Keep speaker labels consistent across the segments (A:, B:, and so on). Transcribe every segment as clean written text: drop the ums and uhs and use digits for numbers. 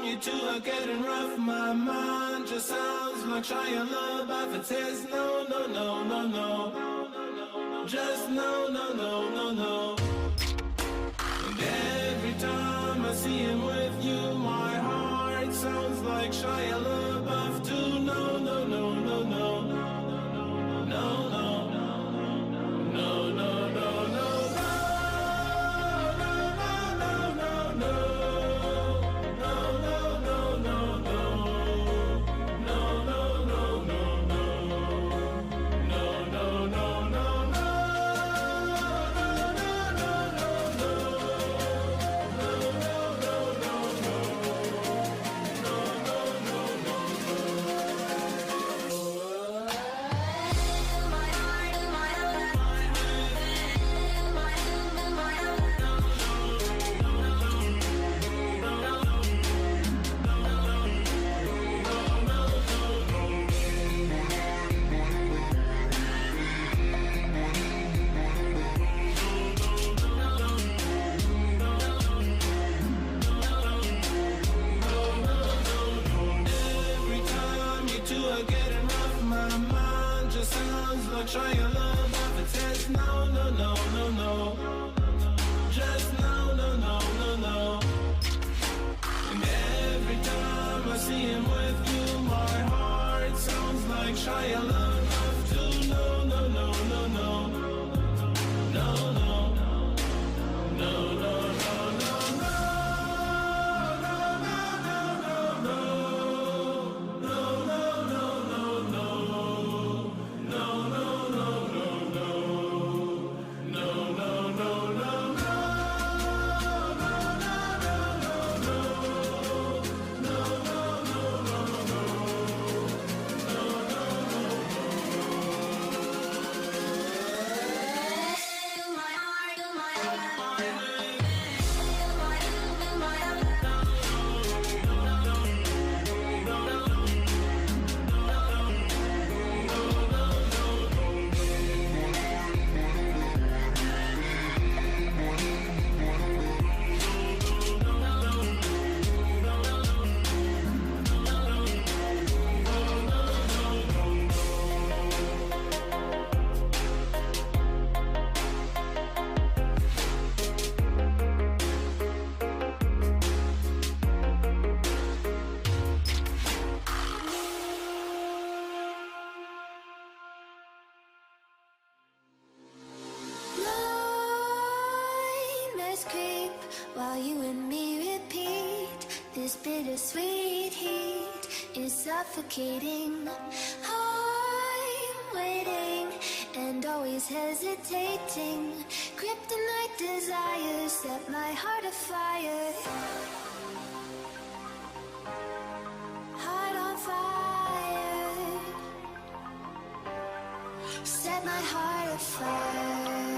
A: you two are getting rough. My mind just sounds like Shia LaBeouf. It says no, no, no, no, no. Just no, no, no, no, no. And every time I see him with you, my heart sounds like Shia LaBeouf too. No, no, no, no, no. No, no, no, no, no, no, no. Shia LaBeouf, it says no, no, no, no, no. Just no, no, no, no, no. And every time I see him with you, my heart sounds like Shia LaBeouf too. No, no, no, no, no. No, no, no, no, no, no.
B: While you and me repeat, this bittersweet heat is suffocating. I'm waiting and always hesitating. Kryptonite desires set my heart afire. Heart on fire. Set my heart afire.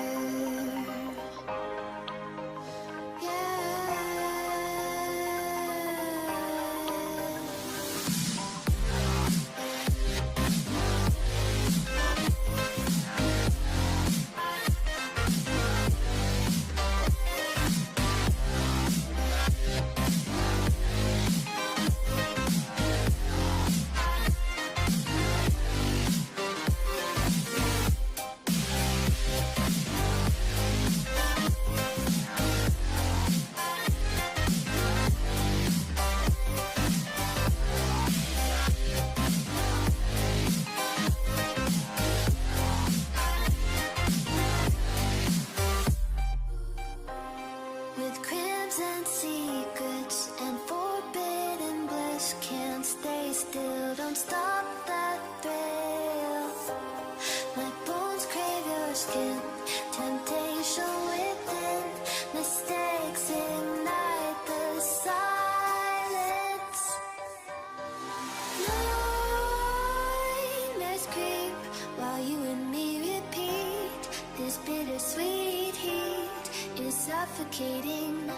B: Suffocating,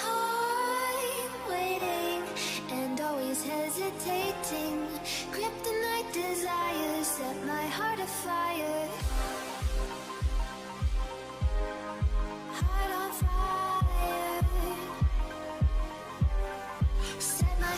B: I'm waiting and always hesitating. Kryptonite desires set my heart afire. Heart on fire. Set my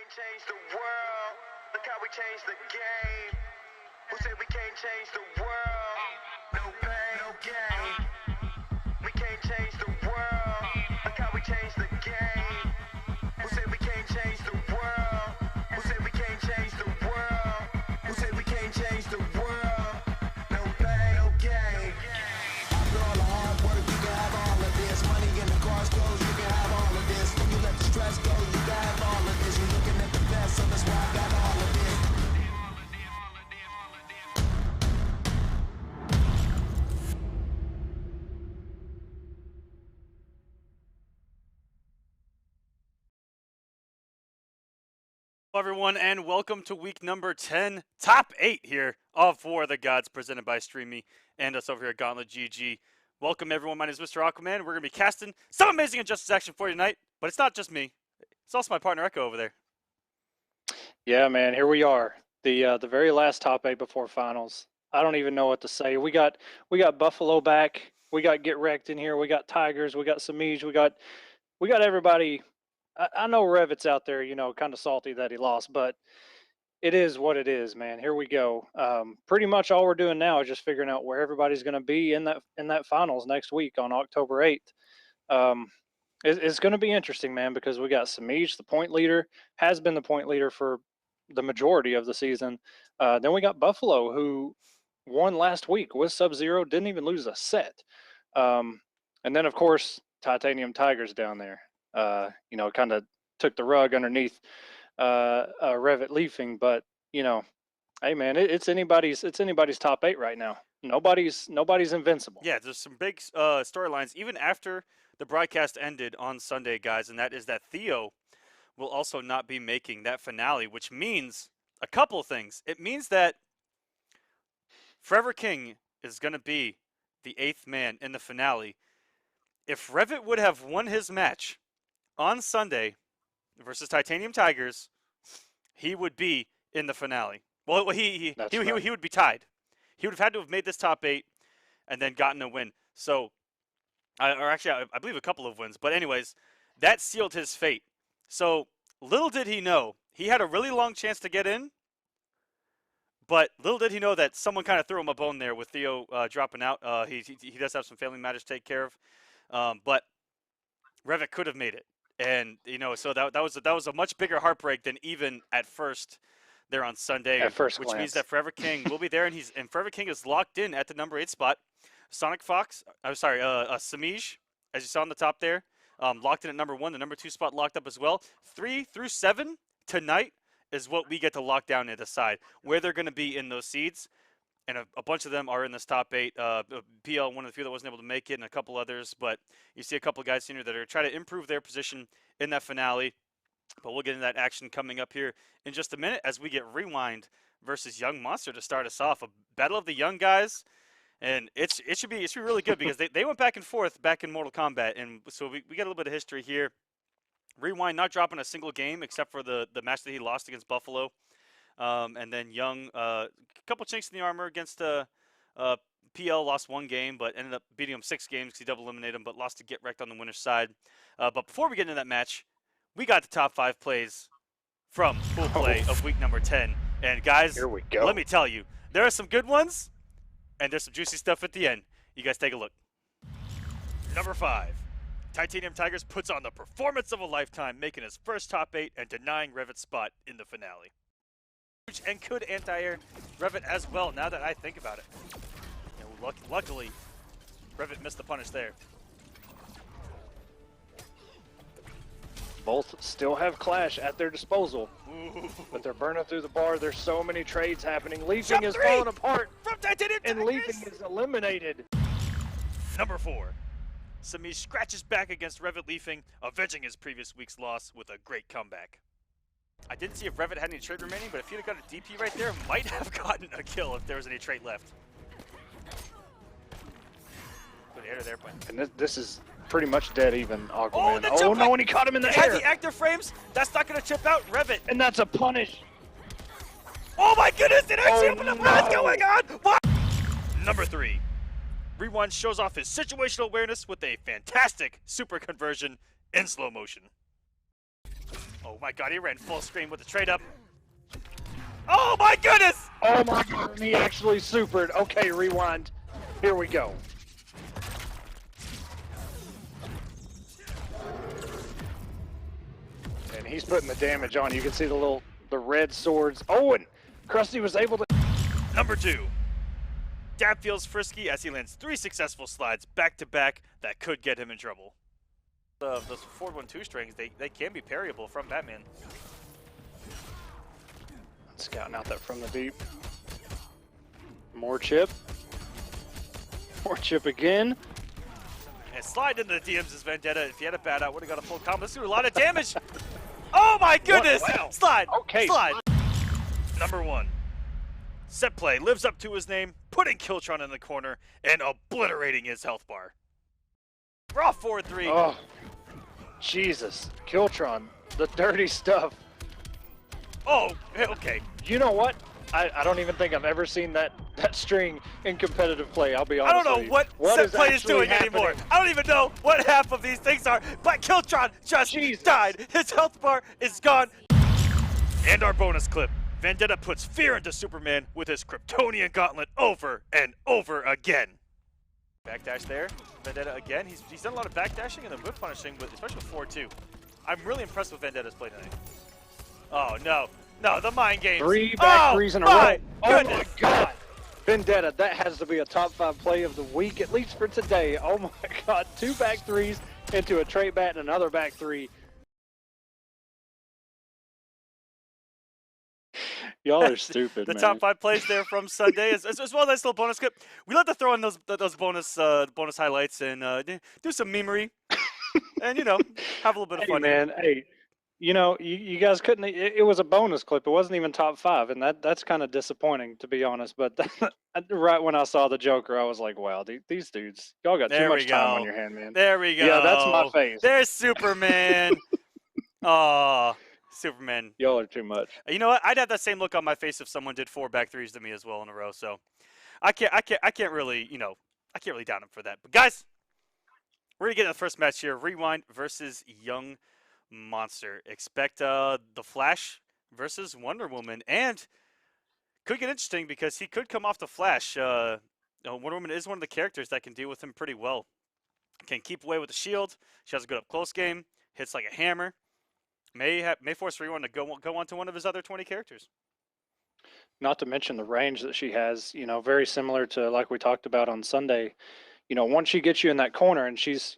C: can't change the world. Look how we changed the game. Who said we can't change the world? No pain, no gain. We can't change the world. Look how we changed the game. Who said we can't change the world? Who said we can't change the world? Who said we can't change the world? No pain, no gain. After all the hard work, you can have all of this. Money in the cars, clothes, you can have all of this. When you let the stress go, you can have all of this. You're looking at the best, so that's why I got all of this.
D: Hello everyone, and welcome to week number 10, top 8 here of War of the Gods, presented by StreamMe and us over here at Gauntlet GG. Welcome everyone, my name is Mr. Aquaman. We're going to be casting some amazing Injustice action for you tonight, but it's not just me. It's also my partner Echo over there.
E: Yeah, man, here we are. The very last top 8 before finals. I don't even know what to say. We got Buffalo back. We got Get Wrecked in here. We got Tigers. We got Semiij. We got everybody. I know Revit's out there, you know, kind of salty that he lost, but it is what it is, man. Here we go. Pretty much all we're doing now is just figuring out where everybody's going to be in that finals next week on October 8th. It's going to be interesting, man, because we got Semiij, the point leader, has been the point leader for the majority of the season. Then we got Buffalo, who won last week with Sub-Zero, didn't even lose a set. And then, of course, Titanium Tigers down there. You know, kind of took the rug underneath Revit leafing, but you know, hey man, it's anybody's top 8 right now. Nobody's invincible.
D: Yeah, there's some big storylines even after the broadcast ended on Sunday, guys, and that is that Theo will also not be making that finale, which means a couple of things. It means that Forever King is going to be the 8th man in the finale. If Revit would have won his match on Sunday versus Titanium Tigers, he would be in the finale. Well, he would be tied. He would have had to have made this top 8 and then gotten a win. So, or actually, I believe a couple of wins. But anyways, that sealed his fate. So little did he know, he had a really long chance to get in. But little did he know that someone kind of threw him a bone there with Theo dropping out. He does have some family matters to take care of. But Revit could have made it. And, you know, so that was a much bigger heartbreak than even at first there on Sunday.
E: At first
D: which
E: glance.
D: means that Forever King will be there, and Forever King is locked in at the number 8 spot. SonicFox, Semiij, as you saw on the top there, locked in at number 1. The number 2 spot locked up as well. 3 through 7 tonight is what we get to lock down and decide where they're going to be in those seeds. And a bunch of them are in this top 8. PL, one of the few that wasn't able to make it, and a couple others. But you see a couple of guys in here that are trying to improve their position in that finale. But we'll get into that action coming up here in just a minute as we get Rewind versus Young Monster to start us off. A battle of the young guys. And it should be really good because they went back and forth back in Mortal Kombat. And so we got a little bit of history here. Rewind not dropping a single game except for the match that he lost against Buffalo. And then Young, a couple chinks in the armor against PL, lost 1 game, but ended up beating him 6 games because he double eliminated him, but lost to Get Wrecked on the winner's side. But before we get into that match, we got the top 5 plays from Pool Play of week number 10. And guys,
E: Here we go.
D: Let me tell you, there are some good ones, and there's some juicy stuff at the end. You guys take a look. Number 5. Titanium Tigers puts on the performance of a lifetime, making his first top 8 and denying Revit's spot in the finale. And could anti-air Revit as well, now that I think about it. And luckily, Revit missed the punish there.
E: Both still have Clash at their disposal,
D: Ooh.
E: but they're burning through the bar. There's so many trades happening. Leafing
D: Jump
E: is
D: 3
E: falling apart,
D: from Titanium
E: and
D: Tigers.
E: Leafing is eliminated.
D: Number 4. Semiij scratches back against Revit Leafing, avenging his previous week's loss with a great comeback. I didn't see if Revit had any trait remaining, but if he'd have got a DP right there, might have gotten a kill if there was any trait left. Good hitter there, but...
E: And this is pretty much dead even, Aquaman.
D: the
E: Oh
D: jump
E: no,
D: back.
E: and he caught him in the
D: They had
E: air.
D: the active frames. That's not going to chip out Revit.
E: And that's a punish.
D: Oh my goodness, it actually opened up. What's
E: no.
D: going on? What? Number 3. Rewind shows off his situational awareness with a fantastic super conversion in slow motion. Oh my god, he ran full screen with the trade up. Oh my goodness!
E: Oh my god, and he actually supered. Okay, rewind. Here we go. And he's putting the damage on. You can see the red swords. Oh, and Krusty was able to.
D: Number 2. Dap feels frisky as he lands 3 successful slides back to back that could get him in trouble. Those forward 1-2 strings, they can be parryable from Batman.
E: Scouting out that from the deep. More chip. More chip again.
D: And slide into the DMs is Vendetta. If he had a bad out, would have got a full combo. Let's do a lot of damage. Oh my goodness!
E: Wow.
D: Slide!
E: Okay.
D: Slide! Number 1. Set play lives up to his name, putting Killtron in the corner and obliterating his health bar. Raw forward 3.
E: Oh, Jesus. Killtron. The dirty stuff.
D: Oh, okay.
E: You know what? I don't even think I've ever seen that string in competitive play, I'll be honest.
D: I don't know what set play is doing anymore. I don't even know what half of these things are, but Killtron just died. His health bar is gone. And our bonus clip. Vendetta puts fear into Superman with his Kryptonian gauntlet over and over again. Backdash there. Vendetta again. He's done a lot of backdashing and the whip punishing, especially with 4-2. I'm really impressed with Vendetta's play tonight. Oh, no. No, the mind games.
E: 3 back threes in a row. Oh
D: Goodness.
E: my god. Vendetta, that has to be a top 5 play of the week, at least for today. Oh my god. 2 back threes into a trait bat and another back 3. Y'all are stupid,
D: The
E: man.
D: top 5 plays there from Sunday, as well as nice little bonus clip. We like to throw in those bonus highlights and do some memery, and have a little bit of
E: Hey
D: fun.
E: man, hey, you guys couldn't. It was a bonus clip. It wasn't even top 5, and that's kind of disappointing, to be honest. But right when I saw the Joker, I was like, wow, these dudes, y'all got too much time on your hand, man.
D: There we go.
E: Yeah, that's my face.
D: There's Superman. Oh, Superman.
E: Y'all are too much.
D: You know what? I'd have that same look on my face if someone did 4 back threes to me as well in a row. So I can't really down him for that. But guys, we're gonna get in the first match here. Rewind versus Young Monster. Expect the Flash versus Wonder Woman, and could get interesting because he could come off the Flash. Wonder Woman is one of the characters that can deal with him pretty well. Can keep away with the shield. She has a good up close game. Hits like a hammer. May force Rewind to go on to one of his other 20 characters.
E: Not to mention the range that she has. Very similar to like we talked about on Sunday. Once she gets you in that corner and she's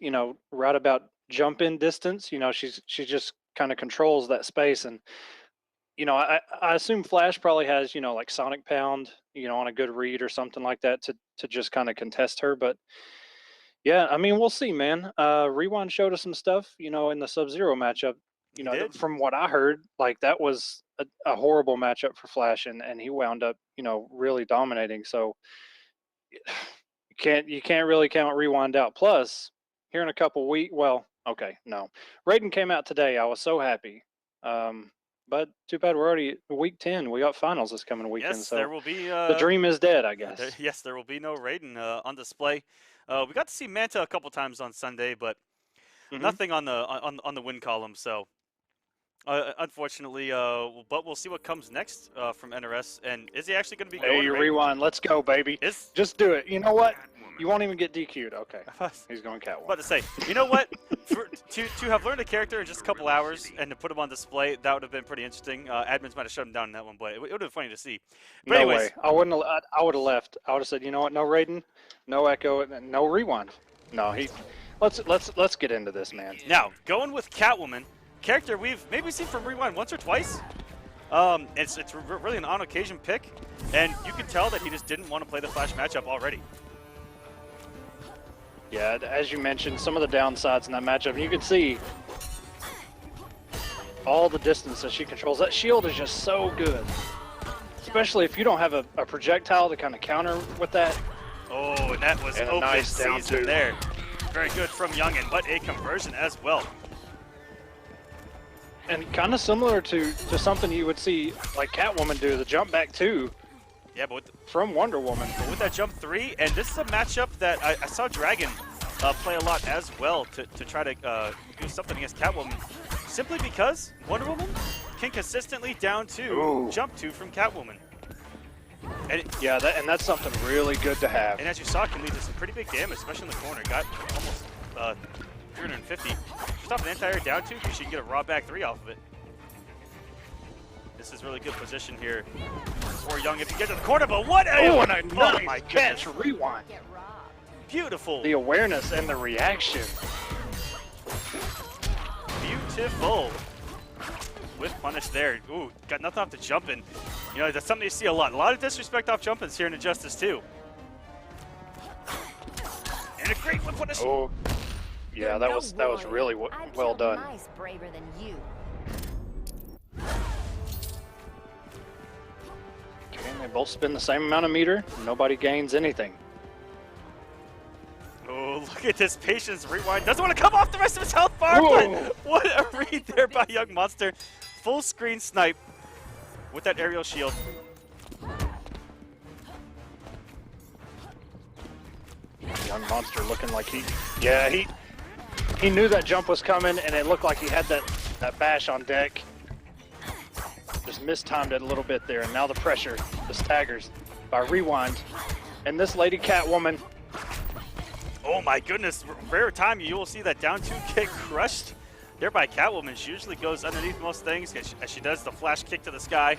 E: right about jump in distance, she just kind of controls that space. And I assume Flash probably has like Sonic Pound on a good read or something like that to just kind of contest her. But yeah, I mean, we'll see, man. Rewind showed us some stuff in the Sub-Zero matchup. From what I heard, like that was a horrible matchup for Flash, and he wound up really dominating. So you can't really count Rewind out. Plus, here in a couple weeks, well, okay, no, Raiden came out today. I was so happy. But too bad we're already week 10. We got finals this coming weekend.
D: Yes,
E: so
D: there will be.
E: The dream is dead, I guess.
D: Yes, there will be no Raiden on display. We got to see Manta a couple times on Sunday, but nothing on the win column. So unfortunately, but we'll see what comes next from NRS. And is he actually going to be going?
E: Hey, Rewind, let's go, baby. Just do it. You know what? You won't even get DQ'd. Okay. He's going Catwoman.
D: About to say, you know what? To have learned a character in just a couple hours and to put him on display, that would have been pretty interesting. Admins might have shut him down in that one, but it would have been funny to see. But
E: no
D: anyways,
E: way. I wouldn't. I would have left. I would have said, you know what? No Raiden, no Echo, no Rewind. No, let's get into this, man.
D: Now going with Catwoman, character we've maybe seen from Rewind once or twice. It's really an on occasion pick, and you can tell that he just didn't want to play the Flash matchup already.
E: Yeah, as you mentioned, some of the downsides in that matchup, you can see all the distance that she controls. That shield is just so good, especially if you don't have a projectile to kind of counter with that.
D: Oh, and that was
E: and
D: open
E: nice down
D: season
E: two.
D: there. Very good from Youngin, but a conversion as well.
E: And kind of similar to something you would see like Catwoman do, the jump back 2.
D: Yeah, but
E: from Wonder Woman.
D: But with that jump 3, and this is a matchup that I saw Dragon play a lot as well to try to do something against Catwoman. simply because Wonder Woman can consistently down 2,
E: Ooh.
D: jump 2 from Catwoman. And,
E: Yeah, that's something really good to have.
D: and as you saw, it can lead to some pretty big damage, especially in the corner. Got almost 350. Just off an anti-air down 2, she can get a raw back 3 off of it. This is really good position here for Young if you get to the corner, but what a...
E: Oh, and a nice
D: my
E: catch.
D: goodness.
E: Rewind.
D: Beautiful.
E: The awareness and the reaction.
D: Beautiful. With punish there. Ooh, got nothing off the jumping. You know, that's something you see a lot. A lot of disrespect off jumpings here in Injustice 2. And a great whip punish.
E: Oh, yeah, that was really well done.
F: Mice braver than you.
E: Okay, they both spin the same amount of meter. Nobody gains anything.
D: Oh, look at this patience rewind. Doesn't want to come off the rest of his health bar,
E: Whoa.
D: but what a read there by Young Monster. Full screen snipe with that aerial shield.
E: Young Monster looking like he knew that jump was coming, and it looked like he had that bash on deck. Just mistimed it a little bit there, and now the pressure, the staggers by rewind. And this lady Catwoman,
D: Oh my goodness, rare time you will see that down 2 get crushed there by Catwoman. She usually goes underneath most things as she does the flash kick to the sky.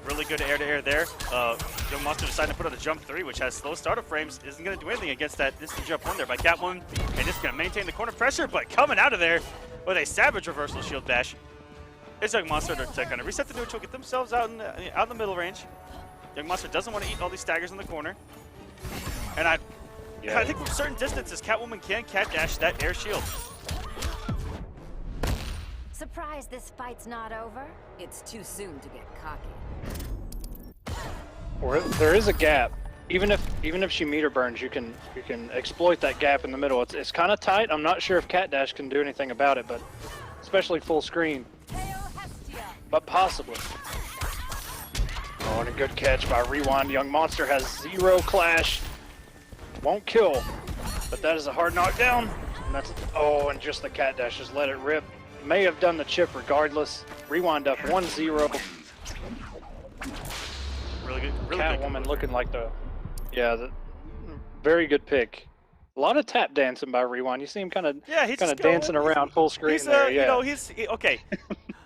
D: Really good air-to-air there. Young Monster decided to put on the jump 3, which has slow startup frames. Isn't going to do anything against that instant jump 1 there by Catwoman. And just going to maintain the corner pressure, but coming out of there with a savage reversal shield bash. It's Young Monster to kind of reset the neutral, get themselves out in the middle range. Young Monster doesn't want to eat all these staggers in the corner. And I think from certain distances, Catwoman can cat dash that air shield.
F: Surprised this fight's not over? It's too soon to get cocky.
E: or there is a gap. Even if she meter burns, you can exploit that gap in the middle. It's kind of tight. I'm not sure if Cat Dash can do anything about it, but especially full screen. But possibly. Oh, and a good catch by Rewind. Young Monster has 0 clash. Won't kill, but that is a hard knockdown. And that's and just the Cat Dash just let it rip. May have done the chip regardless. Rewind up 1-0.
D: Really good. Really
E: Catwoman
D: good.
E: looking like the very good pick. A lot of tap dancing by Rewind. You see him kind of
D: He's just
E: dancing around full screen
D: He's
E: there.
D: you know, okay.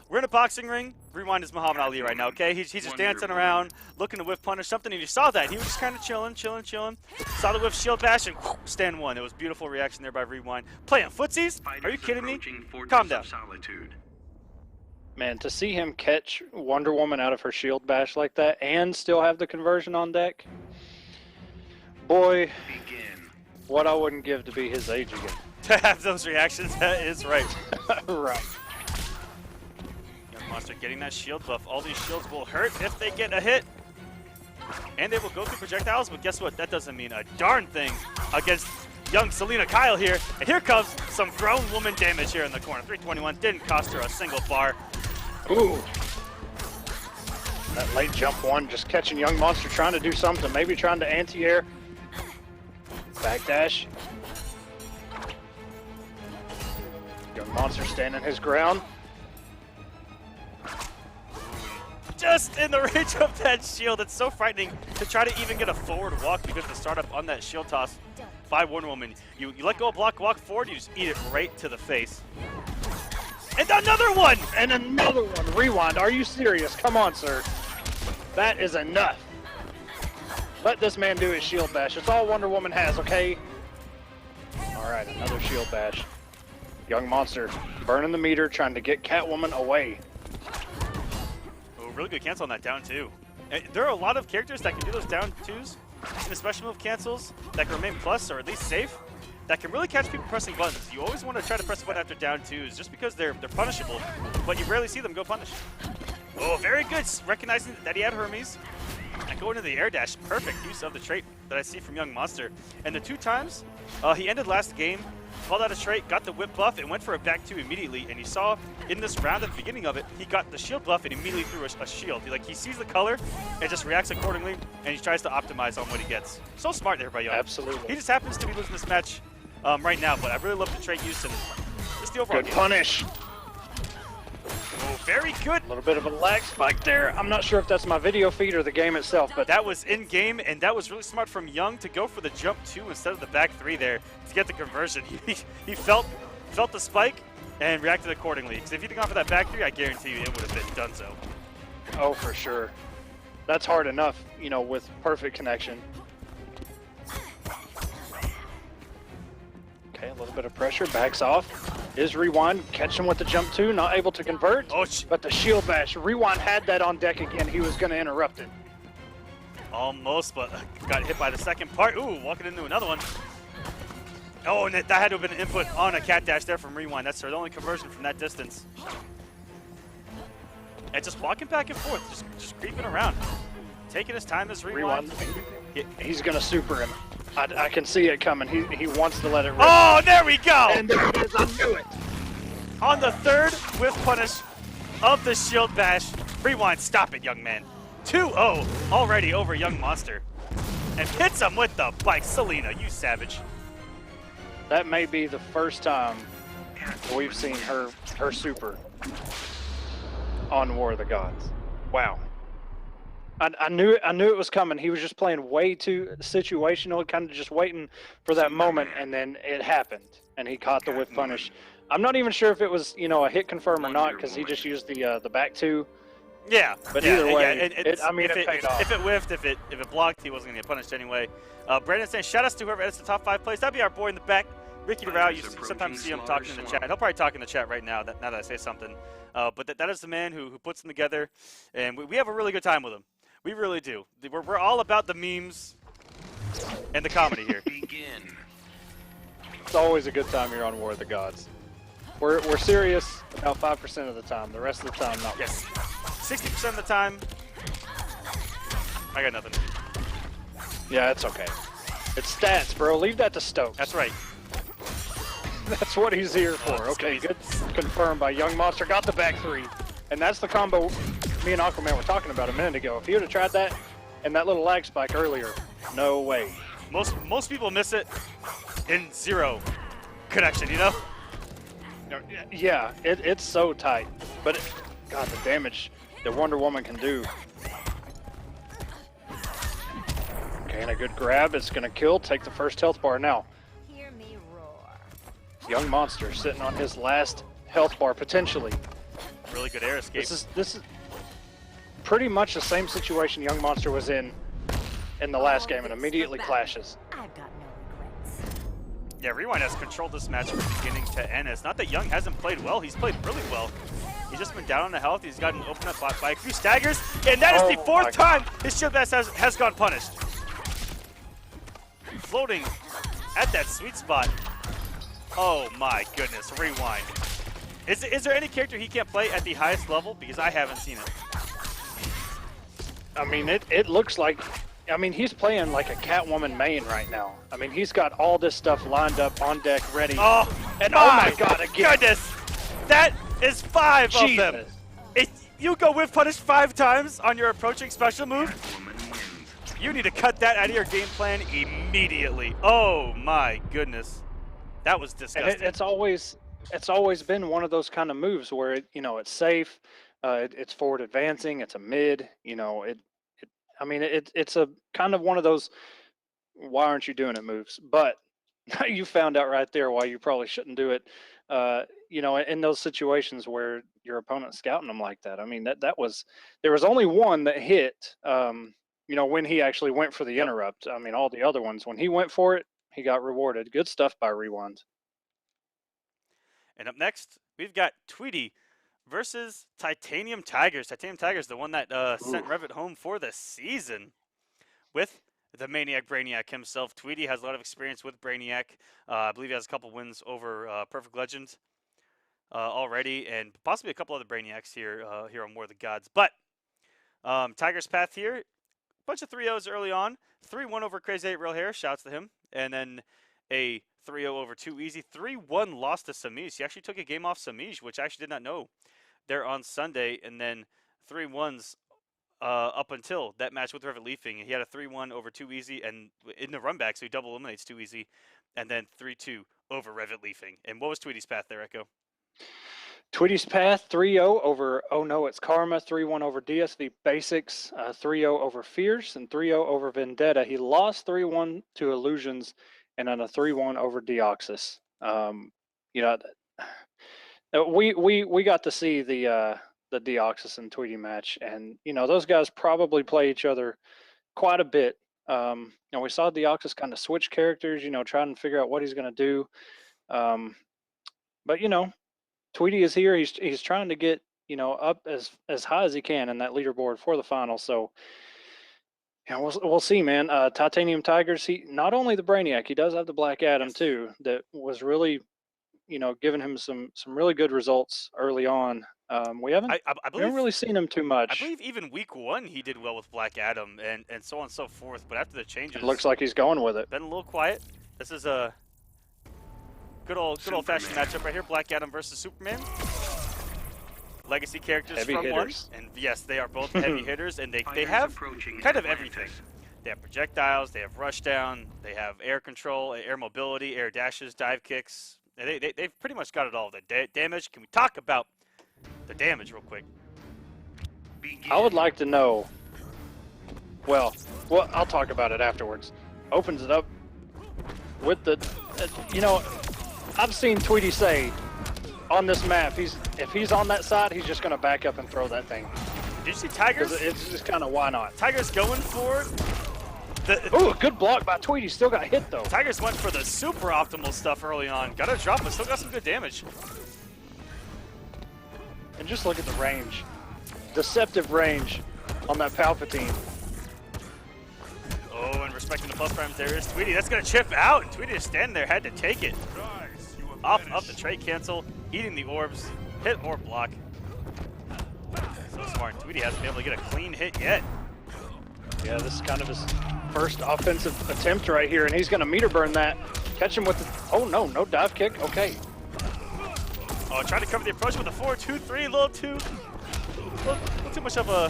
D: We're in a boxing ring. Rewind is Muhammad Ali right now, okay? He's just dancing around, looking to whiff punish something, and you saw that. He was just kind of chilling. Saw the whiff shield bash, and stand 1. It was beautiful reaction there by Rewind. Playing footsies? Are you kidding me? Calm down.
E: Man, to see him catch Wonder Woman out of her shield bash like that and still have the conversion on deck, boy, what I wouldn't give to be his age again.
D: To have those reactions, that is right.
E: Right.
D: Young Monster getting that shield buff. All these shields will hurt if they get a hit. And they will go through projectiles, but guess what? That doesn't mean a darn thing against young Selena Kyle here. And here comes some grown woman damage here in the corner. 321 didn't cost her a single bar.
E: Ooh. That late jump 1 just catching Young Monster trying to do something. Maybe trying to anti-air. Backdash. Young Monster standing his ground.
D: Just in the range of that shield. It's so frightening to try to even get a forward walk because the startup on that shield toss by Wonder Woman. You let go of block, walk forward, you just eat it right to the face. And another one!
E: And another one. Rewind. Are you serious? Come on, sir. That is enough. Let this man do his shield bash. It's all Wonder Woman has, okay? All right, another shield bash. Young Monster burning the meter, trying to get Catwoman away.
D: Oh, really good cancel on that down 2. There are a lot of characters that can do those down 2s, and the special move cancels that can remain plus or at least safe, that can really catch people pressing buttons. You always want to try to press a button after down 2s just because they're punishable, but you rarely see them go punish. Oh, very good. Recognizing that he had Hermes and going to the air dash. Perfect use of the trait that I see from Young Monster. And the 2 times he ended last game, called out a trait, got the whip buff, and went for a back 2 immediately. And you saw in this round at the beginning of it, he got the shield buff and immediately threw a shield. He sees the color and just reacts accordingly, and he tries to optimize on what he gets. So smart there by Young.
E: Absolutely.
D: He just happens to be losing this match right now, but I really love the trait use and just the overall
E: Good
D: game.
E: punish.
D: very good.
E: A little bit of a lag spike there. I'm not sure if that's my video feed or the game itself, but
D: That was in game, and that was really smart from Young to go for the jump 2 instead of the back 3 there to get the conversion. He felt the spike and reacted accordingly. Because if he'd gone for that back 3, I guarantee you it would have been done so.
E: oh, for sure. That's hard enough, you know, with perfect connection. Okay, a little bit of pressure, backs off. Is Rewind, catch him with the jump 2, not able to convert.
D: Oh,
E: but the shield bash, Rewind had that on deck again. He was going to interrupt it.
D: almost, but got hit by the second part. Ooh, walking into another one. Oh, and that had to have been an input on a cat dash there from Rewind. That's the only conversion from that distance. And just walking back and forth, just creeping around. Taking his time as Rewind.
E: He's going to super him. I can see it coming. He wants to let it rip.
D: Oh, there we go!
E: And there it is. I knew it.
D: On the third whiff punish of the shield bash. Rewind, stop it, young man. 2-0 already over Young Monster. And hits him with the bike. Selena, you savage.
E: That may be the first time we've seen her super on War of the Gods. Wow. I knew it was coming. He was just playing way too situational, kind of just waiting for that moment, and then it happened, and he caught the whiff punish. I'm not even sure if it was, you know, a hit confirm or not, because he just used the back 2.
D: Yeah,
E: But
D: yeah,
E: either way,
D: yeah,
E: it paid off.
D: If it whiffed, if it blocked, he wasn't gonna get punished anyway. Brandon saying, shout outs to whoever edits the top 5 plays. That'd be our boy in the back, Ricky DeRow. You sometimes see him talking in the chat. He'll probably talk in the chat right now. Now that I say something, but that is the man who puts them together, and we have a really good time with him. We really do. We're all about the memes and the comedy here.
A: Begin.
E: It's always a good time here on War of the Gods. We're serious about 5% of the time. The rest of the time, not.
D: Yes, 60% of the time. I got nothing.
E: Yeah, it's okay. It's stats, bro. Leave that to Stokes.
D: That's right.
E: That's what he's here for. Okay, good. Confirmed by Young Monster. Got the back 3. And that's the combo me and Aquaman were talking about a minute ago. If he would have tried that and that little lag spike earlier, no way.
D: Most people miss it in 0 connection, you know?
E: Yeah, it's so tight. But, God, the damage that Wonder Woman can do. Okay, and a good grab. It's going to kill. Take the first health bar now.
F: Hear me roar.
E: Young Monster sitting on his last health bar, potentially.
D: Really good air escape.
E: This is pretty much the same situation Young Monster was in the last game, and immediately clashes.
F: I've got no regrets.
D: Yeah, Rewind has controlled this match from beginning to end. It's not that Young hasn't played well. He's played really well. He's just been down on the health. He's gotten opened up by a few staggers, and that is the 4th time his shield bash has gone punished. Floating at that sweet spot. Oh my goodness, Rewind. Is there any character he can't play at the highest level? Because I haven't seen it.
E: I mean, it looks like, I mean, he's playing like a Catwoman main right now. I mean, he's got all this stuff lined up on deck, ready.
D: Oh,
E: and oh my God, again.
D: Goodness, that is 5 of them.
E: Jesus.
D: You go whiff punish 5 times on your approaching special move. You need to cut that out of your game plan immediately. Oh my goodness, that was disgusting.
E: And it's always been one of those kind of moves where it's safe, it's forward advancing, it's a mid, it's a kind of one of those why aren't you doing it moves. But you found out right there why you probably shouldn't do it. In those situations where your opponent's scouting them like that. I mean, there was only one that hit. When he actually went for the interrupt. I mean, all the other ones, when he went for it, he got rewarded. Good stuff by Rewind.
D: And up next, we've got Tweedy versus Titanium Tigers. Titanium Tigers, the one that sent Revit home for the season with the Maniac Brainiac himself. Tweedy has a lot of experience with Brainiac. I believe he has a couple wins over Perfect Legend already, and possibly a couple other Brainiacs here on War of the Gods. But Tiger's path here, bunch of 3-0s early on. 3-1 over Crazy 8 Real Hair, shouts to him. And then a 3-0 over Too Easy. 3-1 loss to Semiij. He actually took a game off Semiij, which I actually did not know there on Sunday. And then 3-1s up until that match with Revit Leafing. He had a 3-1 over Too Easy and in the run back, so he double eliminates Too Easy. And then 3-2 over Revit Leafing. And what was Tweedy's path there, Echo?
E: Tweedy's Path 3-0 over Oh No It's Karma, 3-1 over DSV Basics, 3-0 over Fierce, and 3-0 over Vendetta. He lost 3-1 to Illusions, and then a 3-1 over Deoxys. You know, we got to see the Deoxys and Tweedy match, and you know those guys probably play each other quite a bit. You know, we saw Deoxys kind of switch characters, you know, trying to figure out what he's going to do. But you know, Tweedy is here. He's trying to get, you know, up as high as he can in that leaderboard for the final. So yeah, we'll see, man. Titanium Tigers. He not only the Brainiac, he does have the Black Adam too. That was really, you know, giving him some really good results early on. We haven't really seen him too much.
D: I believe even week 1 he did well with Black Adam and so on and so forth. But after the changes,
E: it looks like he's going with it.
D: Been a little quiet. This is a good old-fashioned matchup right here. Black Adam versus Superman. Legacy characters
E: heavy
D: from
E: hitters.
D: one, and yes, they are both heavy hitters, and they have kind of everything. They have projectiles, they have rushdown, they have air control, air mobility, air dashes, dive kicks. They've pretty much got it all. The damage. Can we talk about the damage real quick?
E: I would like to know. Well, I'll talk about it afterwards. Opens it up with the, you know, I've seen Tweedy say on this map, if he's on that side, he's just going to back up and throw that thing.
D: Did you see Tigers?
E: It's just kind of why not.
D: Tigers going for
E: Ooh, a good block by Tweedy. Still got hit though.
D: Tigers went for the super optimal stuff early on. Got a drop, but still got some good damage.
E: And just look at the range. Deceptive range on that Palpatine.
D: Oh, and respecting the plus primes, there is Tweedy. That's going to chip out, and Tweedy is standing there, had to take it. Off the trade cancel, eating the orbs, hit or block. So smart. Tweedy hasn't been able to get a clean hit yet.
E: Yeah, this is kind of his first offensive attempt right here, and he's going to meter burn that. Catch him with the, oh no dive kick, okay.
D: Oh, trying to cover the approach with a 4-2-3, a little too much of a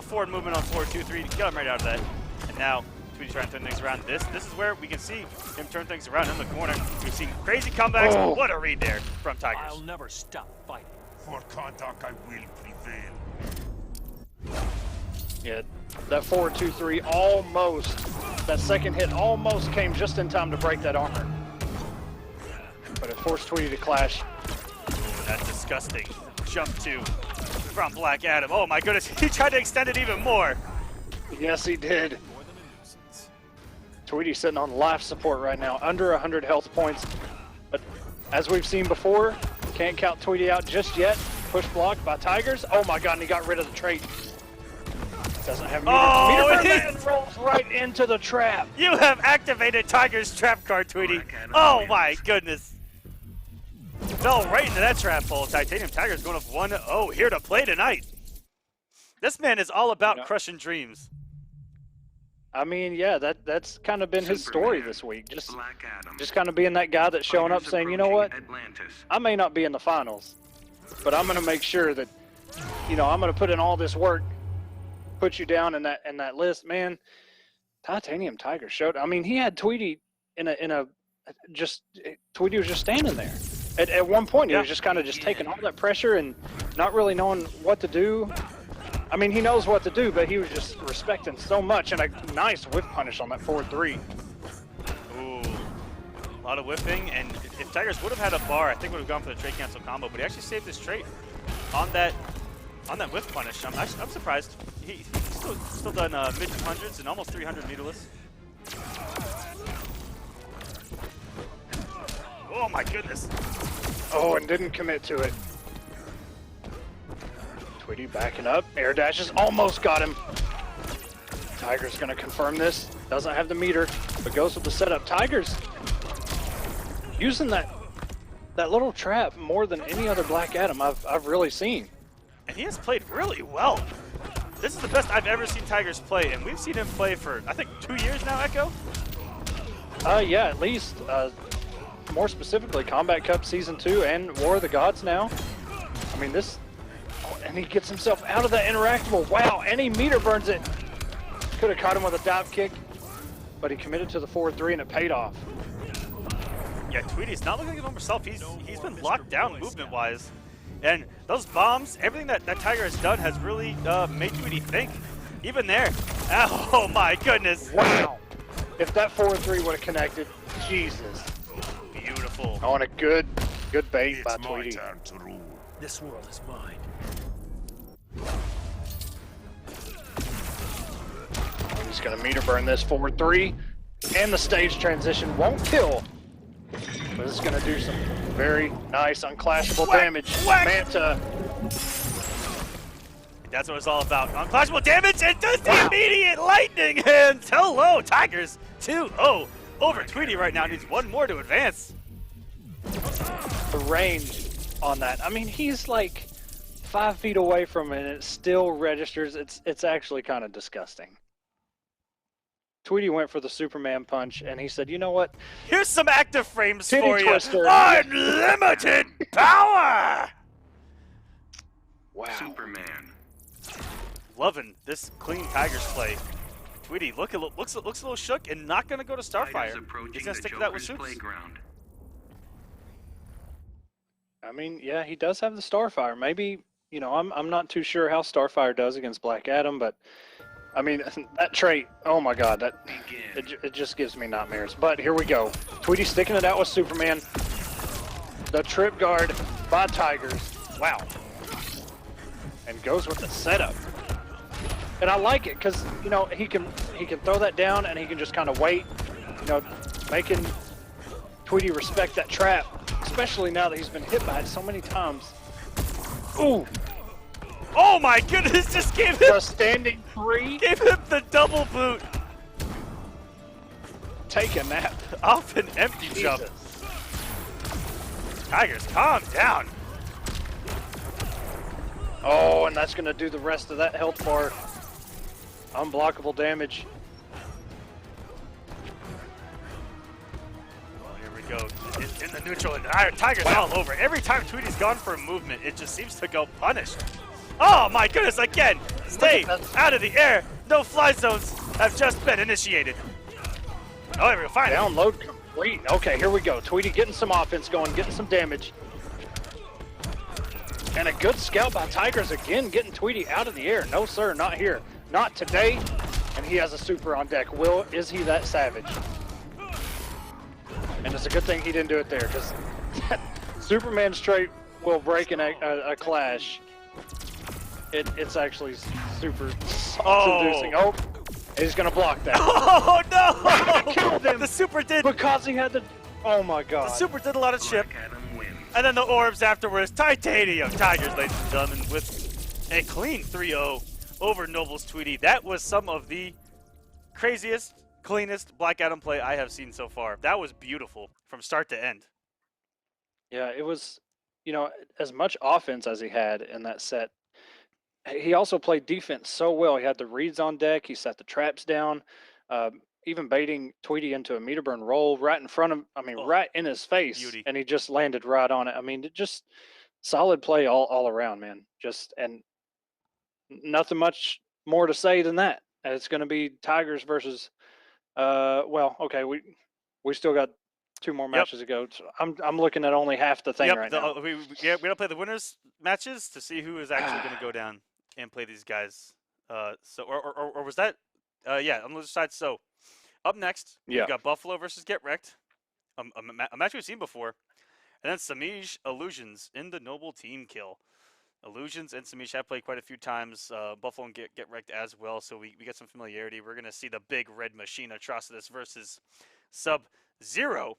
D: forward movement on 4-2-3. Got him right out of that. And now Tweedy's trying to turn things around. This is where we can see him turn things around in the corner. We've seen crazy comebacks.
E: Oh.
D: What a read there from Tigers.
G: I'll never stop fighting.
A: For conduct, I will prevail.
E: Yeah, that 4-2-3 almost, that second hit almost came just in time to break that armor. But it forced Tweedy to clash.
D: Ooh, that's disgusting. Jump 2 from Black Adam. Oh my goodness, he tried to extend it even more.
E: Yes, he did. Tweedy's sitting on life support right now, under 100 health points. But as we've seen before, can't count Tweedy out just yet. Push blocked by Tigers. Oh my god, and he got rid of the trait. Doesn't have meter.
D: Oh,
E: meter and rolls right into the trap.
D: You have activated Tiger's trap card, Tweedy. Oh my goodness. Fell right into that trap hole. Titanium Tigers going up 1-0 here to play tonight. This man is all about crushing dreams.
E: I mean, yeah, that's kind of been his story this week. Just kind of being that guy that's showing up saying, you know what, I may not be in the finals, but I'm going to make sure that, you know, I'm going to put in all this work, put you down in that list, man. Titanium Tiger showed. I mean, he had Tweedy Tweedy was just standing there. At one point, he was just kind of just taking all that pressure and not really knowing what to do. I mean, he knows what to do, but he was just respecting so much, and a nice whiff punish on that 4-3.
D: Ooh, a lot of whiffing, and if Tigers would have had a bar, I think would have gone for the trade cancel combo, but he actually saved his trait on that whiff punish. I'm surprised. He's still done mid 200s and almost 300 meterless. Oh my goodness.
E: Oh, and didn't commit to it. Tweedy backing up. Air dashes almost got him. Tiger's going to confirm this. Doesn't have the meter, but goes with the setup. Tigers using that little trap more than any other Black Adam I've really seen.
D: And he has played really well. This is the best I've ever seen Tigers play, and we've seen him play for, I think, 2 years now, Echo?
E: Yeah, at least. More specifically, Kombat Cup Season 2 and War of the Gods now. I mean, this... And he gets himself out of that interactable. Wow, and he meter burns it. Could have caught him with a dive kick, but he committed to the 4-3 and it paid off.
D: Yeah, Tweedy's not looking at himself. He's been locked down movement-wise. And those bombs, everything that Tiger has done has really made Tweedy think. Even there. Oh my goodness.
E: Wow. If that 4-3 would have connected, Jesus.
D: Beautiful.
E: On a good bait by
G: It's my
E: Tweedy.
G: time to rule. This world is mine.
E: He's going to meter burn this 4-3. And the stage transition won't kill. But it's going to do some very nice unclashable damage. Manta.
D: That's what it's all about. Unclashable damage and does the immediate lightning hands. Hello, Tigers. 2-0 over Tweedy right now. Needs one more to advance.
E: The range on that. I mean, he's like 5 feet away from it and it still registers. It's actually kind of disgusting. Tweedy went for the Superman punch and he said, you know what?
D: Here's some active frames
E: Titty
D: for
E: twister.
D: you. Unlimited power.
E: Wow.
G: Superman.
D: Loving this clean Tigers play. Tweedy looks a little shook and not going to go to Starfire. He's going to stick to that with Supes.
E: I mean, yeah, he does have the Starfire. Maybe, you know, I'm not too sure how Starfire does against Black Adam, but I mean, that trait, oh my God, it just gives me nightmares. But here we go. Tweedy sticking it out with Superman. The trip guard by Tigers. Wow. And goes with the setup. And I like it because, you know, he can throw that down and he can just kind of wait, you know, making Tweedy respect that trap, especially now that he's been hit by it so many times. Ooh.
D: Oh my goodness, just gave him
E: The standing 3.
D: gave him the double boot
E: Take a nap.
D: off an empty jump.
E: Jesus.
D: Tigers, calm down.
E: Oh, and that's going to do the rest of that health bar. Unblockable damage.
D: Oh, here we go. In the neutral, and Tigers all over. Every time Tweedy's gone for a movement, it just seems to go punished. Oh my goodness, again! Stay out of the air! No fly zones have just been initiated. Oh, there we go, fine.
E: Download complete. Okay, here we go. Tweedy getting some offense going, getting some damage. And a good scout by Tigers again, getting Tweedy out of the air. No, sir, not here. Not today. And he has a super on deck. Is he that savage? And it's a good thing he didn't do it there, because Superman straight will break in a clash. It's actually super seducing. Oh, he's going to block that.
D: Oh no!
E: Killed him.
D: The super did.
E: Because he had the... Oh my God.
D: The super did a lot of chip. And then the orbs afterwards. Titanium Tigers, ladies and gentlemen, with a clean 3-0 over Noble's Tweedy. That was some of the craziest, cleanest Black Adam play I have seen so far. That was beautiful from start to end.
E: Yeah, it was, you know, as much offense as he had in that set. He also played defense so well. He had the reads on deck. He set the traps down, even baiting Tweedy into a meter burn roll right in front of, right in his face.
D: Beauty.
E: And he just landed right on it. I mean, just solid play all around, man. And nothing much more to say than that. It's going to be Tigers versus, well, okay, we still got 2 more matches to go. So I'm looking at only half the thing right now.
D: We gotta play the winners matches to see who is actually gonna go down and play these guys. Or was that? Yeah, on the other side. So up next, we've got Buffalo versus Get Wrecked, a match we've seen before, and then Semiij Illusions in the Noble Team Kill. Illusions and Semiij have played quite a few times. Buffalo and Get Wrecked as well, so we get some familiarity. We're gonna see the big red machine Atrocitus versus Sub-Zero.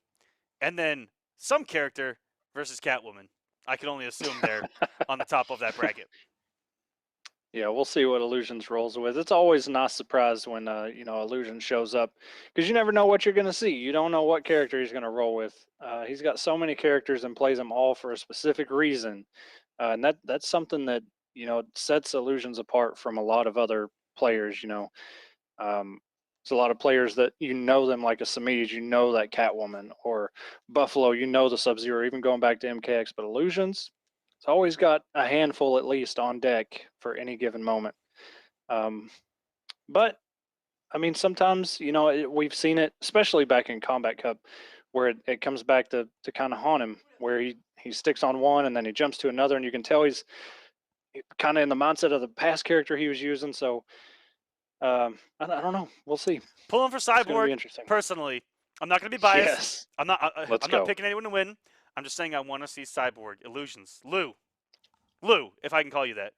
D: And then some character versus Catwoman. I can only assume they're on the top of that bracket.
E: Yeah, we'll see what Illusions rolls with. It's always a nice surprise when Illusion shows up, because you never know what you're going to see. You don't know what character he's going to roll with. He's got so many characters and plays them all for a specific reason, and that's something that sets Illusions apart from a lot of other players. There's a lot of players that them like a Semiij, that Catwoman, or Buffalo, the Sub-Zero, even going back to MKX. But Illusions, it's always got a handful at least on deck for any given moment. But, I mean, sometimes, we've seen it, especially back in Combat Cup, where it comes back to kind of haunt him, where he he sticks on one and then he jumps to another, and you can tell he's kind of in the mindset of the past character he was using. So I don't know. We'll see.
D: Pulling for
E: It's gonna be
D: Cyborg,
E: interesting.
D: personally. I'm not going to be biased.
E: Yes.
D: I'm not
E: Let's
D: I'm
E: go.
D: not picking anyone to win. I'm just saying I want to see Cyborg. Illusions. Lou, if I can call you that.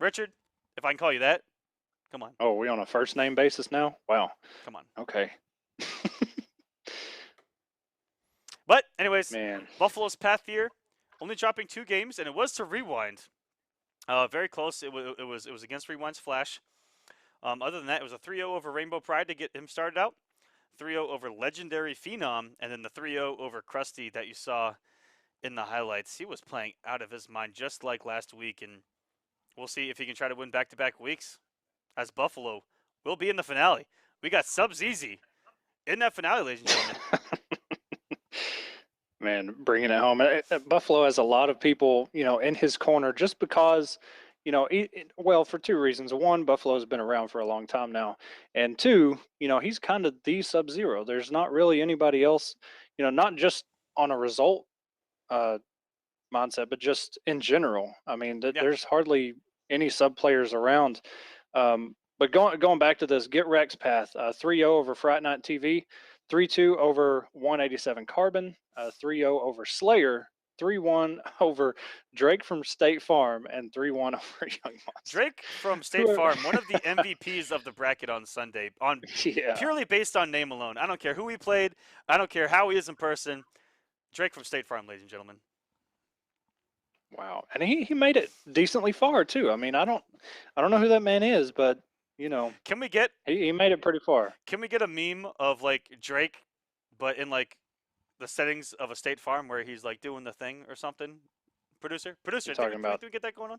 D: Richard, if I can call you that. Come on.
E: Oh, are we on a first name basis now? Wow.
D: Come on.
E: Okay.
D: But anyways,
E: Man.
D: Buffalo's path here, only dropping 2 games, and it was to Rewind. Very close. It was against Rewind's Flash. Other than that, it was a 3-0 over Rainbow Pride to get him started out. 3-0 over Legendary Phenom, and then the 3-0 over Krusty that you saw in the highlights. He was playing out of his mind just like last week, and we'll see if he can try to win back-to-back weeks as Buffalo will be in the finale. We got subs easy in that finale, ladies and gentlemen.
E: Man, bringing it home. Buffalo has a lot of people, in his corner just because, well, for 2 reasons. One, Buffalo's been around for a long time now. And 2, he's kind of the Sub-Zero. There's not really anybody else, not just on a result mindset, but just in general. I mean, there's hardly any sub players around. But going back to this Get Rex path, 3-0 over Fright Night TV, 3-2 over 187 Carbon, 3-0 over Slayer, 3-1 over Drake from State Farm, and 3-1 over Young Monster.
D: Drake from State Farm, one of the MVPs of the bracket on Sunday, purely based on name alone. I don't care who he played. I don't care how he is in person. Drake from State Farm, ladies and gentlemen.
E: Wow, and he made it decently far too. I mean, I don't know who that man is, but
D: can we get?
E: He made it pretty far.
D: Can we get a meme of like Drake, but in like the settings of a State Farm where he's like doing the thing or something? Producer,
E: talking about?
D: Can we get that going on?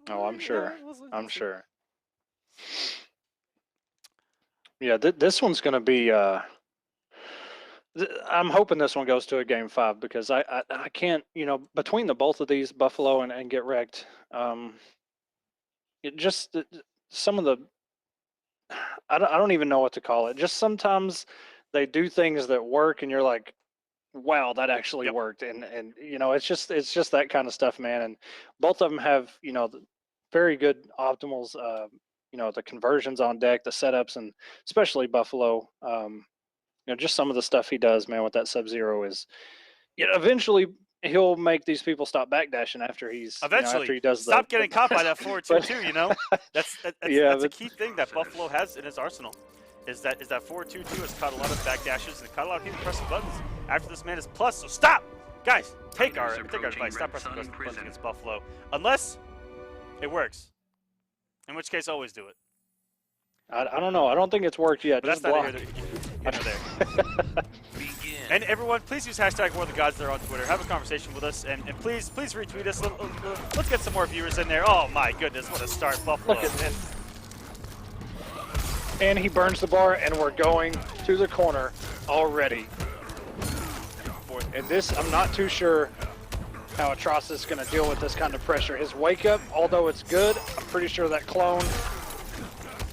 E: Oh, I'm sure. I'm sure. Yeah, this one's going to be. I'm hoping this one goes to a game 5 because I can't, between the both of these, Buffalo and Get Wrecked, it just some of the, I don't even know what to call it. Just sometimes they do things that work and you're like, wow, that actually worked. And it's just that kind of stuff, man. And both of them have, very good optimals, the conversions on deck, the setups, and especially Buffalo, just some of the stuff he does, man, with that Sub-Zero is, eventually he'll make these people stop backdashing after he's after he does
D: stop getting caught by that 4-2-2. That's a key thing that Buffalo has in his arsenal. Is that 4-2-2 has caught a lot of backdashes and caught a lot of people pressing buttons after this man is plus. So stop, guys. Take our advice. Stop pressing buttons against Buffalo unless it works. In which case, always do it.
E: I don't know. I don't think it's worked yet.
D: But
E: just
D: that's
E: block.
D: not there. And everyone, please use hashtag War of the Gods there on Twitter. Have a conversation with us, and please retweet us. Let's get some more viewers in there. Oh my goodness, what a start, Buffalo.
E: Look at this. And he burns the bar, and we're going to the corner already. And this, I'm not too sure how Atrocitus is going to deal with this kind of pressure. His wake up, although it's good, I'm pretty sure that clone,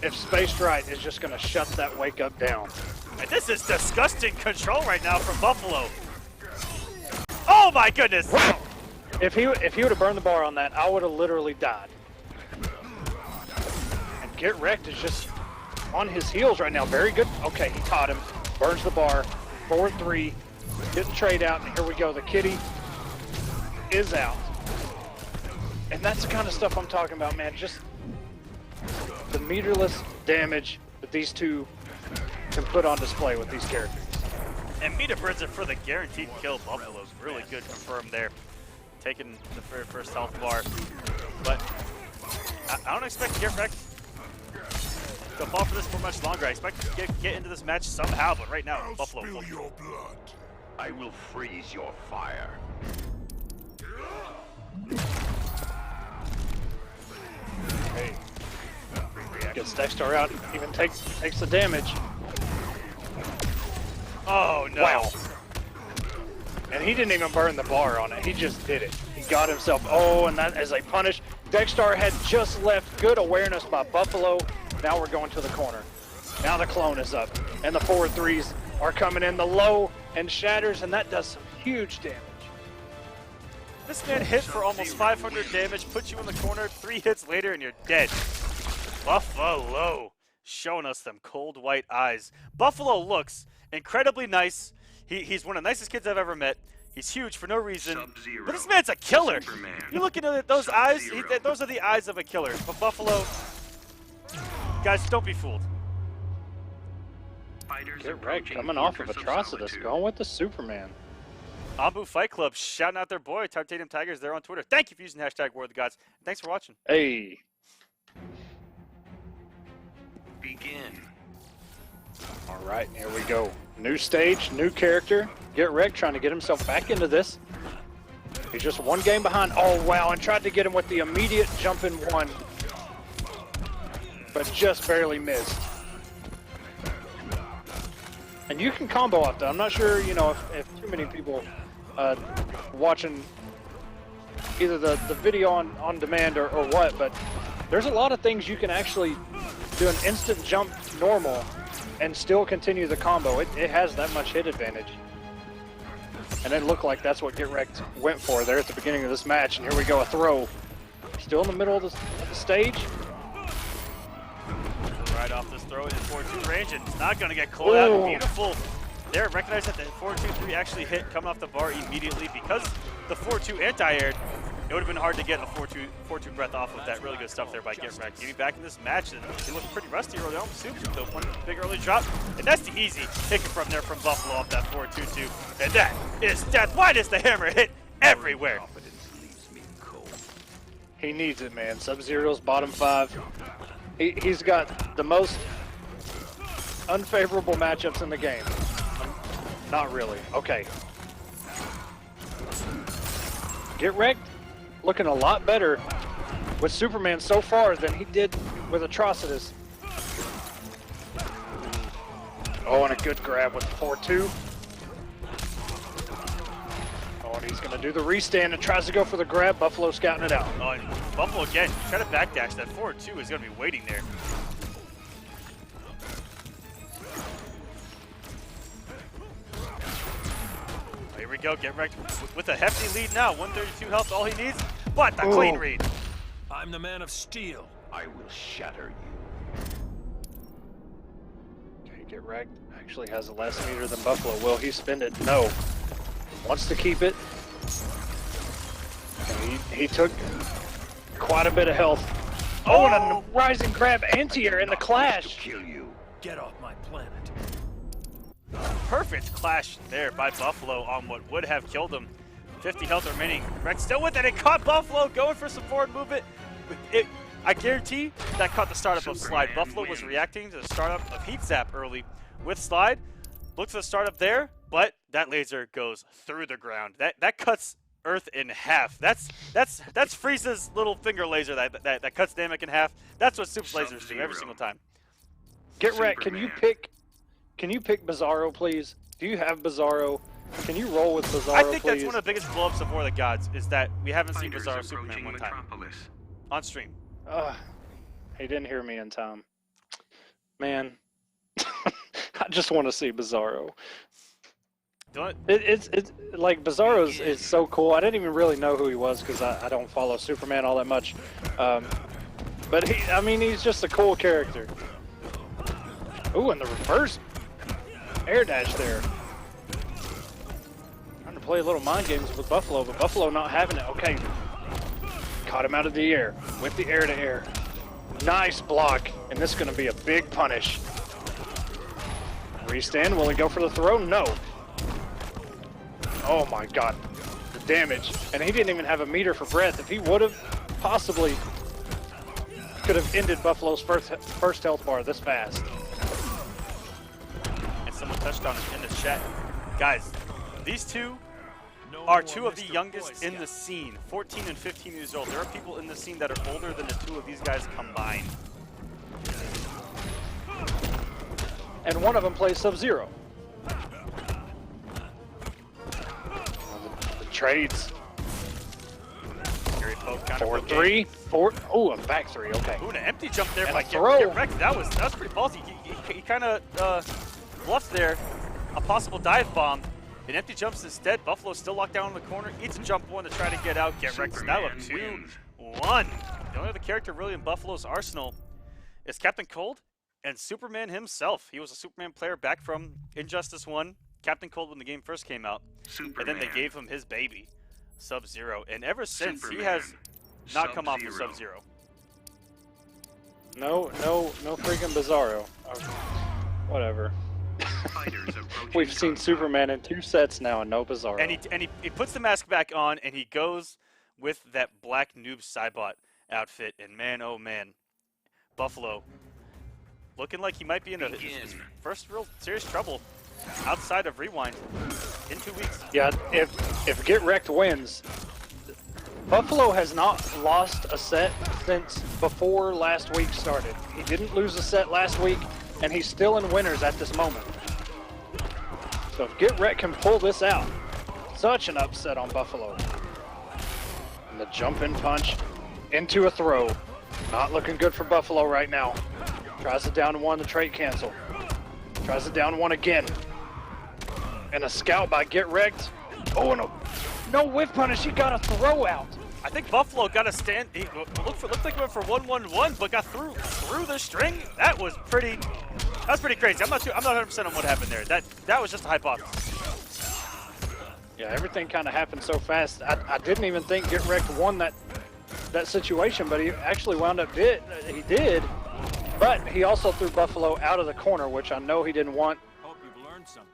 E: if spaced right, is just going to shut that wake up down.
D: And this is disgusting control right now from Buffalo. Oh my goodness!
E: Wow. If he would have burned the bar on that, I would have literally died. And Get Wrecked is just on his heels right now. Very good. Okay, he caught him. Burns the bar. 4-3. Didn't trade out. And here we go. The kitty is out. And that's the kind of stuff I'm talking about, man. Just the meterless damage that these two can put on display with these characters.
D: And Mita burns it for the guaranteed kill. Buffalo's really good confirmed there. Taking the very first health bar. But I don't expect Get Wrecked to fall for this for much longer. I expect to get into this match somehow, but right now, Buffalo.
G: Your blood. I will freeze your fire.
E: Hey. Gets Dexter out, even takes the damage.
D: Oh no.
E: Wow. And he didn't even burn the bar on it. He just did it. He got himself, and that as a punish. Dexter had just left. Good awareness by Buffalo. Now we're going to the corner. Now the clone is up. And the 4-3s are coming in. The low and shatters, and that does some huge damage.
D: This man hit for almost 500 damage, puts you in the corner, 3 hits later, and you're dead. Buffalo showing us them cold white eyes. Buffalo looks incredibly nice. He's one of the nicest kids I've ever met. He's huge for no reason, but this man's a killer. You look at those eyes, those are the eyes of a killer. But Buffalo, guys, don't be fooled.
E: Get wrecked coming off of Atrocitus, going with the Superman.
D: Ambu Fight Club shouting out their boy, Titanium Tigers, there on Twitter. Thank you for using hashtag War of the Gods. Thanks for watching.
E: Hey.
G: Begin.
E: All right, here we go. New stage, new character. Get wrecked, trying to get himself back into this. He's just one game behind. Oh, wow, and tried to get him with the immediate jump in one. But just barely missed. And you can combo up though. I'm not sure, you know, if too many people watching either the video on demand or what, but there's a lot of things you can actually do an instant jump normal and still continue the combo. It has that much hit advantage. And it looked like that's what Get Wrecked went for there at the beginning of this match. And here we go, a throw. Still in the middle of the stage.
D: Right off this throw in 4-2 range, and it's not going to get called out. Beautiful. There, recognize that the 4-2-3 actually hit coming off the bar immediately because the 4-2 anti-aired. It would have been hard to get a 4-2 breath off of that. Really good stuff there by Get Wrecked. Getting back in this match, and he looked pretty rusty early on. Super, though, one big early drop, and that's the easy pick it from there from Buffalo off that 4-2-2, and that is death. Why does the hammer hit everywhere?
E: He needs it, man. Sub-Zero's bottom 5. He's got the most unfavorable matchups in the game. Not really. Okay. Get Wrecked looking a lot better with Superman so far than he did with Atrocitus. Oh, and a good grab with the 4-2. Oh, and he's going to do the restand and tries to go for the grab. Buffalo scouting it out.
D: Oh, and Buffalo again, try to backdash. That 4-2 is going to be waiting there. Oh, here we go, Get Wrecked with a hefty lead now. 132 health, all he needs, but the clean read.
A: I'm the man of steel.
G: I will shatter you.
E: Okay, Get Wrecked actually has a less meter than Buffalo. Will he spend it? No. Wants to keep it. And he took quite a bit of health. Oh, and a rising grab anti-air in the clash.
G: Kill you.
A: Get off my planet.
D: Perfect clash there by Buffalo on what would have killed him. 50 health remaining. Wrecked still with it. It caught Buffalo going for some forward movement. I guarantee that caught the startup of Slide. Buffalo was reacting to the startup of Heat Zap early with Slide. Look for the startup there, but that laser goes through the ground. That cuts Earth in half. That's Frieza's little finger laser that cuts Namek in half. That's what super lasers do every single time.
E: Get Wrecked, can you pick Bizarro, please? Do you have Bizarro? Can you roll with Bizarro,
D: I think
E: please?
D: that's one of the biggest blow-ups of War of the Gods is that we haven't seen Bizarro Superman one time on stream.
E: He didn't hear me in time. Man, I just want to see Bizarro. It's like Bizarro is so cool. I didn't even really know who he was because I don't follow Superman all that much. But he's just a cool character. Ooh, and the reverse air dash there. Trying to play a little mind games with Buffalo, but Buffalo not having it. Okay. Caught him out of the air with the air to air. Nice block, and this is going to be a big punish. Restand, will he go for the throw? No. Oh my god, the damage. And he didn't even have a meter for breath. If he would have, possibly could have ended Buffalo's first health bar this fast.
D: And someone touched on it in the chat. Guys, these two are two of the youngest in the scene, 14 and 15 years old. There are people in the scene that are older than the two of these guys combined.
E: And one of them plays Sub-Zero. The trades. 4-3, 4. Oh, a back 3. Okay.
D: Ooh, an empty jump there
E: and
D: by Get Wrecked. That was pretty ballsy. He kind of bluffed there a possible dive bomb. An empty jumps instead. Buffalo still locked down in the corner. Eats a jump one to try to get out. Get wrecked. Now up 2-1. The only other character really in Buffalo's arsenal is Captain Cold and Superman himself. He was a Superman player back from Injustice 1. Captain Cold when the game first came out. And then they gave him his baby, Sub-Zero. And ever since, he has not come off of Sub-Zero.
E: No freaking Bizarro. Whatever. We've seen Superman in 2 sets now and no Bizarro.
D: And he puts the mask back on and he goes with that black noob Cybot outfit. And man, oh man, Buffalo looking like he might be in his first real serious trouble outside of Rewind in 2 weeks.
E: Yeah, if Get Wrecked wins, Buffalo has not lost a set since before last week started. He didn't lose a set last week, and he's still in winners at this moment. So if Get Wrecked can pull this out, such an upset on Buffalo. And the jump-in punch into a throw. Not looking good for Buffalo right now. Tries it down to 1 to trait cancel. Tries it down 1 again. And a scout by Get Wrecked. Oh, no whiff punish. He got a throw out.
D: I think Buffalo got a stand. He looked like he went for 1-1-1, but got through the string. That's pretty crazy. I'm not 100% on what happened there. That was just a hypothesis.
E: Yeah, everything kind of happened so fast. I didn't even think Get Wrecked won that situation, but he actually wound up he did. But he also threw Buffalo out of the corner, which I know he didn't want.
A: Hope you've learned something.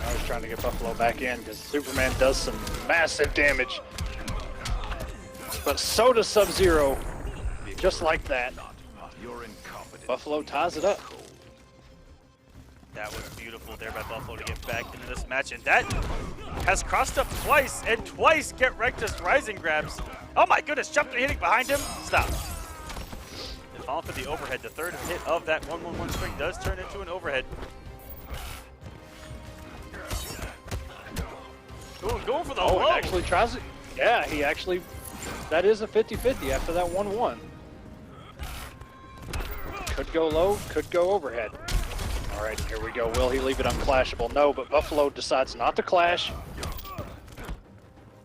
E: I was trying to get Buffalo back in because Superman does some massive damage. But so does Sub-Zero, just like that. Buffalo ties it up.
D: That was beautiful there by Buffalo to get back into this match, and that has crossed up twice, and twice Get Wrecked just rising grabs. Oh my goodness, jumping hitting behind him. Stop. And falling for the overhead. The third hit of that 1-1-1 string does turn into an overhead. Ooh, going for the low.
E: And actually tries it. Yeah, he actually, that is a 50-50 after that 1-1. Could go low, could go overhead. All right, here we go. Will he leave it unclashable? No, but Buffalo decides not to clash.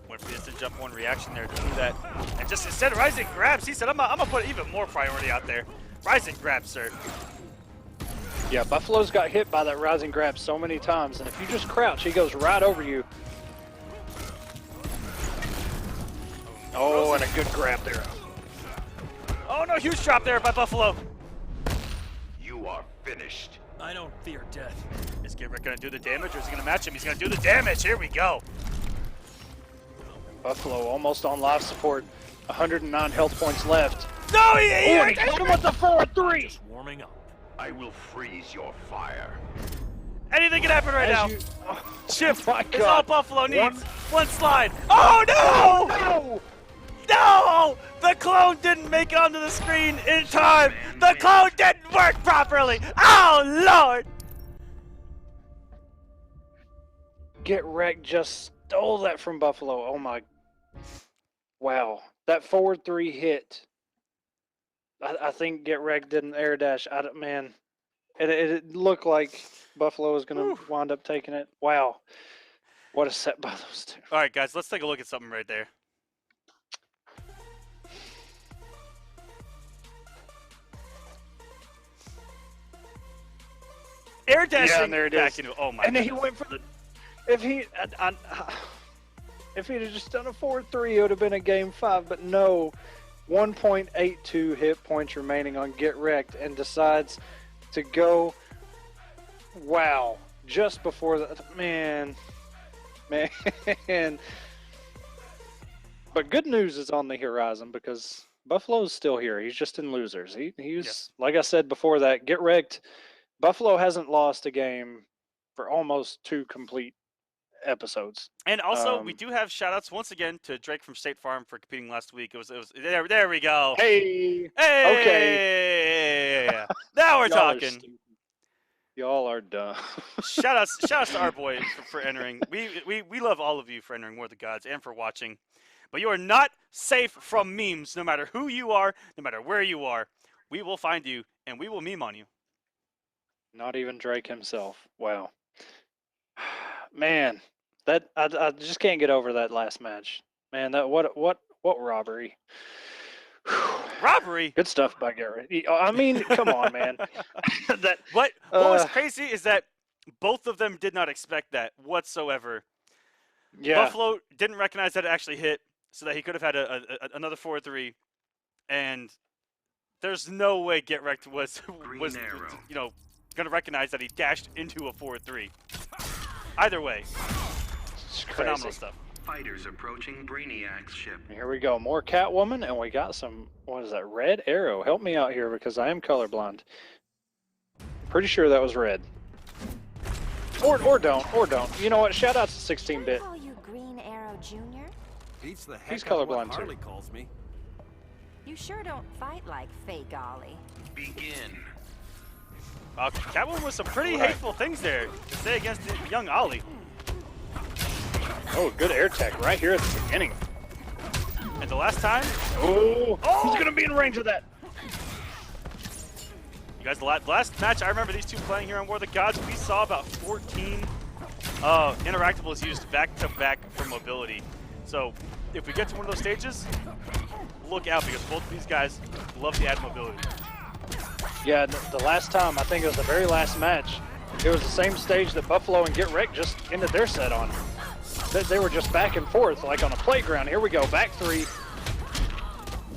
D: Went for the instant jump 1 reaction there to do that. And just instead of rising grabs, he said, I'm gonna put even more priority out there. Rising grabs, sir.
E: Yeah, Buffalo's got hit by that rising grab so many times, and if you just crouch, he goes right over you. Oh, and a good grab there.
D: Oh no, huge drop there by Buffalo.
G: You are finished.
A: I don't fear death.
D: Is Get Wrecked gonna do the damage, or is he gonna match him? He's gonna do the damage. Here we go.
E: Buffalo almost on life support. 109 health points left.
D: No, he
E: He got him with the 4-3.
A: Just warming up.
G: I will freeze your fire.
D: Anything can happen right now. Chip
E: my
D: is all
E: God.
D: Buffalo needs. One slide. Oh no!
E: No!
D: No! The clone didn't make it onto the screen in time. The clone didn't work properly. Oh Lord!
E: Get Wrecked just stole that from Buffalo. Oh my. Wow. That 4-3 hit. I think Get Wrecked did an air dash. Man, it looked like Buffalo was going to wind up taking it. Wow. What a set by those two.
D: All right, guys, let's take a look at something right there. Air dashing
E: Yeah, and there it
D: back
E: is.
D: into. Oh my!
E: And then he
D: goodness.
E: went for the. If he'd have just done a 4-3, it would have been a game 5. But no, 1.82 hit points remaining on Get Wrecked, and decides to go. Wow! Just before the man. But good news is on the horizon because Buffalo's still here. He's just in losers. He was
D: Yes.
E: like I said before that. Get Wrecked. Buffalo hasn't lost a game for almost 2 complete episodes.
D: And also, we
E: Um,
D: do have shout-outs once again to Drake from State Farm for competing last week. It was there we go.
E: Hey,
D: Hey!
E: okay.
D: Now we're
E: Y'all are
D: talking.
E: stupid. Y'all are dumb.
D: Shout-outs to our boy for entering. We love all of you for entering War of the Gods and for watching. But you are not safe from memes, no matter who you are, no matter where you are. We will find you, and we will meme on you.
E: Not even Drake himself. Wow. Man, that I just can't get over that last match. Man, that what robbery.
D: Robbery.
E: Good stuff by Garrett. I mean, come on, man. That
D: What was crazy is that both of them did not expect that whatsoever.
E: yeah.
D: Buffalo didn't recognize that it actually hit, so that he could have had another 4-3, and there's no way Get Wrecked was going to recognize that he dashed into a 4-3. Either way,
E: It's crazy.
D: phenomenal stuff.
G: Fighters approaching Brainiac's ship.
E: Here we go, more Catwoman, and we got some. What is that? Red arrow. Help me out here because I am colorblind. Pretty sure that was red. Or don't. You know what? Shout out to 16-bit.
F: Call you Green Arrow Jr.?
H: Beats the heck
E: He's
H: out of
E: colorblind,
H: what
E: too.
H: Harley calls me.
F: You sure don't fight like fake Ollie.
G: Begin.
D: Catwoman with some pretty
E: Right.
D: hateful things there to say against the young Ollie.
E: Oh, good air tech right here at the beginning.
D: And the last time,
E: Oh, he's gonna be in range of that.
D: you guys, the last match I remember these two playing here on War of the Gods, we saw about 14 interactables used back to back for mobility. So if we get to one of those stages, look out because both of these guys love to add mobility.
E: Yeah, the last time, I think it was the very last match, it was the same stage that Buffalo and Get Wrecked just ended their set on. They were just back and forth like on a playground. Here we go, back three.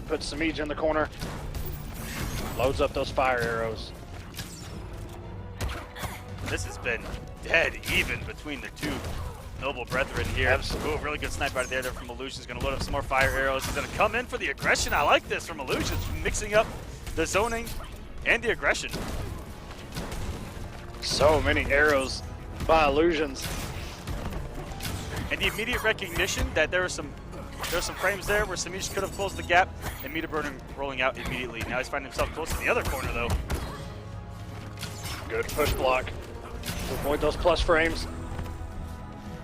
E: Put Semiij in the corner. Loads up those fire arrows.
D: This has been dead even between the two noble brethren here.
E: Absolutely.
D: Ooh, really good snipe right there from Illusion's going to load up some more fire arrows. He's going to come in for the aggression. I like this from Illusion, mixing up the zoning and the aggression.
E: So many arrows by Illusions.
D: And the immediate recognition that there were some frames there where Semiij could have closed the gap, and Meter Burner rolling out immediately. Now he's finding himself close to the other corner though.
E: Good push block. To avoid those plus frames.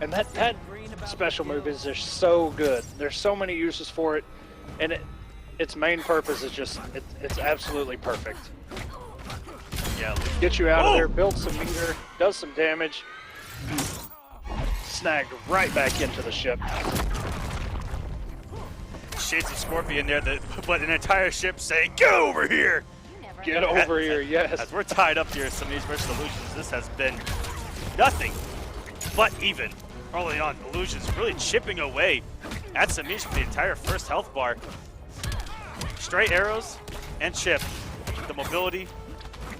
E: And that special move is just so good. There's so many uses for it, and its main purpose is just it's absolutely perfect.
D: Yeah.
E: Get you out of there, build some meter, does some damage. Snagged right back into the ship.
D: Shades of Scorpion there, but an entire ship saying, "Get over here!"
E: Get over here, yes.
D: As we're tied up here, Semiij versus Illusions, this has been nothing but even. Early on, Illusions really chipping away at Semiij for the entire first health bar. Straight arrows and chip. The mobility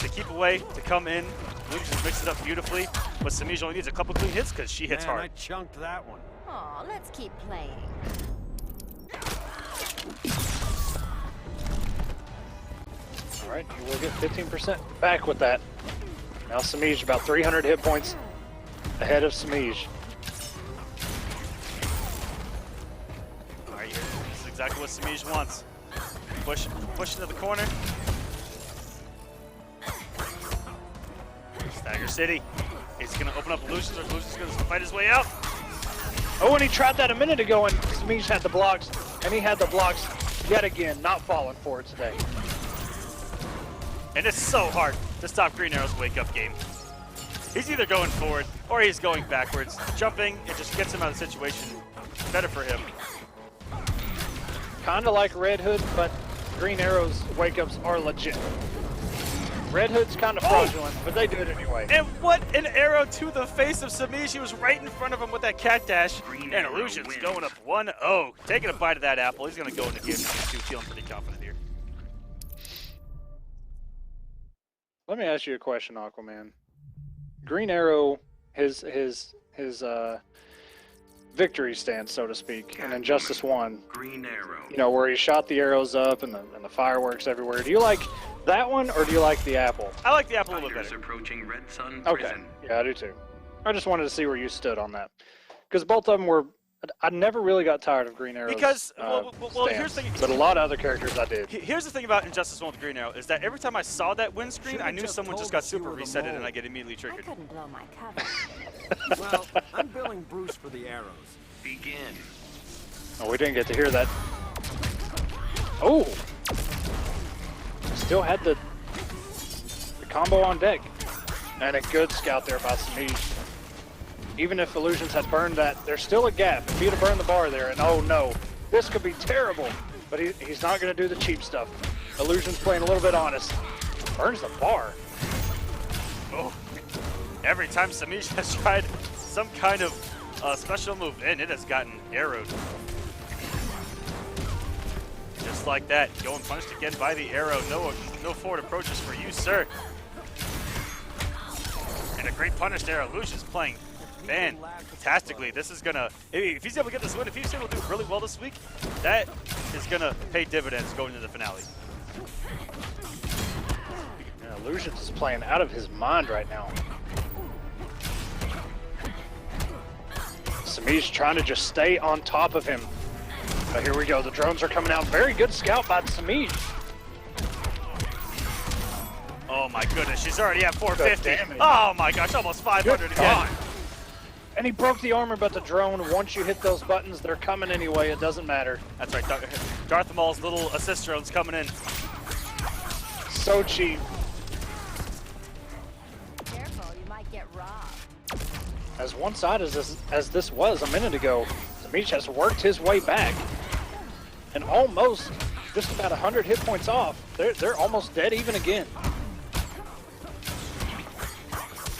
D: to keep away, to come in. Illusions mixed it up beautifully, but Semiij only needs a couple clean hits because she hits
H: Man,
D: hard.
H: I chunked that one.
F: Aw, let's keep playing.
E: All right, you will get 15% back with that. Now Semiij about 300 hit points ahead of Semiij.
D: All right, this is exactly what Semiij wants. Push into the corner. Stagger City. He's going to open up Illusions, or Illusions going to fight his way out.
E: Oh, and he tried that a minute ago, and Semiij had the blocks, and he had the blocks yet again, not falling for it today.
D: And it's so hard to stop Green Arrow's wake-up game. He's either going forward or he's going backwards. Jumping, it just gets him out of the situation. Better for him.
E: Kind of like Red Hood, but Green Arrow's wake-ups are legit. Red Hood's kind of fraudulent, but they do it anyway.
D: And what an arrow to the face of Semiij. He was right in front of him with that cat dash. And Illusions going up 1-0. Taking a bite of that apple. He's going to go into game number 2, feeling pretty confident here.
E: Let me ask you a question, Aquaman. Green Arrow, his victory stance, so to speak, in Injustice 1,
G: Green Arrow.
E: you know, where he shot the arrows up and the fireworks everywhere. Do you like that one, or do you like the apple?
D: I like the apple a little
G: Fighters
D: better.
G: approaching Red Sun
E: Okay,
G: Prison.
E: yeah, I do too. I just wanted to see where you stood on that. Because both of them were, I never really got tired of Green Arrow's
D: Because, well, here's
E: stance,
D: the thing.
E: but a lot of other characters I did.
D: Here's the thing about Injustice 1 with Green Arrow, is that every time I saw that win screen, I
H: Should've
D: knew
H: just
D: someone
H: told
D: just got
H: us you
D: super
H: were the
D: resetted and
H: mole.
D: I get immediately
F: I
D: triggered.
F: couldn't blow my cover.
H: Well, I'm billing Bruce for the arrows.
G: Begin.
E: Oh, we didn't get to hear that. Oh! Still had the combo on deck. And a good scout there by Semiij. Even if Illusions had burned that, there's still a gap. If he'd have burned the bar there, and oh no, this could be terrible. But he's not going to do the cheap stuff. Illusions playing a little bit honest. Burns the bar.
D: Oh. Every time Semiij has tried some kind of special move in, it has gotten arrowed. Just like that, going punished again by the arrow. No forward approaches for you, sir. And a great punish there. Illusions playing fantastically. This is gonna, if he's able to get this win, if he's able to do really well this week, that is gonna pay dividends going into the finale.
E: Yeah, Illusions is playing out of his mind right now. Semiij trying to just stay on top of him. But here we go. The drones are coming out. Very good scout by Semiij.
D: Oh my goodness, she's already at 450.
E: Damage.
D: Oh my gosh, almost 500
E: Good
D: again.
E: God. And he broke the armor, but the drone, once you hit those buttons, they're coming anyway. It doesn't matter.
D: That's right, Darth Maul's little assist drones coming in.
E: So cheap.
F: Careful, you might get robbed.
E: As one-sided as this was a minute ago, Semiij has worked his way back. And almost just about 100 hit points off. They're almost dead even again.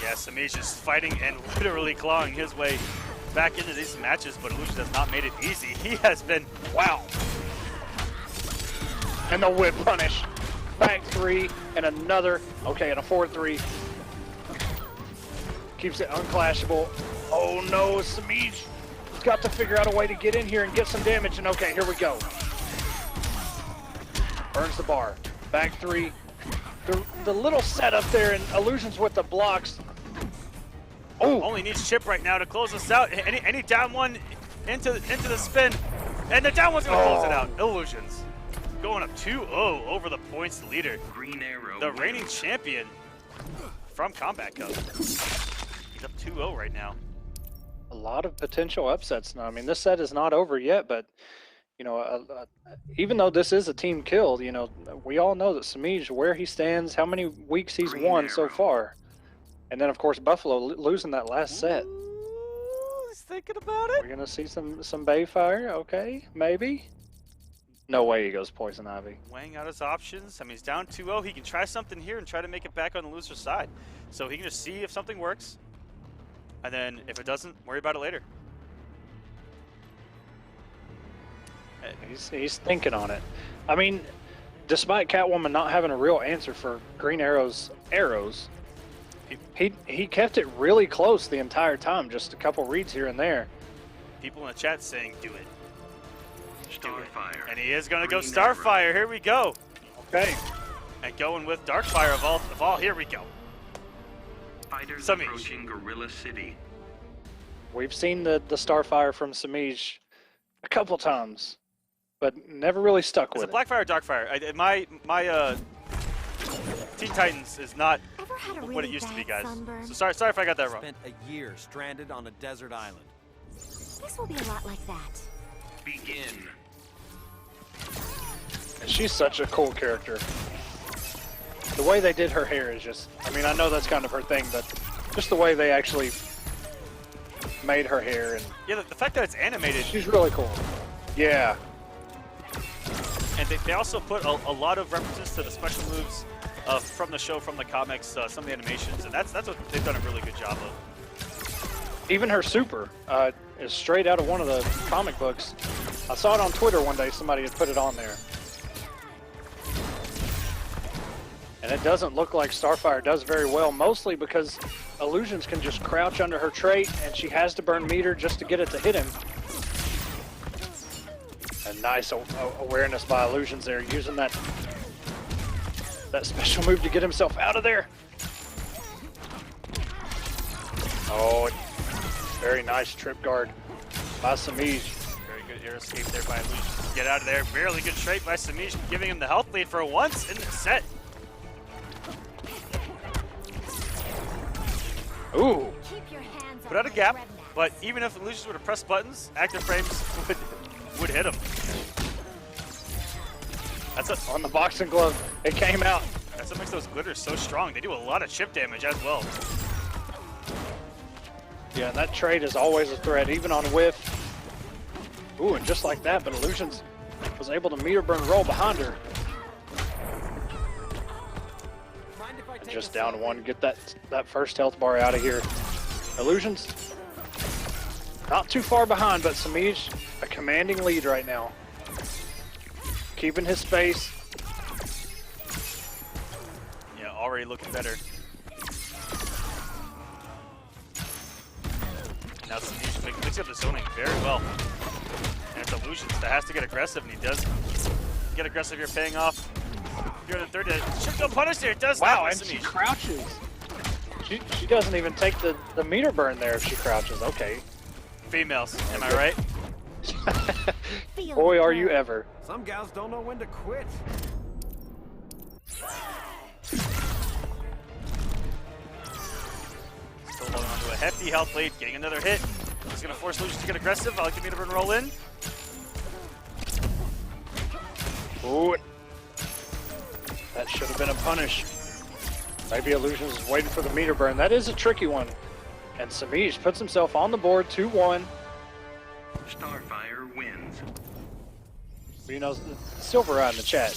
D: Yeah, Semiij is fighting and literally clawing his way back into these matches, but Illusions has not made it easy. He has been, wow.
E: And the whip punish. Back three and another. Okay, and a 4-3. Keeps it unclashable. Oh no, Semiij. He's got to figure out a way to get in here and get some damage. And okay, here we go. Burns the bar. Back three. The little setup there and Illusions with the blocks. Oh,
D: Only needs Chip right now to close us out. Any down one into the spin, and the down one's gonna close it out. Illusions going up 2-0 over the points leader.
G: Green arrow.
D: The reigning champion from Kombat Cup. He's up 2-0 right now.
E: a lot of potential upsets now. I mean, this set is not over yet, but you know, even though this is a team kill, you know, we all know that Semiij, where he stands, how many weeks he's won so far. And then, of course, Buffalo losing that last set.
D: Ooh, he's thinking about it.
E: We're going to see some Bayfire, okay, maybe. No way he goes Poison Ivy.
D: Weighing out his options. I mean, he's down 2-0. He can try something here and try to make it back on the loser side. So he can just see if something works. And then if it doesn't, worry about it later.
E: He's thinking on it. I mean, despite Catwoman not having a real answer for Green Arrow's arrows, he kept it really close the entire time, just a couple reads here and there.
D: People in the chat saying, do it.
G: Starfire.
D: And he is going to go Starfire. Here we go.
E: Okay.
D: And going with Darkfire of all. Here we go.
G: Fighters
D: Semiij.
G: approaching Gorilla City.
E: We've seen the Starfire from Semiij a couple times, but never really stuck
D: Is
E: with
D: it Blackfire or Darkfire? My Teen Titans is not what it used to be, guys. So sorry if I got that wrong.
H: Spent a year stranded on a desert island.
F: This will be a lot like that.
G: Begin.
E: And she's such a cool character. The way they did her hair is just, I mean, I know that's kind of her thing, but just the way they actually made her hair, and
D: Yeah, the fact that it's animated,
E: she's really cool. Yeah.
D: and they also put a lot of references to the special moves from the show, from the comics, some of the animations, and that's what they've done a really good job of.
E: Even her super is straight out of one of the comic books. I saw it on Twitter one day, somebody had put it on there. And it doesn't look like Starfire does very well, mostly because Illusions can just crouch under her trait, and she has to burn meter just to get it to hit him. A nice awareness by Illusions there, using that special move to get himself out of there. Oh, very nice trip guard by Semiij.
D: Very good air escape there by Illusions. Get out of there. Barely good trait by Semiij, giving him the health lead for once in the set.
E: Ooh.
F: Keep your hands
D: Put out a gap, but even if Illusions were to press buttons, active frames would hit him.
E: On the boxing glove, it came out.
D: That's what makes those glitters so strong. They do a lot of chip damage as well.
E: Yeah, that trade is always a threat, even on whiff. Ooh, and just like that, but Illusions was able to meter burn roll behind her. And just down one, get that first health bar out of here. Illusions not too far behind, but Semiij a commanding lead right now. Keeping his space.
D: Yeah, already looking better. Now Semiij picks up the zoning very well. And it's Illusions that has to get aggressive, and he does get aggressive here, paying off. Here in the third, should go punish there. It does
E: Wow,
D: not
E: and
D: with
E: she
D: Semiij.
E: crouches. She doesn't even take the meter burn there if she crouches. Okay.
D: Females, am I right?
E: Boy, are you ever.
H: Some gals don't know when to quit.
D: Still holding on to a hefty health lead, getting another hit. He's going to force Illusions to get aggressive. I like the meter burn roll in.
E: Ooh. That should have been a punish. Maybe Illusions is waiting for the meter burn. That is a tricky one. And Semiij puts himself on the board, 2-1.
G: Starfire wins.
E: You know, SylverRye in the chat.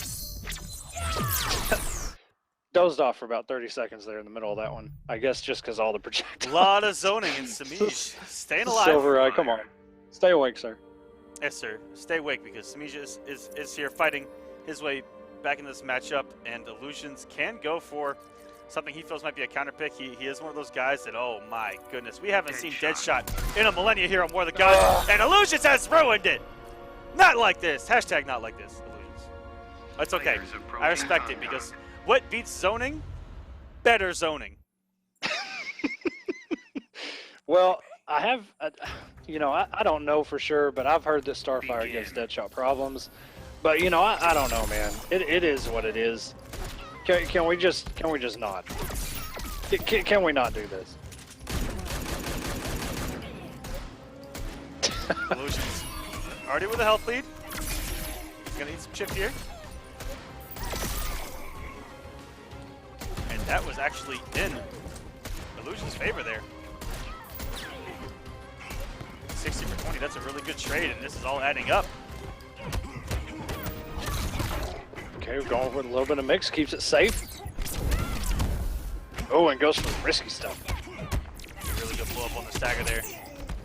E: Dozed off for about 30 seconds there in the middle of that one. I guess just because all the
D: A
E: projectiles.
D: lot of zoning in Semiij. Staying alive.
E: SylverRye, come on. Stay awake, sir.
D: Yes, sir. Stay awake because Semiij is here fighting his way back in this matchup, and Illusions can go for something he feels might be a counter pick. He is one of those guys that, oh my goodness, we haven't seen Deadshot in a millennia here on War of the Gods, and Illusions has ruined it. Not like this. Hashtag not like this, Illusions. It's okay. I respect it because what beats zoning? Better zoning.
E: Well, I have, you know, I don't know for sure, but I've heard that Starfire gives Deadshot problems. But you know, I don't know, man. It is what it is. Can we just not? Can we not do this?
D: Illusions already with a health lead. He's gonna need some chip here. And that was actually in Illusion's favor there. 60 for 20, that's a really good trade, and this is all adding up.
E: Okay, we're going with a little bit of mix, keeps it safe. Oh, and goes for risky stuff.
D: Really good blow up on the stagger there.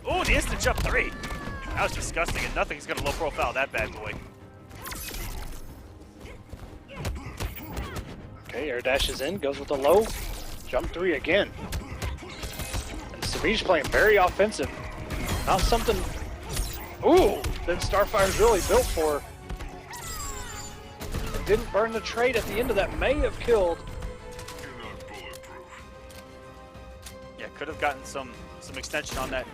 D: Oh, the instant jump 3. That was disgusting, and nothing's gonna low profile that bad boy.
E: Okay, air dashes in, goes with the low. Jump 3 again. And Semiij playing very offensive. Not something, ooh, that Starfire's really built for. It didn't burn the trade at the end of that, may have killed.
D: Yeah, could have gotten some extension on that,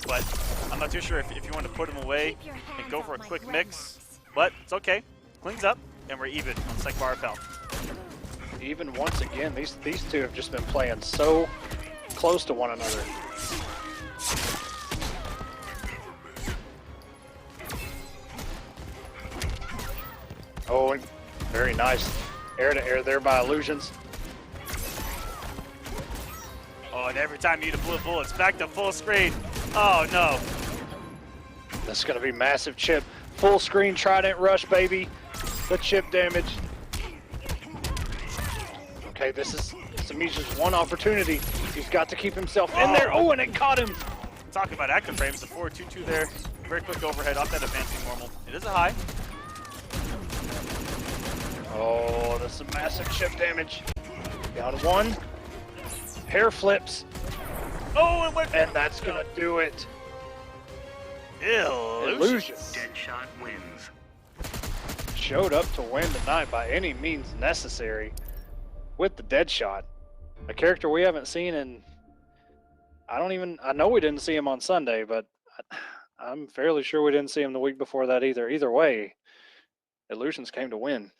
D: but I'm not too sure if you want to put him away and go for a quick mix, but it's okay. Cleans up, and we're even on Psych Bar Pal.
E: Even once again, these two have just been playing so close to one another. Oh, very nice. Air to air there by Illusions.
D: Oh, and every time you hit a blue bullet, it's back to full screen. Oh, no.
E: That's going to be massive chip. Full screen Trident Rush, baby. The chip damage. Okay, this is Semiij's one opportunity. He's got to keep himself in there. Oh, and it caught him.
D: Talking about active frames, the 4-2-2 there. Very quick overhead off that advancing normal. It is a high.
E: Oh, that's some massive chip damage. Down one. Hair flips.
D: Oh,
E: and that's gonna do it.
D: Illusion.
G: Deadshot wins.
E: Showed up to win tonight by any means necessary with the Deadshot. A character we haven't seen in, I know we didn't see him on Sunday, but I'm fairly sure we didn't see him the week before that either. Either way, Illusions came to win.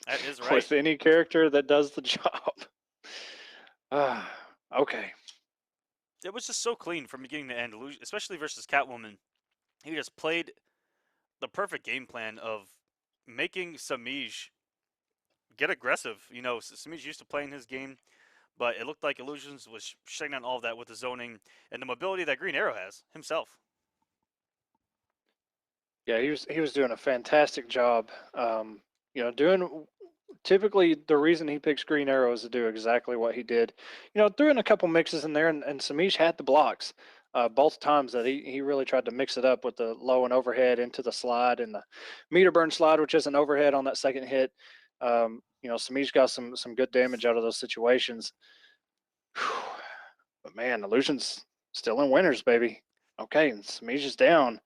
D: That is right.
E: With any character that does the job. Okay.
D: It was just so clean from beginning to end, especially versus Catwoman. He just played the perfect game plan of making Semiij get aggressive. You know, Semiij used to playing his game but it looked like Illusions was shutting down all of that with the zoning and the mobility that Green Arrow has himself.
E: Yeah, he was doing a fantastic job. You know, doing typically the reason he picks Green Arrow is to do exactly what he did. You know, threw in a couple mixes in there, and Semiij had the blocks both times that he really tried to mix it up with the low and overhead into the slide and the meter burn slide, which is an overhead on that second hit. You know, Semiij got some good damage out of those situations. But man, Illusion's still in winners, baby. Okay, and Semiij is down.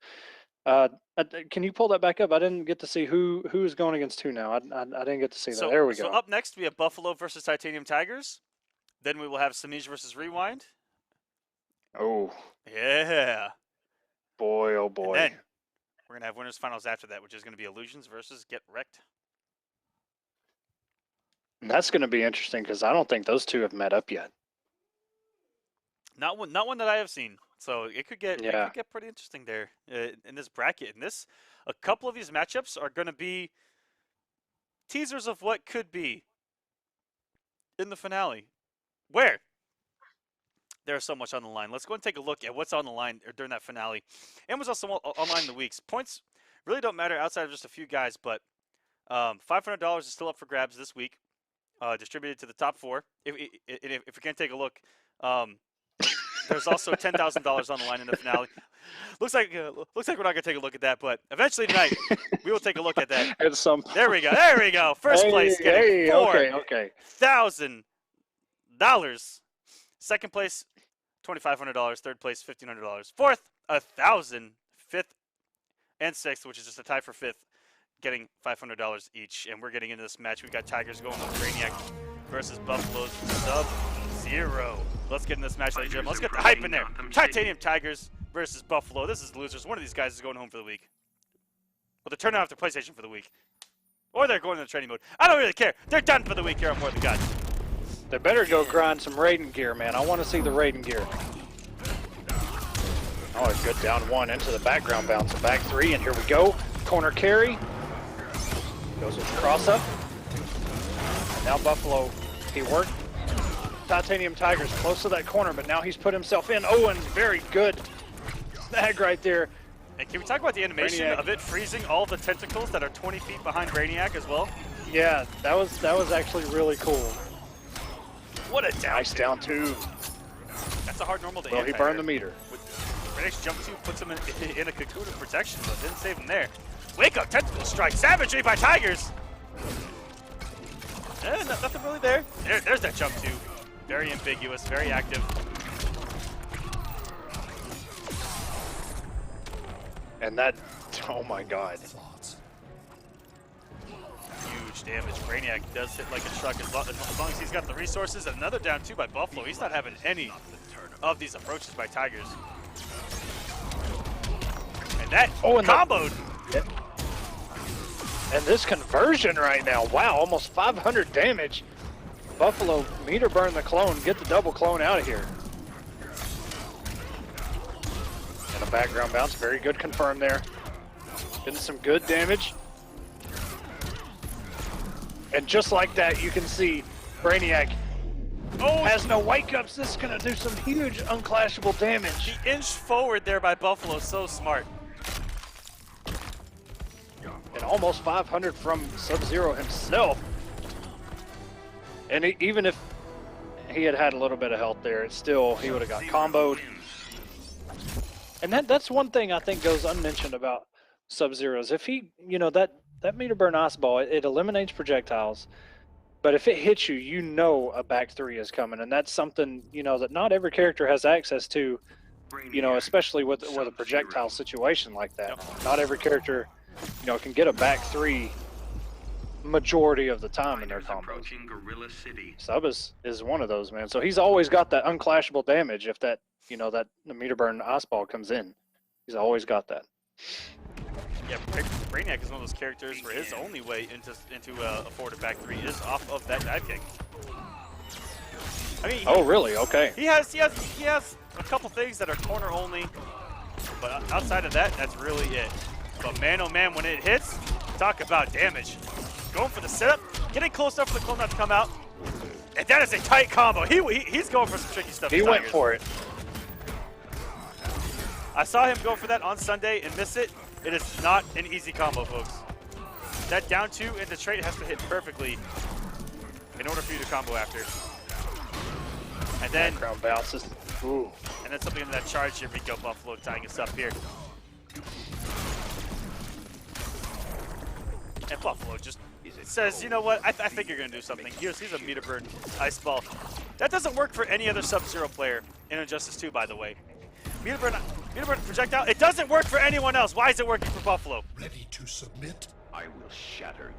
E: Can you pull that back up? I didn't get to see who is going against who now. I didn't get to see that. There we go.
D: So up next we have Buffalo versus Titanium Tigers. Then we will have Semiij versus Rewind.
E: Oh
D: Yeah.
E: boy, oh boy.
D: And then we're gonna have winners finals after that, which is gonna be Illusions versus Get Wrecked.
E: And that's going to be interesting because I don't think those two have met up yet.
D: Not one that I have seen. So it could get pretty interesting there in this bracket. And a couple of these matchups are going to be teasers of what could be in the finale, where there's so much on the line. Let's go and take a look at what's on the line during that finale, and what's also online in the weeks. Points really don't matter outside of just a few guys, but $500 is still up for grabs this week, distributed to the top 4. If we can take a look. There's also $10,000 on the line in the finale. Looks like we're not gonna take a look at that, but eventually tonight we will take a look at that. There we go. First place getting $4,000. Second place, $2,500. Third place, $1,500. Fourth, $1,000. Fifth and sixth, which is just a tie for fifth, getting $500 each. And we're getting into this match. We got Tigers going with Brainiac versus Buffalo's Sub-Zero. Let's get in this match, ladies and gentlemen. Let's get the hype in there. Titanium Tigers versus Buffalo. This is losers. One of these guys is going home for the week. Well, they're turning off their PlayStation for the week. Or they're going into training mode. I don't really care. They're done for the week here on More Than Gods.
E: They better go grind some Raiden gear, man. I want to see the Raiden gear. Oh, a good down one into the background bounce. A back 3, and here we go. Corner carry. Goes with the cross up. And now Buffalo, he worked Titanium Tigers close to that corner, but now he's put himself in. Oh, and very good snag right there.
D: And can we talk about the animation
E: Brainiac
D: of it freezing all the tentacles that are 20 feet behind Brainiac as well?
E: Yeah, that was actually really cool.
D: What a down
E: nice down 2.
D: That's a hard normal to
E: Well, he burned the meter.
D: Brainiac's jump 2 puts him in a cocoon of protection, but didn't save him there. Wake up tentacle strike, savagery by Tigers. Nothing really there. There's that jump 2. Very ambiguous, very active.
E: And that, oh my god.
D: Huge damage. Brainiac does hit like a truck as long as he's got the resources. Another down 2 by Buffalo. He's not having any of these approaches by Tigers. And that comboed.
E: And this conversion right now, wow, almost 500 damage. Buffalo meter burn the clone, get the double clone out of here. And a background bounce, very good confirm there. Getting some good damage. And just like that, you can see Brainiac has no wake-ups. This is gonna do some huge unclashable damage.
D: The inch forward there by Buffalo, so smart.
E: And almost 500 from Sub-Zero himself. And even if he had had a little bit of health there, it's still, he would have got comboed. And that's one thing I think goes unmentioned about Sub-Zero's. If he, you know, that meter burn ice ball, it eliminates projectiles. But if it hits you, you know a back 3 is coming. And that's something, you know, that not every character has access to, you know, especially with a projectile situation like that. Not every character, you know, can get a back 3 majority of the time in their combos. Sub is one of those, man. So he's always got that unclashable damage if that, you know, that the meter burn ice ball comes in. He's always got that.
D: Yeah, Brainiac is one of those characters where his only way into a forward back 3 is off of that dive kick. I mean,
E: oh really? Okay.
D: He has a couple things that are corner only, but outside of that, that's really it. But man, oh man, when it hits, talk about damage. Going for the setup, getting close enough for the clone not to come out, And that is a tight combo. He's going for some tricky stuff.
E: He went for it.
D: I saw him go for that on Sunday and miss it. It is not an easy combo, folks. That down 2 into trait has to hit perfectly in order for you to combo after. And then
E: Background bounces. Ooh.
D: And then something into that charge here, we go Buffalo tying us up here. And Buffalo just says, you know what, I think you're going to do something. He's a meter burn ice ball. That doesn't work for any other Sub-Zero player in Injustice 2, by the way. Meter burn projectile, it doesn't work for anyone else. Why is it working for Buffalo?
G: Ready to submit? I will shatter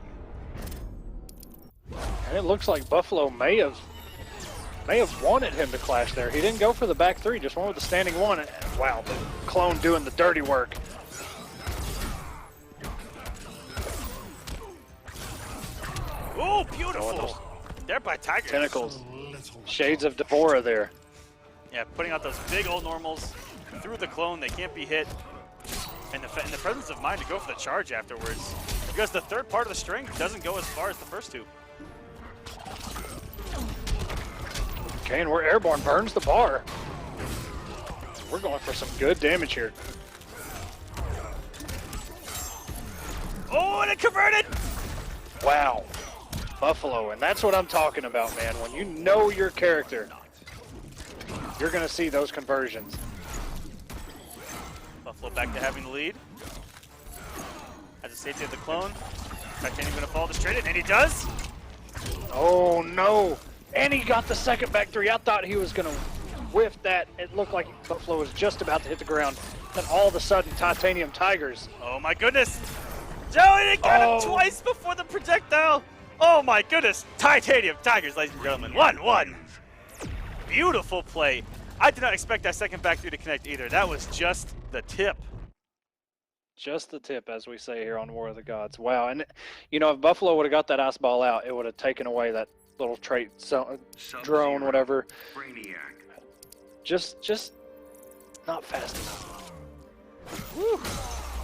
G: you.
E: And it looks like Buffalo may have wanted him to clash there. He didn't go for the back 3, just went with the standing 1. And wow, the clone doing the dirty work.
D: Oh, beautiful. There by Tiger.
E: Tentacles. Shades of Devora there.
D: Yeah, putting out those big old normals through the clone. They can't be hit. And the presence of mind to go for the charge afterwards. Because the third part of the string doesn't go as far as the first 2.
E: Okay, and we're airborne. Burns the bar. We're going for some good damage here.
D: Oh, and it converted!
E: Wow. Buffalo, and that's what I'm talking about, man. When you know your character, you're going to see those conversions.
D: Buffalo back to having the lead. Has a safety of the clone. Titanium going to follow the straight in, and he does.
E: Oh, no. And he got the second back 3. I thought he was going to whiff that. It looked like Buffalo was just about to hit the ground. Then all of a sudden, Titanium Tigers.
D: Oh, my goodness. Joey got him twice before the projectile. Oh, my goodness. Titanium Tigers, ladies and gentlemen. 1-1. Beautiful play. I did not expect that second back 3 to connect either. That was just the tip.
E: Just the tip, as we say here on War of the Gods. Wow. And, you know, if Buffalo would have got that ice ball out, it would have taken away that little trait, drone, whatever. Just not fast enough.
D: Woo.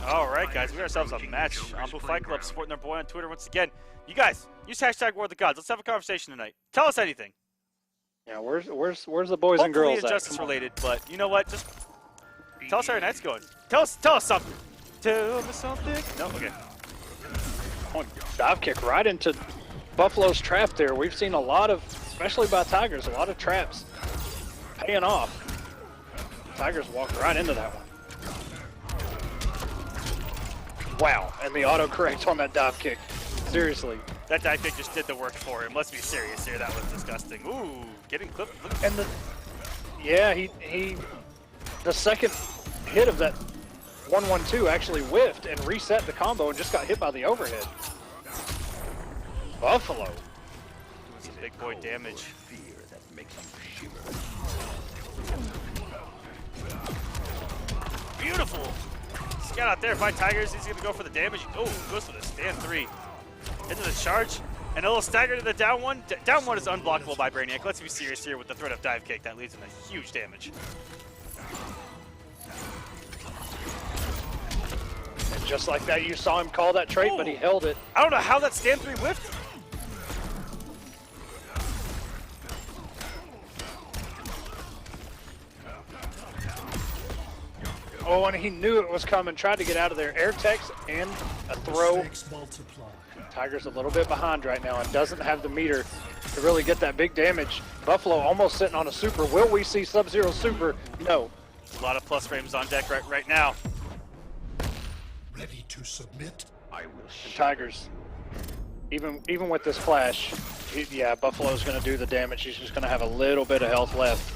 D: All right, guys, we got ourselves a match on Blue Fight Club, supporting their boy on Twitter once again. You guys, use hashtag War of the Gods. Let's have a conversation tonight. Tell us anything.
E: Yeah, where's the boys and
D: Hopefully
E: girls at?
D: Injustice related, but you know what? Just tell us how your night's going. Tell us something. Tell me something. No, okay.
E: Oh, dive kick right into Buffalo's trap there. We've seen a lot of, especially by Tigers, a lot of traps paying off. Tigers walked right into that one. Wow, and the autocorrect on that dive kick. Seriously.
D: That dive kick just did the work for him. Let's be serious here. That was disgusting. Ooh, getting clipped.
E: And yeah, the second hit of that 1-1-2 actually whiffed and reset the combo and just got hit by the overhead. Buffalo.
D: Doing some big boy damage.
G: Fear that makes you shiver.
D: Beautiful. Scout out there by Tigers. He's going to go for the damage. Oh, goes for the stand 3. Into the charge. And a little stagger to the down 1. Down 1 is unblockable by Brainiac. Let's be serious here with the threat of dive kick. That leads into huge damage.
E: And just like that, you saw him call that trait, but he held it.
D: I don't know how that stand 3 whiffed.
E: Oh, and he knew it was coming. Tried to get out of there. Air text and a throw. Tiger's a little bit behind right now and doesn't have the meter to really get that big damage. Buffalo almost sitting on a super. Will we see Sub-Zero super? No.
D: A lot of plus frames on deck right now.
G: Ready to submit? I will.
E: And Tigers, even with this flash, yeah, Buffalo's going to do the damage. He's just going to have a little bit of health left.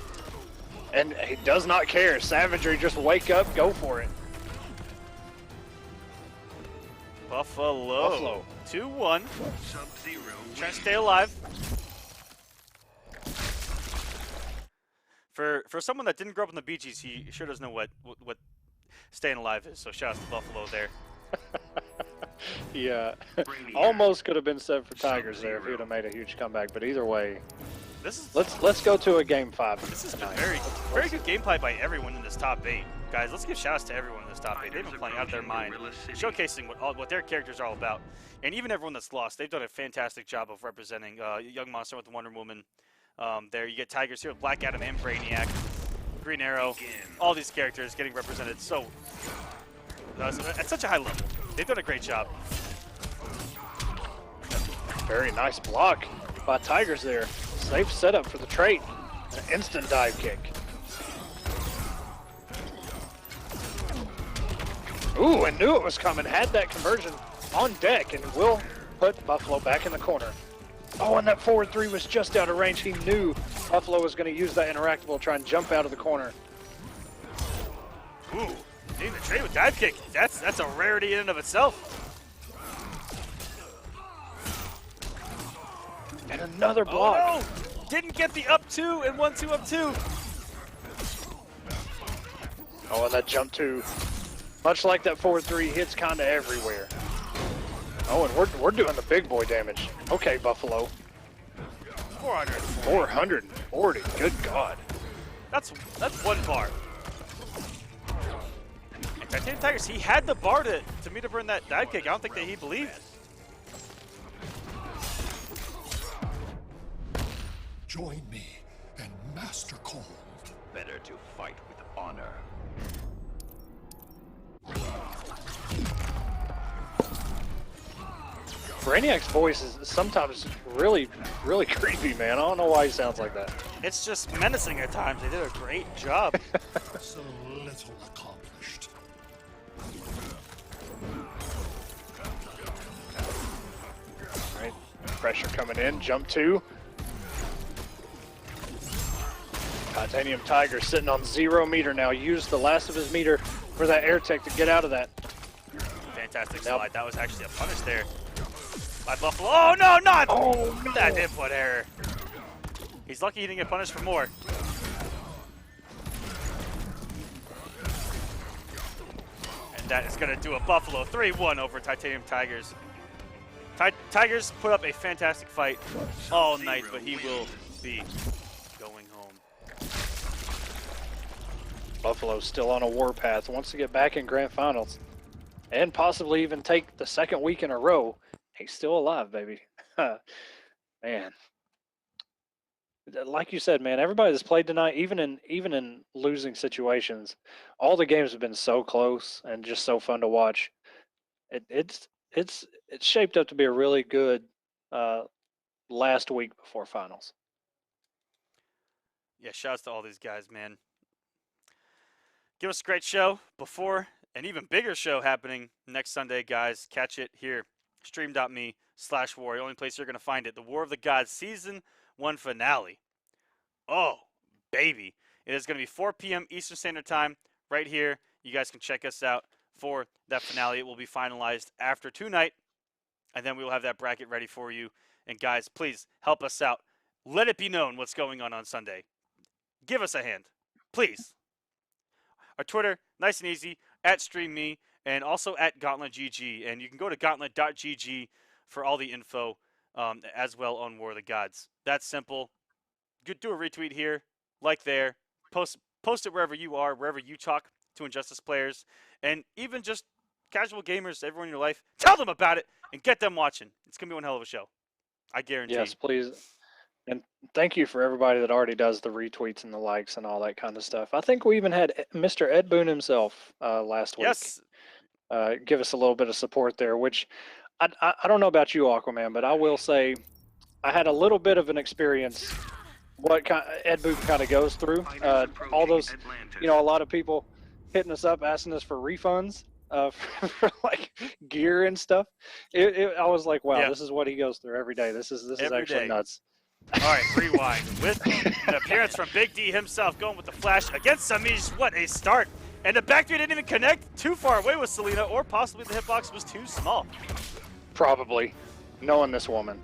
E: And he does not care. Savagery, just wake up, go for it.
D: Buffalo. 2-1.
G: Sub-Zero.
D: Trying to stay alive. For someone that didn't grow up in the Bee Gees, he sure doesn't know what staying alive is. So shout out to Buffalo there.
E: Yeah, almost could have been set for Tigers there if he would have made a huge comeback. But either way,
D: This is
E: let's go to a game 5.
D: This has been
E: tonight.
D: very good gameplay by everyone in this top 8. Guys, let's give shout-outs to everyone in this top 8. They've been playing out of their mind, showcasing what their characters are all about. And even everyone that's lost, they've done a fantastic job of representing Young Monster with Wonder Woman. There you get Tigers here with Black Adam and Brainiac, Green Arrow, all these characters getting represented so at such a high level. They've done a great job.
E: Very nice block by Tigers there. Safe setup for the trade. An instant dive kick. Ooh, and knew it was coming. Had that conversion on deck and will put Buffalo back in the corner. Oh, and that forward 3 was just out of range. He knew Buffalo was going to use that interactable, try and jump out of the corner.
D: Ooh, getting the trade with dive kick. That's a rarity in and of itself.
E: And another block.
D: Oh no! Didn't get the up 2 and 1-2 up 2.
E: Oh, and that jump 2. Much like that forward 3, hits kind of everywhere. Oh, and we're doing the big boy damage. Okay, Buffalo. 440. Good God.
D: That's one bar. And Titanium Tigers, he had the bar to meet up in that dive kick. I don't think that he believed.
G: Join me and Master Cold. Better to fight with honor.
E: Brainiac's voice is sometimes really creepy, man. I don't know why he sounds like that.
D: It's just menacing at times. They did a great job.
G: So little accomplished.
E: All right, pressure coming in. Jump 2. Titanium Tiger sitting on 0 meter now. Used the last of his meter for that air tech to get out of that.
D: Fantastic slide. That was actually a punish there by Buffalo. Oh no, not!
E: Oh, no.
D: That input error. He's lucky he didn't get punished for more. And that is going to do a Buffalo 3-1 over Titanium Tigers. Tigers put up a fantastic fight all night, but he will be going home.
E: Buffalo's still on a warpath. Wants to get back in grand finals and possibly even take the second week in a row. He's still alive, baby. Man, like you said, man, everybody that's played tonight, even in losing situations, all the games have been so close and just so fun to watch. It's shaped up to be a really good last week before finals.
D: Yeah, shouts to all these guys, man. Give us a great show before an even bigger show happening next Sunday, guys. Catch it here, stream.me/war. The only place you're going to find it. The War of the Gods Season 1 finale. Oh, baby. It is going to be 4 p.m. Eastern Standard Time right here. You guys can check us out for that finale. It will be finalized after tonight, and then we will have that bracket ready for you. And, guys, please help us out. Let it be known what's going on Sunday. Give us a hand, please. Our Twitter, nice and easy, at StreamMe, and also at GauntletGG. And you can go to gauntlet.gg for all the info as well on War of the Gods. That's simple. Do a retweet here, like there, post it wherever you are, wherever you talk to Injustice players, and even just casual gamers, everyone in your life, tell them about it and get them watching. It's going to be one hell of a show. I guarantee.
E: Yes, please. And thank you for everybody that already does the retweets and the likes and all that kind of stuff. I think we even had Mr. Ed Boon himself last week.
D: Yes.
E: Give us a little bit of support there, which I don't know about you, Aquaman, but I will say I had a little bit of an experience what Ed Boon kind of goes through. All those, a lot of people hitting us up, asking us for refunds for like gear and stuff. I was like, wow,
D: Yeah.
E: This is what he goes through every day. This is
D: Every
E: actually
D: day.
E: nuts.
D: All right, rewind. With an appearance from Big D himself, going with the flash against Semiij. What a start. And the back three didn't even connect too far away with Selena, or possibly the hitbox was too small.
E: Probably, knowing this woman.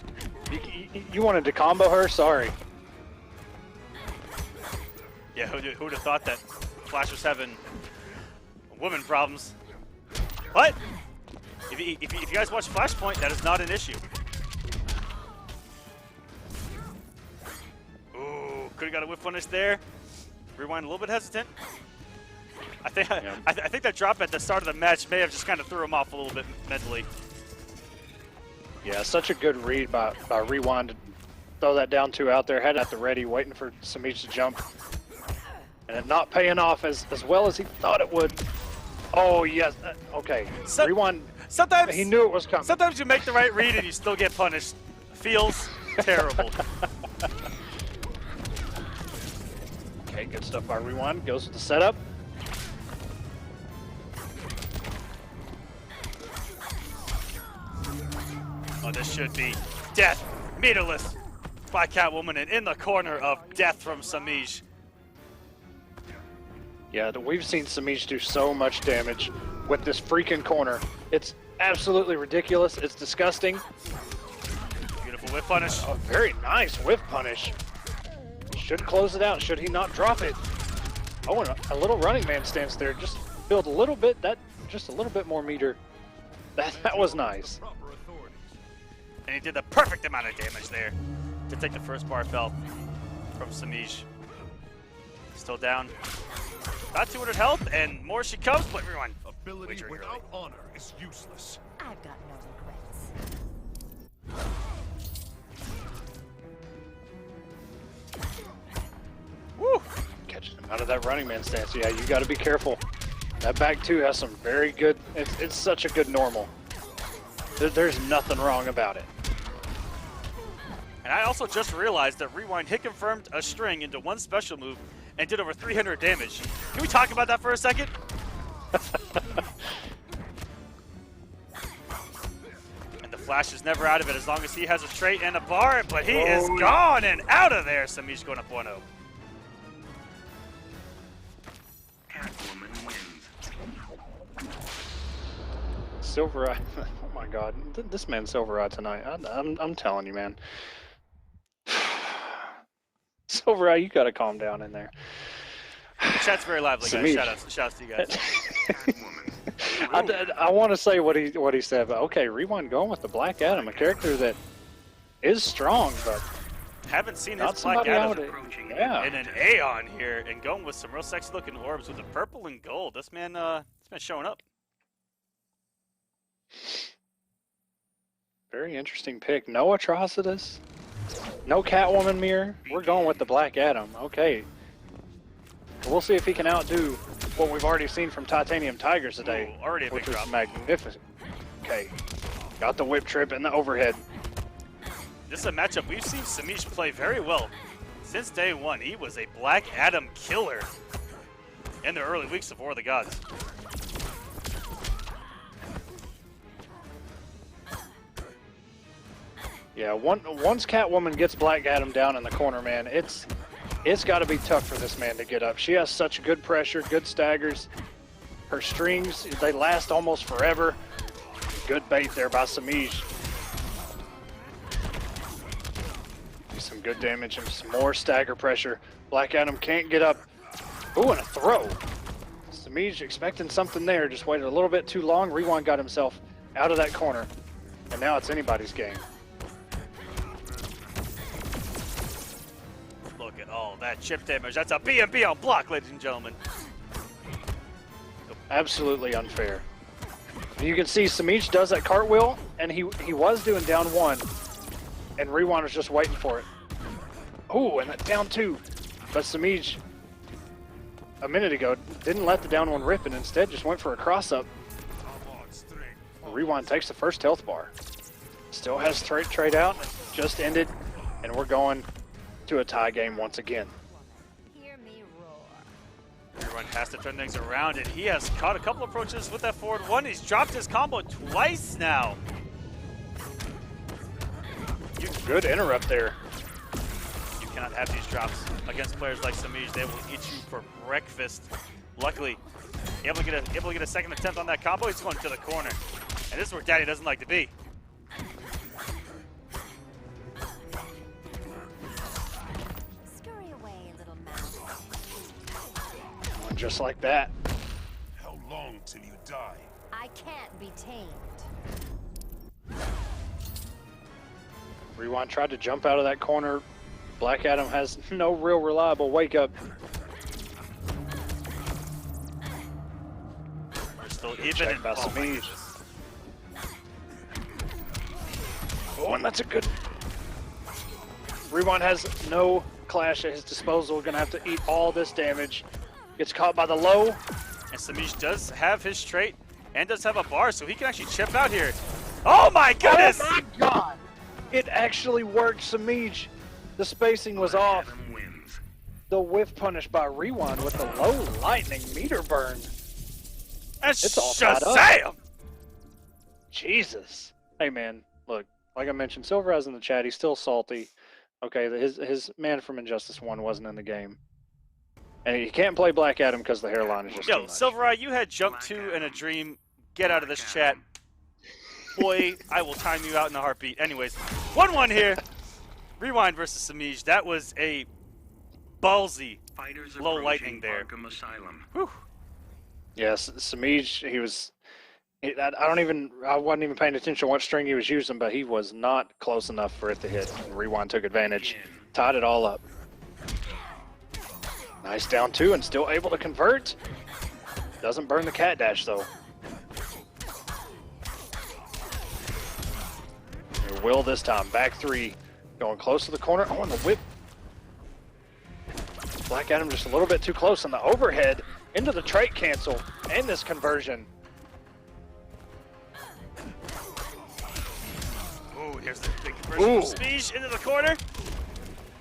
E: You wanted to combo her? Sorry.
D: Yeah, who'd have thought that Flash was having woman problems? But If you guys watch Flashpoint, that is not an issue. Ooh, could have got a whip punish there. Rewind a little bit hesitant. I think I think that drop at the start of the match may have just kind of threw him off a little bit mentally.
E: Yeah, such a good read by Rewind to throw that down 2 out there, had it at the ready, waiting for Semiij to jump. And it not paying off as well as he thought it would. Oh, yes. Okay. Rewind.
D: Sometimes
E: he knew it was coming.
D: Sometimes you make the right read and you still get punished. Feels terrible.
E: Okay, good stuff by Rewind. Goes with the setup.
D: Oh, this should be death. Meterless by Catwoman, and in the corner of death from Semiij.
E: Yeah, we've seen Semiij do so much damage with this freaking corner. It's absolutely ridiculous. It's disgusting.
D: Beautiful whip punish.
E: Oh, very nice whip punish. Should close it out. Should he not drop it? Oh, and a little running man stance there. Just build a little bit. Just a little bit more meter. That was nice.
D: And he did the perfect amount of damage there to take the first bar fell from Semiij. Still down. About 200 health, and more she comes, but everyone.
G: Ability without honor is useless.
F: I've got no regrets.
D: Woo!
E: Catching him out of that running man stance. Yeah, you got to be careful. That back 2 has some very good. It's such a good normal. There's nothing wrong about it.
D: And I also just realized that Rewind hit confirmed a string into one special move and did over 300 damage. Can we talk about that for a second? And the Flash is never out of it as long as he has a trait and a bar, but he is gone and out of there. Semiij going up 1-0.
E: SylverRye. Oh my God, this man's SylverRye tonight. I'm telling you, man. SylverRye, you gotta calm down in there.
D: The chat's very lively, guys. Shout-outs to you guys.
E: I want to say what he said, but okay, Rewind going with the Black Adam, a character that is strong, but
D: haven't seen his
E: not
D: Black Adam
E: yeah.
D: in an Aeon here, and going with some real sexy looking orbs with the purple and gold. This man showing up.
E: Very interesting pick. No Atrocitus, no Catwoman mirror. We're going with the Black Adam. Okay. We'll see if he can outdo what we've already seen from Titanium Tigers today.
D: Ooh, already a big
E: which is
D: drop.
E: magnificent. Okay. Got the whip trip and the overhead.
D: This is a matchup we've seen Semiij play very well. Since day one, he was a Black Adam killer in the early weeks of War of the Gods.
E: Yeah, once Catwoman gets Black Adam down in the corner, man, it's got to be tough for this man to get up. She has such good pressure, good staggers. Her strings, they last almost forever. Good bait there by Semiij. Some good damage and some more stagger pressure. Black Adam can't get up. Ooh, and a throw. Semiij expecting something there, just waited a little bit too long. Rewind got himself out of that corner, and now it's anybody's game.
D: Look at all that chip damage. That's a B&B on block, ladies and gentlemen.
E: Absolutely unfair. You can see Semiij does that cartwheel, and he was doing down 1, and Rewind was just waiting for it. Ooh, and that down 2. But Semiij, a minute ago, didn't let the down 1 rip, and instead just went for a cross-up. Rewind takes the first health bar. Still has trade out, just ended, and we're going to a tie game once again.
F: Hear me roar.
D: Everyone has to turn things around, and he has caught a couple approaches with that forward 1. He's dropped his combo twice now.
E: Good interrupt there.
D: You cannot have these drops against players like Semiij. They will eat you for breakfast. Luckily, able to get a second attempt on that combo. He's going to the corner, and this is where Daddy doesn't like to be.
F: Scurry away, little mouse.
E: Just like that.
G: How long till you die?
F: I can't be tamed.
E: Rewind tried to jump out of that corner. Black Adam has no real reliable wake up.
D: We're still even.
E: Check by
D: Oh, my
E: Semiij.
D: goodness.
E: Oh, and that's a good. Rewind has no clash at his disposal. Gonna have to eat all this damage. Gets caught by the low.
D: And Semiij does have his straight and does have a bar, so he can actually chip out here. Oh my goodness!
E: Oh my god! It actually worked, Semiij. The spacing was off. The whiff punish by Rewind with the low lightning meter burn.
D: And
E: It's all tied up.
D: Shazam!
E: Jesus. Hey man, look, like I mentioned, SylverRye's in the chat. He's still salty. Okay, his man from Injustice 1 wasn't in the game. And he can't play Black Adam because the hairline is just too
D: Yo,
E: much.
D: SylverRye, you had Jump 2 and a dream. Get out of this chat. Boy, I will time you out in a heartbeat. Anyways, 1-1 here. Rewind versus Semiij. That was a ballsy low lightning there. Whew.
E: Yes, Semiij, he was. I wasn't even paying attention to what string he was using, but he was not close enough for it to hit. And Rewind took advantage, tied it all up. Nice down 2 and still able to convert. Doesn't burn the cat dash though. He will this time. Back 3, going close to the corner. Oh, and the whip. Black Adam just a little bit too close on the overhead into the trait cancel and this conversion.
D: Ooh, here's the big conversion from Semiij into the corner.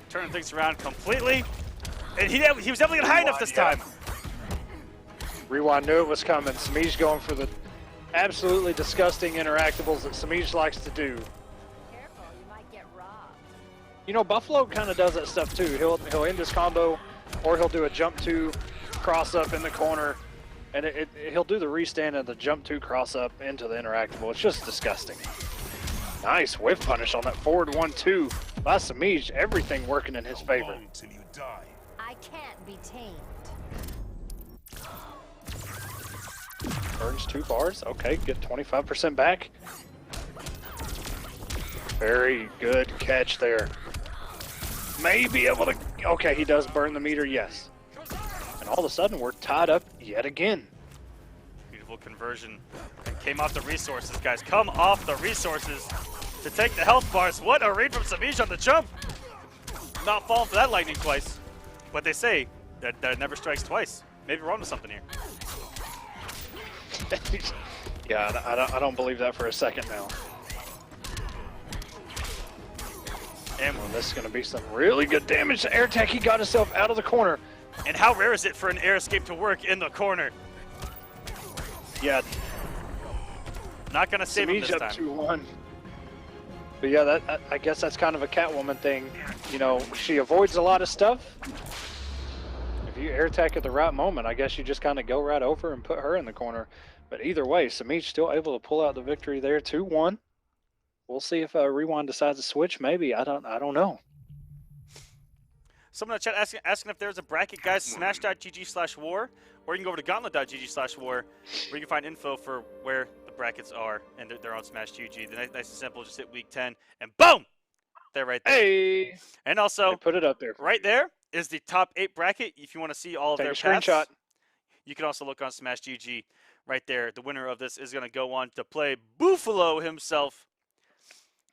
D: Turning things around completely. And he was able to get high enough this time.
E: Rewind knew it was coming. Semiij going for the absolutely disgusting interactables that Semiij likes to do.
F: Careful, you might get robbed.
E: You know, Buffalo kind of does that stuff too. He'll end his combo, or he'll do a jump 2 cross up in the corner, and he'll do the restand and the jump 2 cross up into the interactable. It's just disgusting. Nice whiff punish on that forward 1-2 by Semiij. Everything working in his favor.
F: I can't be tamed.
E: Burns 2 bars. Okay, get 25% back. Very good catch there. May be able to. Okay, he does burn the meter, yes. And all of a sudden, we're tied up yet again.
D: Beautiful conversion. And came off the resources, guys. Come off the resources to take the health bars. What a read from Semiij on the jump. Not falling for that lightning twice. But they say that never strikes twice. Maybe we're onto something here.
E: Yeah, I don't believe that for a second now.
D: And
E: This is going to be some really good damage to Air Tech. He got himself out of the corner.
D: And how rare is it for an air escape to work in the corner?
E: Yeah,
D: Not gonna save him
E: Semiij
D: this
E: up
D: time.
E: 2-1. But yeah, I guess that's kind of a Catwoman thing. You know, she avoids a lot of stuff. If you air attack at the right moment, I guess you just kind of go right over and put her in the corner. But either way, Semiij still able to pull out the victory there, 2-1. We'll see if Rewind decides to switch. Maybe I don't know.
D: Someone in the chat asking if there's a bracket, guys. Smash.gg/war, or you can go over to Gauntlet.gg/war, where you can find info for where the brackets are, and they're on Smash GG. Nice and simple. Just hit week 10, and boom, they're right there.
E: Hey,
D: And also,
E: they put it up there.
D: right there is the top 8 bracket. If you want to see all of
E: Take
D: their
E: a
D: paths,
E: screenshot.
D: you can also look on Smash GG right there. The winner of this is going to go on to play Buffalo himself.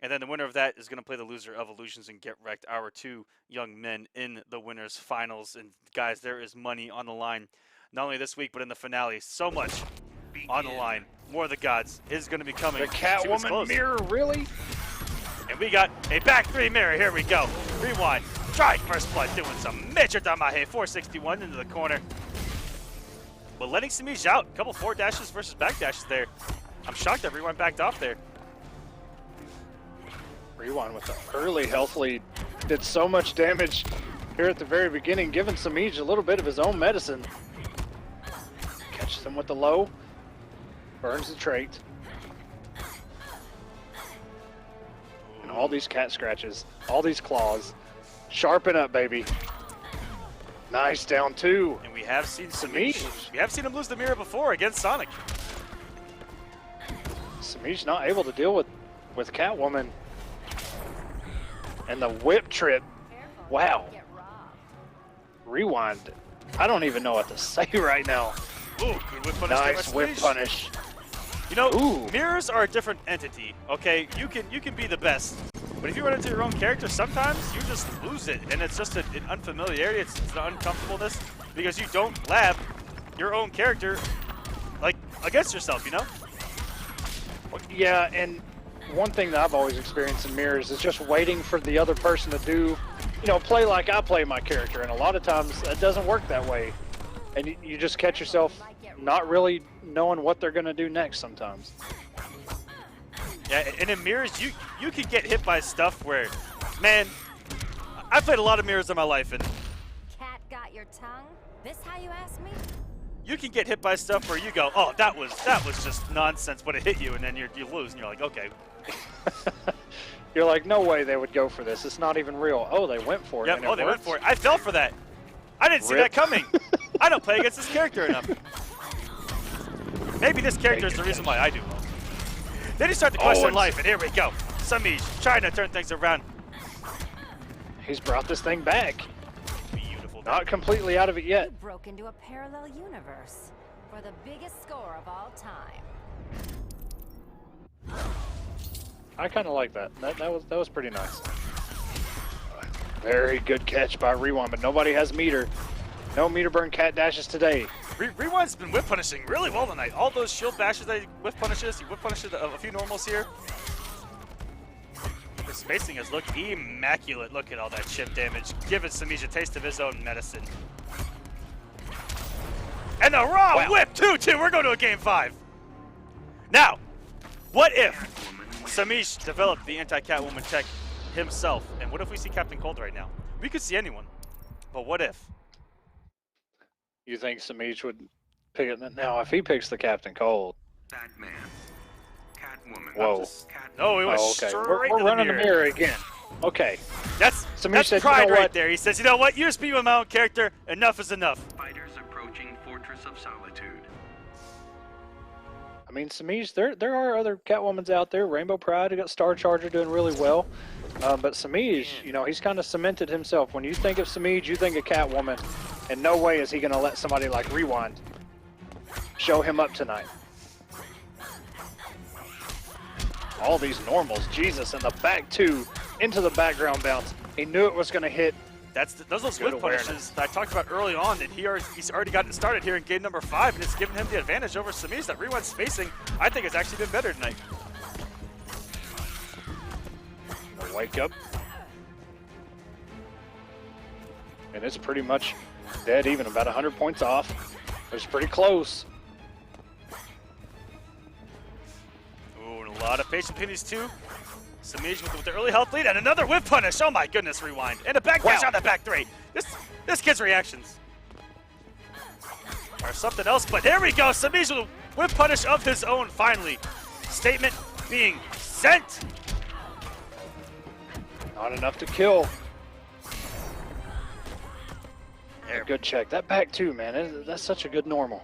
D: And then the winner of that is going to play the loser of Illusions and Get Wrecked, our 2 young men in the winners finals. And guys, there is money on the line, not only this week, but in the finale. So much on the line. More of the gods is going to be coming.
E: The
D: to its
E: Catwoman
D: close.
E: mirror, really?
D: And we got a back 3 mirror. Here we go. Rewind. Strike first blood, doing some major damahe. 461 into the corner. But letting Semiij out. A couple forward dashes versus back dashes there. I'm shocked that Rewind backed off there.
E: Rewind with the early health lead. Did so much damage here at the very beginning, giving Semiij a little bit of his own medicine. Catches him with the low. Burns the trait. And all these cat scratches, all these claws. Sharpen up, baby. Nice, down 2.
D: And we have seen
E: Semiij.
D: We have seen him lose the mirror before against Sonic.
E: Semiij not able to deal with Catwoman. And the whip trip.
F: Careful,
E: Wow.
F: get robbed.
E: Rewind. I don't even know what to say right now.
D: Ooh, good whip punish. there by
E: Nice whip
D: Semiij.
E: punish.
D: You know,
E: Ooh.
D: mirrors are a different entity. Okay, you can be the best, but if you run into your own character, sometimes you just lose it, and it's just an unfamiliarity. It's an uncomfortableness because you don't lab your own character like against yourself. You know?
E: Yeah, and one thing that I've always experienced in mirrors is just waiting for the other person to do, you know, play like I play my character, and a lot of times it doesn't work that way, and you just catch yourself not really knowing what they're gonna do next sometimes.
D: Yeah, and in mirrors, you can get hit by stuff where, man, I played a lot of mirrors in my life, and
F: Cat got your tongue? This how you ask me?
D: you can get hit by stuff where you go, oh, that was just nonsense, but it hit you, and then you lose, and you're like, okay.
E: You're like, no way they would go for this. It's not even real. Oh, they went for it.
D: Yep,
E: and
D: oh,
E: it
D: they went
E: worked.
D: for it. I fell for that. I didn't see that
E: Rip.
D: coming. I don't play against this character enough. Maybe this character is the reason why I do well. Then you start to question
E: and-
D: life, and here we go. Semiij trying to turn things around.
E: He's brought this thing back.
D: Beautiful.
E: Not completely out of it yet.
F: You broke into a parallel universe for the biggest score of all time.
E: I kind of like that. That was pretty nice. Very good catch by Rewind, but nobody has meter. No meter burn cat dashes today.
D: Rewind's been whip punishing really well tonight. All those shield bashes that he whip punishes, a few normals here. The spacing has looked immaculate. Look at all that chip damage. Giving Semiij a taste of his own medicine. And the raw whip, 2-2. We're going to a game 5. Now, what if Semiij developed the anti-Catwoman tech himself? And what if we see Captain Cold right now? We could see anyone. But what if?
E: You think Semiij would pick it? Now, if he picks the Captain Cold.
I: Batman. Catwoman.
E: Whoa.
D: No, he went
E: Oh, okay.
D: straight
E: We're
D: to the
E: running
D: mirror.
E: the mirror again. Okay.
D: That's
E: Semiij said, "You
D: pride
E: know
D: right
E: what?
D: there. He says, you know what? You just be with my own character. Enough is enough.
I: Fighters approaching Fortress of Solitude.
E: I mean, Semiij, there are other Catwomans out there. Rainbow Pride, we got Star Charger doing really well. But Semiij, you know, he's kind of cemented himself. When you think of Semiij, you think of Catwoman. And no way is he going to let somebody like Rewind show him up tonight. All these normals, Jesus, and the back two into the background bounce. He knew it was going to hit.
D: Those
E: Good
D: whip
E: awareness.
D: punishes that I talked about early on, that he's already gotten started here in game number 5, and it's given him the advantage over Semiij. That Rewind's spacing, I think, has actually been better tonight.
E: The wake up. And it's pretty much dead even, about 100 points off. It's pretty close.
D: Ooh, and a lot of patience between these two. Semiij with the early health lead, and another whip punish. Oh my goodness, Rewind. And a back dash on the back 3. This kid's reactions are something else, but there we go. Semiij with a whip punish of his own, finally. Statement being sent.
E: Not enough to kill. A good check. That back two, man, that's such a good normal.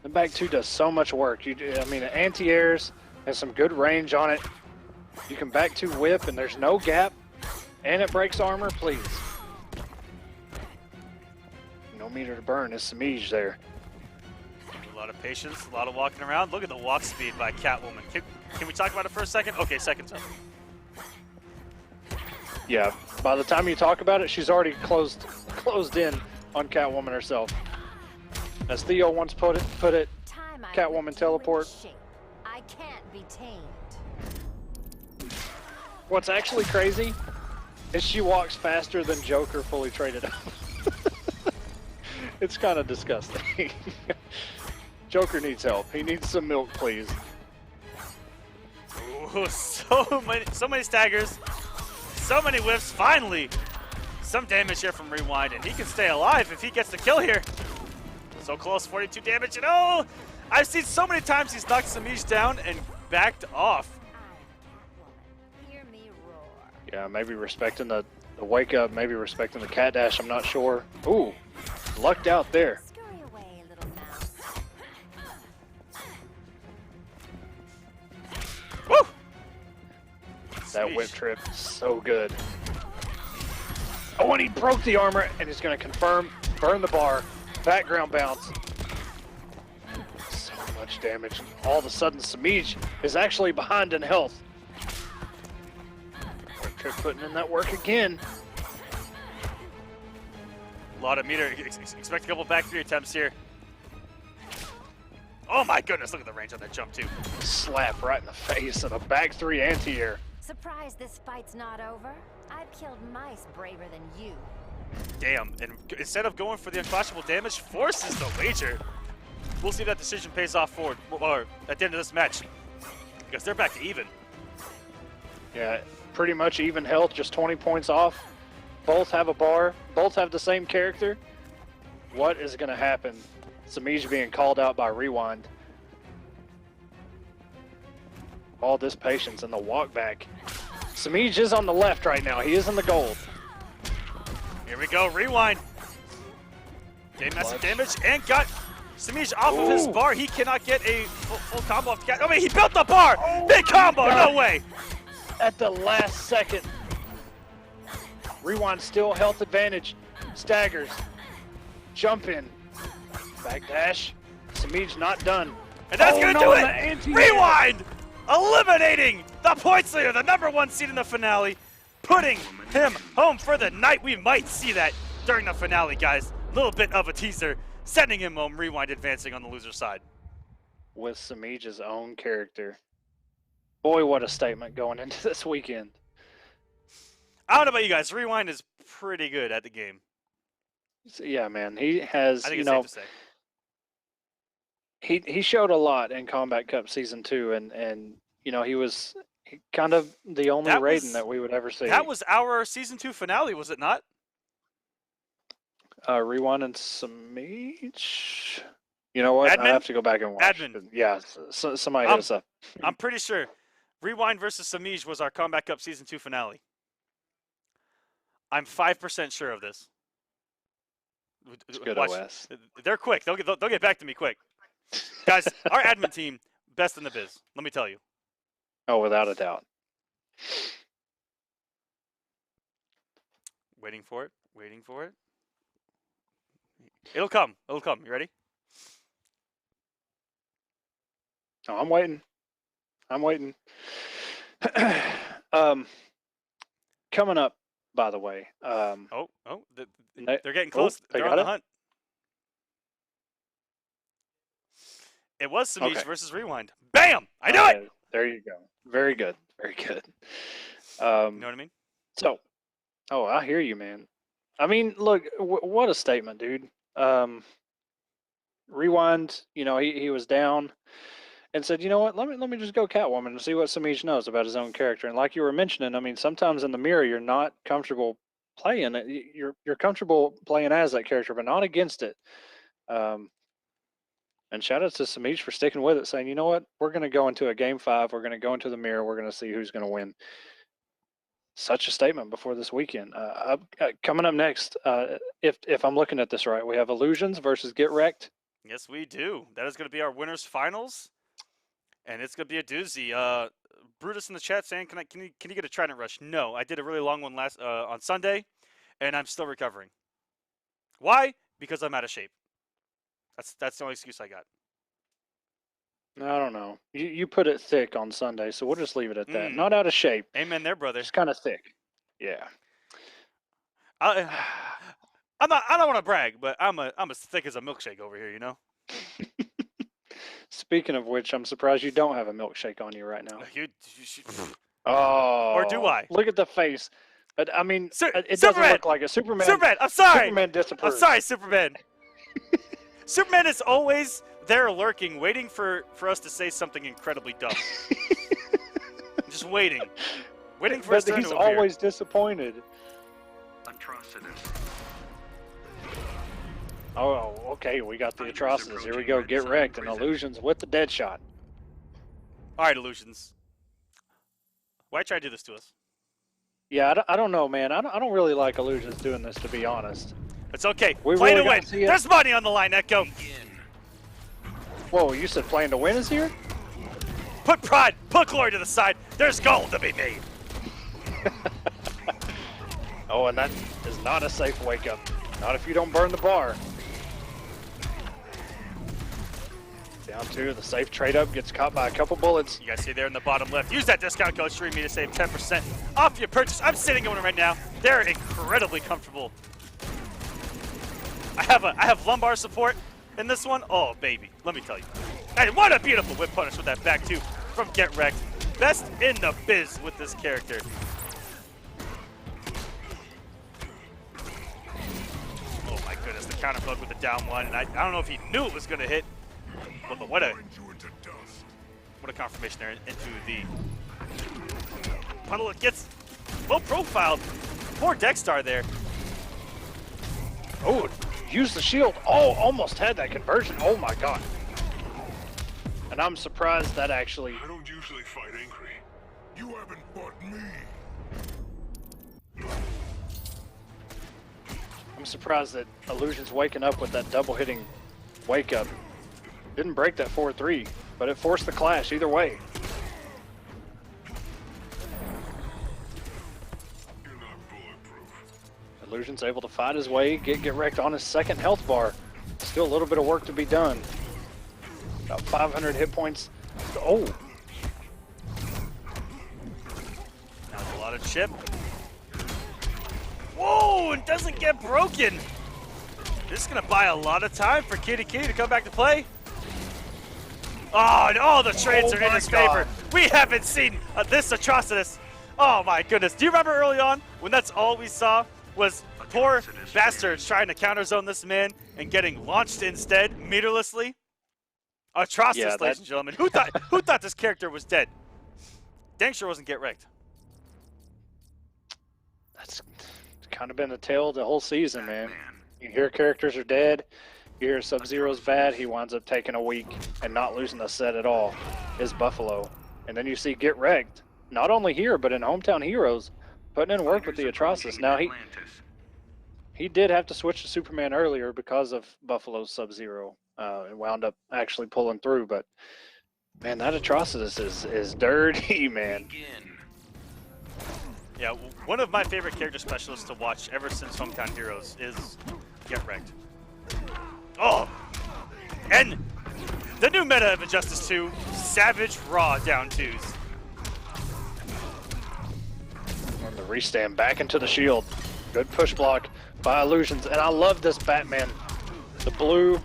E: The back two does so much work. I mean, anti-airs has some good range on it. You can back two whip, and there's no gap, and it breaks armor. Please. No meter to burn. It's Semiij there.
D: A lot of patience, a lot of walking around. Look at the walk speed by Catwoman. Can we talk about it for a second? Okay, seconds up.
E: Yeah. By the time you talk about it, she's already closed in on Catwoman herself. As Theo once put it,
F: Time I
E: Catwoman
F: whipped you
E: teleport.
F: in shape. I can't be tamed.
E: What's actually crazy is she walks faster than Joker fully traded up. It's kind of disgusting. Joker needs help. He needs some milk, please.
D: Ooh, so many staggers, so many whiffs. Finally, some damage here from Rewind, and he can stay alive if he gets the kill here. So close, 42 damage, and oh, I've seen so many times he's knocked Semiij down and backed off.
F: I'm Catwoman. Hear me roar.
E: Yeah, maybe respecting the wake up, maybe respecting the cat dash. I'm not sure. Ooh, lucked out there.
F: Scurry away, little mouse.
E: That
D: Semiij.
E: whip trip, so good. Oh, and he broke the armor, and he's going to confirm, burn the bar, background bounce. So much damage. All of a sudden, Semiij is actually behind in health. They're putting in that work again.
D: A lot of meter. Expect a couple back 3 attempts here. Oh my goodness, look at the range on that jump too.
E: Slap right in the face and a back 3 anti-air.
F: Surprised this fight's not over? I've killed mice braver than you.
D: Damn, and instead of going for the unclashable damage, forces the wager. We'll see if that decision pays off forward, or at the end of this match. Because they're back to even.
E: Yeah, pretty much even health, just 20 points off. Both have a bar, both have the same character. What is going to happen? Semiij being called out by Rewind. All this patience and the walk back. Semiij is on the left right now. He is in the gold.
D: Here we go, Rewind. Game massive damage and got Semiij off of his bar. He cannot get a full combo off the cat. I mean, he built the bar. Big combo, no way.
E: At the last second. Rewind still health advantage. Staggers. Jump in. Backdash. Semiij not done.
D: And that's going to do it! Rewind! Eliminating the points leader, the #1 seed in the finale, putting him home for the night. We might see that during the finale, guys. A little bit of a teaser, sending him home, Rewind advancing on the loser side.
E: With Semiij's own character. Boy, what a statement going into this weekend.
D: I don't know about you guys, Rewind is pretty good at the game.
E: So, yeah, man, he has,
D: I think
E: you
D: it's
E: know,
D: safe to say.
E: he showed a lot in Kombat Cup Season 2, and you know, he was kind of the only Raiden that we would ever see.
D: That was our Season 2 finale, was it not?
E: Rewind and Semiij? You know what? I have to go back and watch. Yeah, somebody hit us up.
D: I'm pretty sure Rewind versus Semiij was our Kombat Cup Season 2 finale. I'm 5% sure of this.
E: It's good OS.
D: They're quick. They'll get back to me quick. Guys, our admin team, best in the biz. Let me tell you.
E: Oh, without a doubt.
D: Waiting for it. Waiting for it. It'll come. It'll come. You ready?
E: Oh, I'm waiting. I'm waiting. Coming up, by the way.
D: They're getting close. They're on the hunt. It was Semiij versus Rewind. Bam! I knew it!
E: There you go. Very good. Very good.
D: You know what I mean?
E: So, I hear you, man. I mean, look, what a statement, dude. Rewind, you know, he was down and said, you know what, let me just go Catwoman and see what Semiij knows about his own character. And like you were mentioning, I mean, sometimes in the mirror you're not comfortable playing it. You're comfortable playing as that character, but not against it. And shout out to Semiij for sticking with it, saying, you know what, we're going to go into a Game 5. We're going to go into the mirror. We're going to see who's going to win. Such a statement before this weekend. Coming up next, if I'm looking at this right, we have Illusions versus Get Wrecked.
D: Yes, we do. That is going to be our winners finals, and it's going to be a doozy. Brutus in the chat saying, can you get a Trident Rush? No, I did a really long one on Sunday, and I'm still recovering. Why? Because I'm out of shape. That's the only excuse I got.
E: I don't know. You put it thick on Sunday, so we'll just leave it at that. Not out of shape.
D: Amen there, brother.
E: Just kind of thick. Yeah.
D: I don't want to brag, but I'm as thick as a milkshake over here, you know?
E: Speaking of which, I'm surprised you don't have a milkshake on you right now.
D: You should...
E: Oh.
D: Or do I?
E: Look at the face. But I mean, it
D: Superman!
E: doesn't look like a Superman.
D: Superman, I'm sorry.
E: Superman disapproves.
D: I'm sorry, Superman. Superman is always there lurking, waiting for us to say something incredibly dumb. Just waiting. Waiting for us to
E: he's always disappointed.
I: Atrocitus.
E: Oh, okay, we got the Atrocitus. Here we go, Get Wrecked, and Illusions with the dead shot.
D: All right, Illusions. Why try to do this to us?
E: Yeah, I don't know, man. I don't really like Illusions doing this, to be honest.
D: It's okay.
E: We
D: Play
E: really
D: to win. There's money on the line, Echo.
E: Whoa, you said playing to win is here?
D: Put pride, put glory to the side. There's gold to be made.
E: Oh, and that is not a safe wake up. Not if you don't burn the bar. Down 2, the safe trade up gets caught by a couple bullets.
D: You guys see there in the bottom left. Use that discount code StreamMe to save 10% off your purchase. I'm sitting on it right now. They're incredibly comfortable. I have lumbar support in this one. Oh baby, let me tell you. And what a beautiful whip punish with that back two from Get Wrecked. Best in the biz with this character. Oh my goodness, the counter bug with the down one, and I don't know if he knew it was gonna hit. But what a confirmation there into the puddle. It gets low profiled. Poor Dexstar there.
E: Oh, use the shield. Oh, almost had that conversion. Oh my god. And I'm surprised that actually.
G: I don't usually fight angry. You haven't fought me.
E: I'm surprised that Illusion's waking up with that double hitting wake up. Didn't break that 4-3, but it forced the clash either way.
G: You're not bulletproof.
E: Illusion's able to fight his way, get wrecked on his second health bar. Still a little bit of work to be done. About 500 hit points. Oh!
D: That's a lot of chip. Whoa, and doesn't get broken. This is gonna buy a lot of time for Kitty Kitty to come back to play. Oh, and all the trades are in his favor. We haven't seen this atrocitus. Oh my goodness. Do you remember early on when that's all we saw was poor bastards trying to counter zone this man and getting launched instead, meterlessly? Atrocitus,
E: Yeah,
D: ladies and gentlemen. Who thought this character was dead? Dang sure wasn't Get Wrecked.
E: That's kind of been the tale of the whole season, man. You hear characters are dead. You hear Sub-Zero's bad, he winds up taking a week and not losing a set at all. Is Buffalo. And then you see Get Wrecked, not only here, but in Hometown Heroes, putting in work with the Atrocitus. Now, he did have to switch to Superman earlier because of Buffalo's Sub-Zero, and wound up actually pulling through, but man, that Atrocitus is dirty, man.
D: Yeah, one of my favorite character specialists to watch ever since Hometown Heroes is Get Wrecked. Oh, and the new meta of Injustice 2, Savage Raw down twos.
E: And the restand back into the shield. Good push block by Illusions, and I love this Batman. The blue,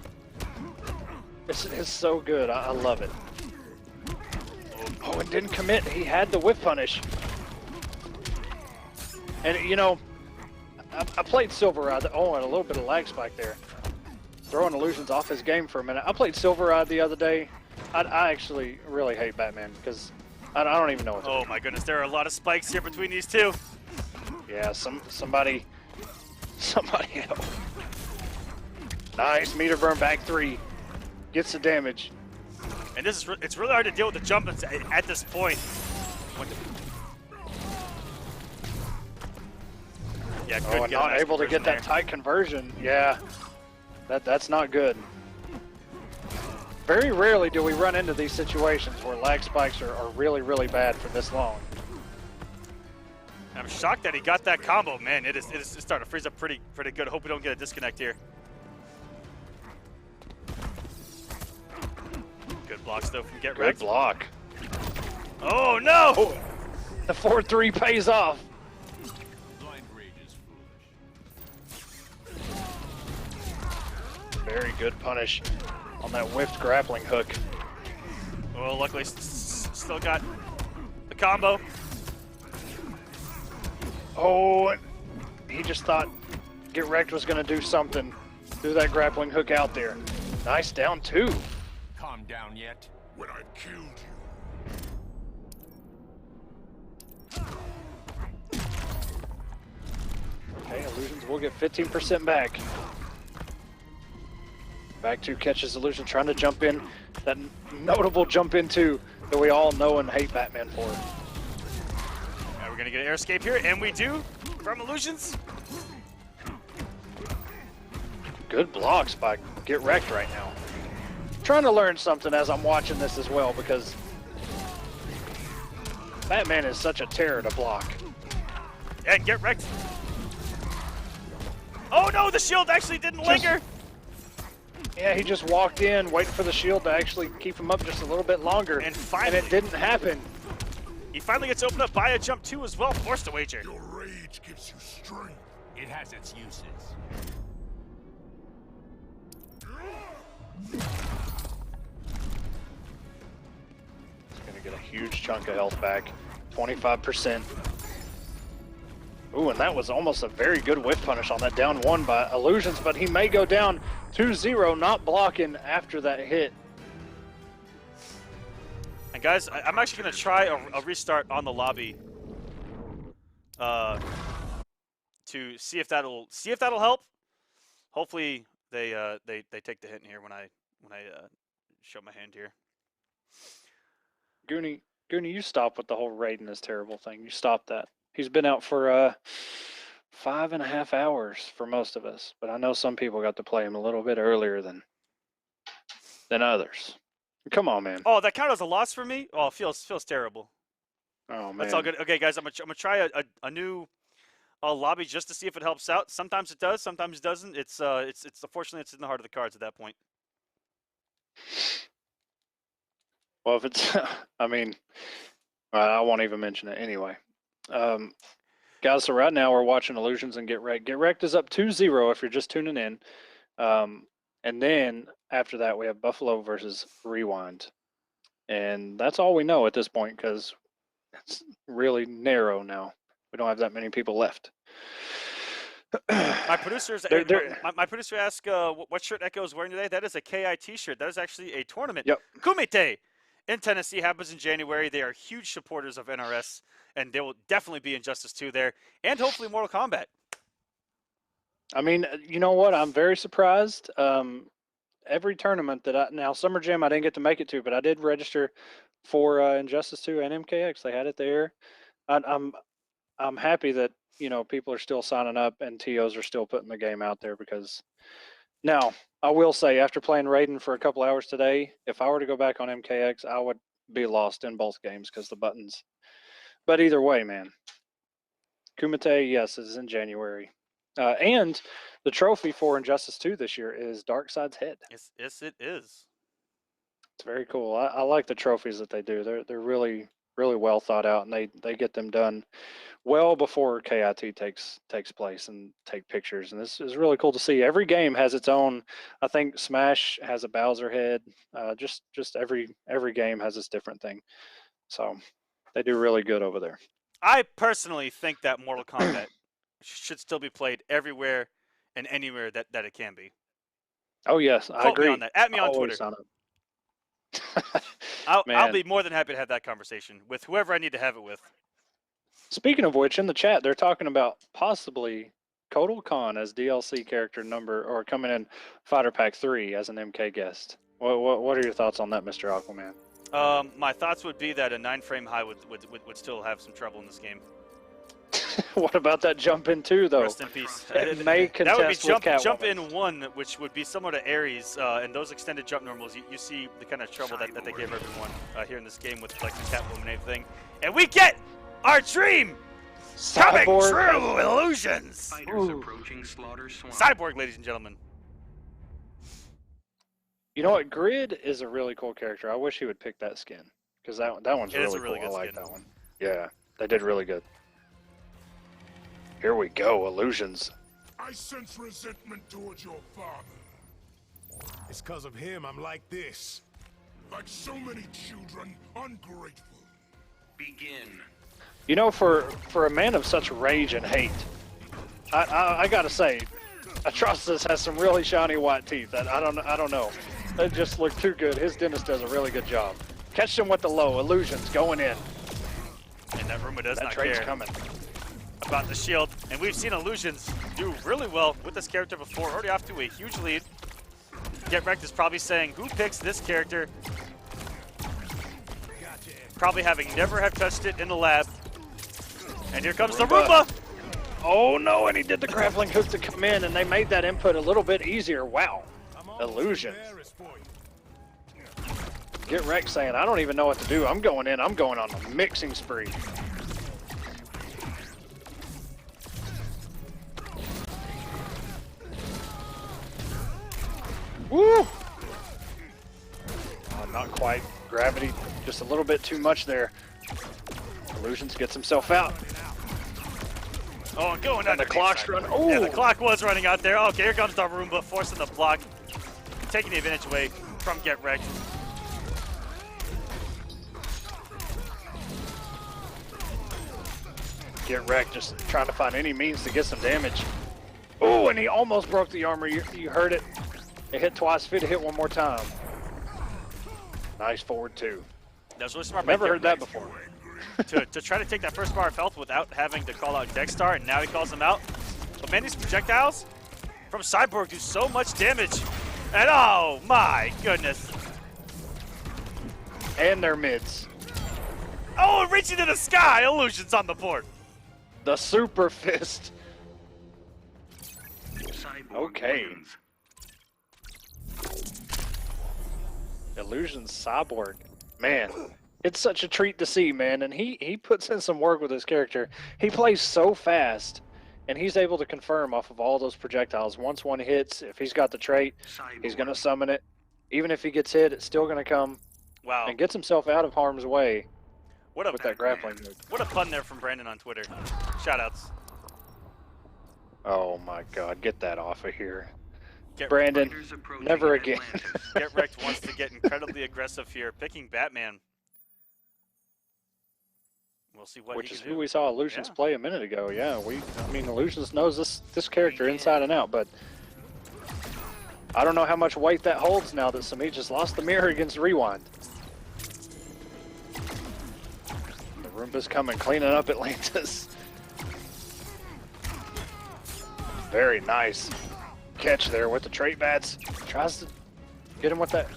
E: it's so good. I love it. Oh, it didn't commit. He had the whip punish. And you know, I played SylverRye. Oh, and a little bit of lag spike there. Throwing Illusions off his game for a minute. I played SylverRye the other day. I actually really hate Batman because I don't even know what to do.
D: Oh my goodness, there are a lot of spikes here between these two.
E: Yeah, somebody help. Nice meter burn back 3. Gets the damage.
D: And this is it's really hard to deal with the jump at this point. Yeah, good.
E: Oh, and not able to get that tight conversion. Yeah, that's not good. Very rarely do we run into these situations where lag spikes are really, really bad for this long.
D: I'm shocked that he got that combo, man. It is starting to freeze up pretty good. I hope we don't get a disconnect here. Good blocks though from Get Wrecked.
E: Good block.
D: Oh no!
E: Oh, the 4-3 pays off. Very good punish on that whiffed grappling hook.
D: Well, luckily still got the combo.
E: Oh, he just thought Get Wrecked was going to do something. Do that grappling hook out there. Nice down 2.
H: Calm down yet?
G: When I killed you.
E: Okay, Illusions will get 15% back. Back 2 catches Illusion trying to jump in. That notable jump into that we all know and hate Batman for.
D: We're gonna get an air escape here, and we do from Illusions.
E: Good blocks by Get Wrecked right now. Trying to learn something as I'm watching this as well because Batman is such a terror to block.
D: And Get Wrecked Oh no, the shield actually didn't linger.
E: Yeah, he just walked in, waiting for the shield to actually keep him up just a little bit longer.
D: And finally,
E: it didn't happen.
D: He finally gets opened up by a jump 2 as well, forced to wager.
G: Your rage gives you strength.
H: It has its uses.
E: He's gonna get a huge chunk of health back, 25%. Ooh, and that was almost a very good whiff punish on that down 1 by Illusions, but he may go down 2-0, not blocking after that hit.
D: And guys, I'm actually gonna try a restart on the lobby to see if that'll help. Hopefully they take the hint here when I show my hand here.
E: Goonie, you stop with the whole Raiden is terrible thing. You stop that. He's been out for 5.5 hours for most of us, but I know some people got to play him a little bit earlier than others. Come on, man.
D: Oh, that counted as a loss for me? Oh, it feels terrible.
E: Oh man.
D: That's all good. Okay, guys, I'm gonna try a new lobby just to see if it helps out. Sometimes it does, sometimes it doesn't. It's unfortunately it's in the heart of the cards at that point.
E: Well, if it's, I mean, I won't even mention it anyway. Guys, so right now we're watching Illusions and Get Wrecked. Get Wrecked is up 2-0 if you're just tuning in. And then after that, we have Buffalo versus Rewind. And that's all we know at this point because it's really narrow now. We don't have that many people left.
D: My producer asked what shirt Echo is wearing today. That is a KI t-shirt. That is actually a tournament.
E: Yep.
D: Kumite in Tennessee happens in January. They are huge supporters of NRS, and they will definitely be Injustice 2 there, and hopefully Mortal Kombat.
E: I mean, you know what? I'm very surprised. Every tournament that now Summer Jam I didn't get to make it to, but I did register for Injustice 2 and MKX. They had it there. I'm happy that people are still signing up and TOs are still putting the game out there because now I will say after playing Raiden for a couple hours today, if I were to go back on MKX, I would be lost in both games because the buttons. But either way, man, Kumite, yes, is in January. And the trophy for Injustice 2 this year is Darkseid's head.
D: Yes, it is.
E: It's very cool. I like the trophies that they do. They're really well thought out, and they get them done well before KIT takes place and take pictures. And this is really cool to see. Every game has its own. I think Smash has a Bowser head. Just every game has its different thing. So they do really good over there.
D: I personally think that Mortal Kombat should still be played everywhere and anywhere that it can be.
E: Oh yes, I agree.
D: Me on that. At me on Twitter. I'll be more than happy to have that conversation with whoever I need to have it with.
E: Speaking of which, in the chat, they're talking about possibly Kotal Khan as DLC character or coming in Fighter Pack 3 as an MK guest. What are your thoughts on that, Mr. Aquaman?
D: My thoughts would be that a 9-frame high would still have some trouble in this game.
E: What about that jump in 2, though?
D: Rest in peace.
E: It may contest
D: that would be jump
E: in
D: 1, which would be similar to Ares, and those extended jump normals. You see the kind of trouble that they gave everyone here in this game with like the Catwoman and everything. And we get our dream coming true, Illusions.
I: Approaching Slaughter Swamp.
D: Cyborg, ladies and gentlemen.
E: You know what? Grid is a really cool character. I wish he would pick that skin because that one's really cool.
D: Really good
E: I like
D: skin.
E: that one. Yeah, they did really good. Here we go, Illusions.
G: I sense resentment towards your father.
H: It's because of him I'm like this.
G: Like so many children, ungrateful.
I: Begin.
E: You know, for a man of such rage and hate, I gotta say, Atrocitus has some really shiny white teeth. I don't know. They just look too good. His dentist does a really good job. Catch him with the low. Illusions going in.
D: And that Rumor does
E: That
D: not
E: trade's
D: care
E: coming.
D: about the shield. And we've seen Illusions do really well with this character before. Already off to a huge lead. Get Wrecked is probably saying, who picks this character? Probably having never have touched it in the lab. And here comes the Roomba!
E: Oh no, and he did the grappling hook to come in, and they made that input a little bit easier. Wow. Illusions. Get Wrecked saying, I don't even know what to do. I'm going in. I'm going on a mixing spree. Woo! Oh, not quite. Gravity, just a little bit too much there. Illusions gets himself out.
D: Oh, and going
E: And the clock's running. Oh!
D: Yeah, the clock was running out there. Okay, here comes the Roomba, forcing the block. Taking the advantage away from Get Wrecked.
E: Get Wrecked, just trying to find any means to get some damage. Oh, and he almost broke the armor. You heard it. It hit twice. Fit to hit one more time. Nice forward two.
D: That was really smart by
E: Never
D: Get
E: heard that
D: Wrecked
E: before.
D: to try to take that first bar of health without having to call out Dexstar, and now he calls him out. But man, these projectiles from Cyborg do so much damage. And oh my goodness.
E: And their mids.
D: Oh, reaching to the sky. Illusions on the board.
E: The super fist.
I: Cyborg
E: Okay.
I: wins.
E: Illusions Cyborg. Man, it's such a treat to see, man. And he puts in some work with his character. He plays so fast, and he's able to confirm off of all those projectiles. Once one hits, if he's got the trait, he's going to summon it. Even if he gets hit, it's still going to come.
D: Wow.
E: And gets himself out of harm's way
D: What a
E: with that grappling hook.
D: what a pun there from Brandon on Twitter. Shoutouts.
E: Oh my God, get that off of here.
D: Get
E: Brandon,
I: Fighters approaching
E: never again.
I: Atlantis.
D: Get Wrecked wants to get incredibly aggressive here, picking Batman. We'll see what
E: Which
D: he
E: is
D: can
E: who
D: do.
E: we saw Illusions
D: Yeah.
E: play a minute ago. Yeah, I mean, Illusions knows this character inside and out, but I don't know how much weight that holds now that Semiij just lost the mirror against Rewind. The Roomba's coming, cleaning up Atlantis. Very nice catch there with the trait bats. Tries to get him with that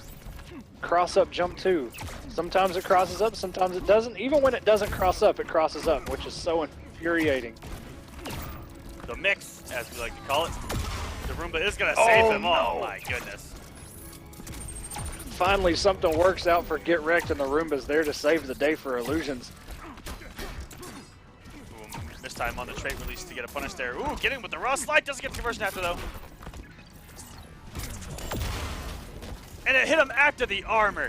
E: cross-up jump too. Sometimes it crosses up, sometimes it doesn't. Even when it doesn't cross up, it crosses up, which is so infuriating.
D: The mix, as we like to call it. The Roomba is going to save him. Oh
E: no.
D: my goodness.
E: Finally, something works out for Get Wrecked, and the Roomba's there to save the day for Illusions.
D: Ooh, this time on the trait release to get a punish there. Ooh, getting with the raw slide. Doesn't get conversion after though. And it hit him after the armor.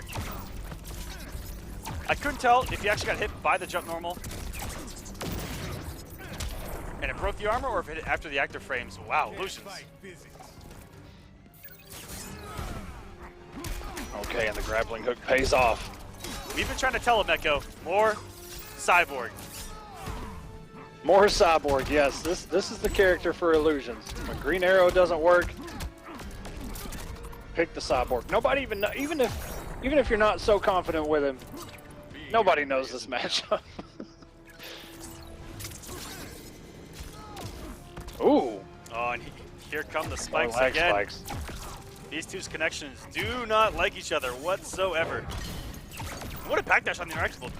D: I couldn't tell if he actually got hit by the jump normal and it broke the armor, or if it hit after the active frames. Wow, Illusions.
E: Okay, and the grappling hook pays off.
D: We've been trying to tell him, Echo, more Cyborg.
E: More Cyborg, yes. This is the character for Illusions. When Green Arrow doesn't work, pick the Cyborg. Nobody even know, even if you're not so confident with him, nobody knows this matchup. Ooh.
D: Oh, and here come the spikes
E: Lag
D: again.
E: spikes.
D: These two's connections do not like each other whatsoever. What a backdash on the interactable.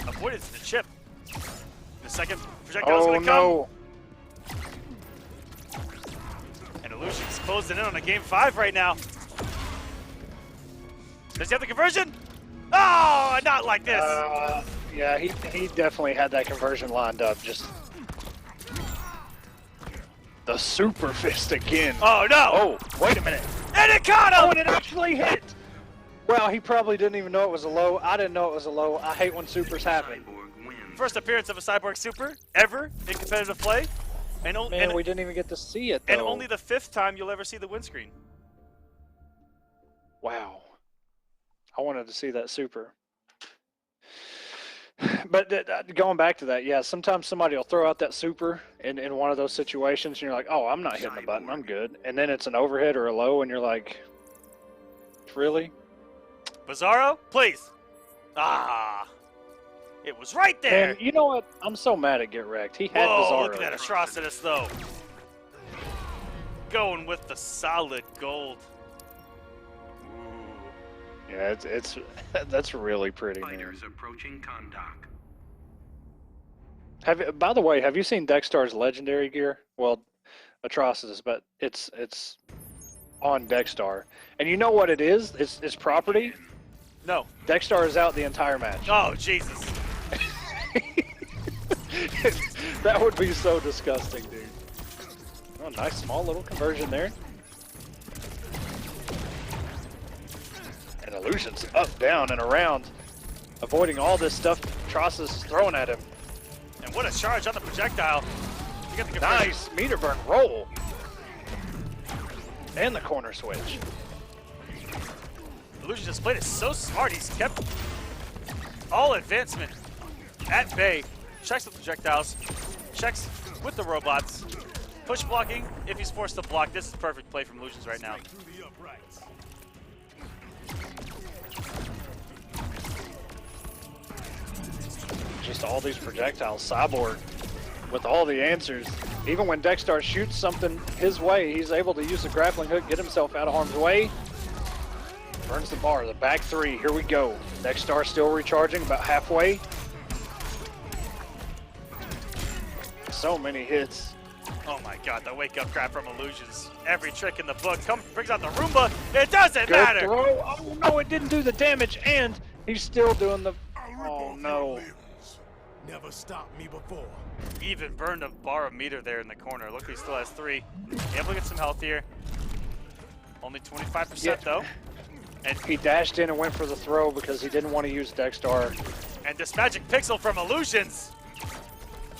D: Avoided the chip. The second projectile's
E: Oh
D: gonna
E: no.
D: come. And Illusion's closing in on a game 5 right now. Does he have the conversion? Oh, not like this.
E: Yeah, he definitely had that conversion lined up. Just the super fist again.
D: Oh no!
E: Oh, wait a minute.
D: And it caught
E: Oh,
D: him!
E: and it actually hit. Well, he probably didn't even know it was a low. I didn't know it was a low. I hate when supers happen.
I: Cyborg wins.
D: First appearance of a Cyborg Super ever in competitive play. And,
E: Man, we didn't even get to see it though.
D: and only the 5th time you'll ever see the windscreen.
E: Wow. I wanted to see that super. But going back to that, yeah, sometimes somebody will throw out that super in one of those situations, and you're like, oh, I'm not hitting the button, I'm good. And then it's an overhead or a low, and you're like, really?
D: Bizarro, please. Ah. It was right there.
E: And you know what? I'm so mad at Get Wrecked. He had
D: Whoa,
E: Bizarro.
D: look at that Atrocitus, though. Going with the solid gold. Ooh.
E: Yeah, it's that's really pretty, man.
I: Fighters approaching Kondak.
E: By the way, have you seen Dexstar's legendary gear? Well, Atrocitus, but it's on Dexstar. And you know what it is? It's property.
D: No.
E: Dexstar is out the entire match.
D: Oh, Jesus.
E: That would be so disgusting, dude. Oh, nice small little conversion there. Illusion's up, down, and around, avoiding all this stuff Tross is throwing at him.
D: And what a charge on the projectile. You get the conversion.
E: Nice meter burn roll. And the corner switch.
D: Illusion just played it so smart. He's kept all advancement at bay. Checks the projectiles. Checks with the robots. Push blocking if he's forced to block. This is perfect play from Illusions right now.
H: Through the uprights.
E: Just all these projectiles. Cyborg with all the answers. Even when Dexstar shoots something his way, he's able to use the grappling hook, get himself out of harm's way. Burns the bar, the back three, here we go. Dexstar still recharging, about halfway. So many hits.
D: Oh my god, the wake up crap from Illusions. Every trick in the book brings out the Roomba. It doesn't
E: Good
D: matter.
E: throw. Oh no, it didn't do the damage, and he's still doing the. Oh no.
H: Never stopped me before.
D: Even burned a bar of meter there in the corner. Look, he still has 3. Able to get some health here. Only 25%
E: Yeah.
D: though. And
E: He dashed in and went for the throw because he didn't want to use Dexstar.
D: And this magic pixel from Illusions.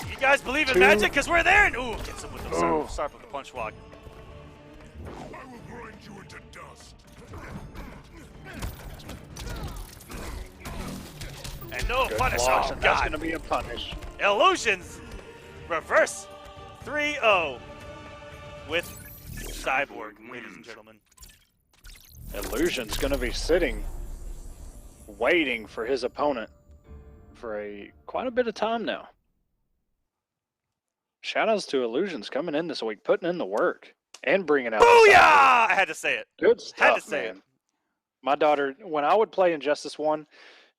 D: You guys believe in
E: 2.
D: magic? Because we're there. And ooh, gets him with the
E: Ooh.
D: start with the punch walk.
H: I will grind you into dust.
D: And no
E: Good
D: punish.
E: blocks,
D: Oh
E: and that's
D: god.
E: going to be a punish.
D: Illusions reverse 3-0 with Cyborg, ladies and gentlemen.
E: Illusion's going to be sitting, waiting for his opponent for quite a bit of time now. Shoutouts to Illusions coming in this week, putting in the work and bringing out.
D: Booyah! I had to say it.
E: Good stuff,
D: Had to say
E: man.
D: it.
E: My daughter, when I would play Injustice 1,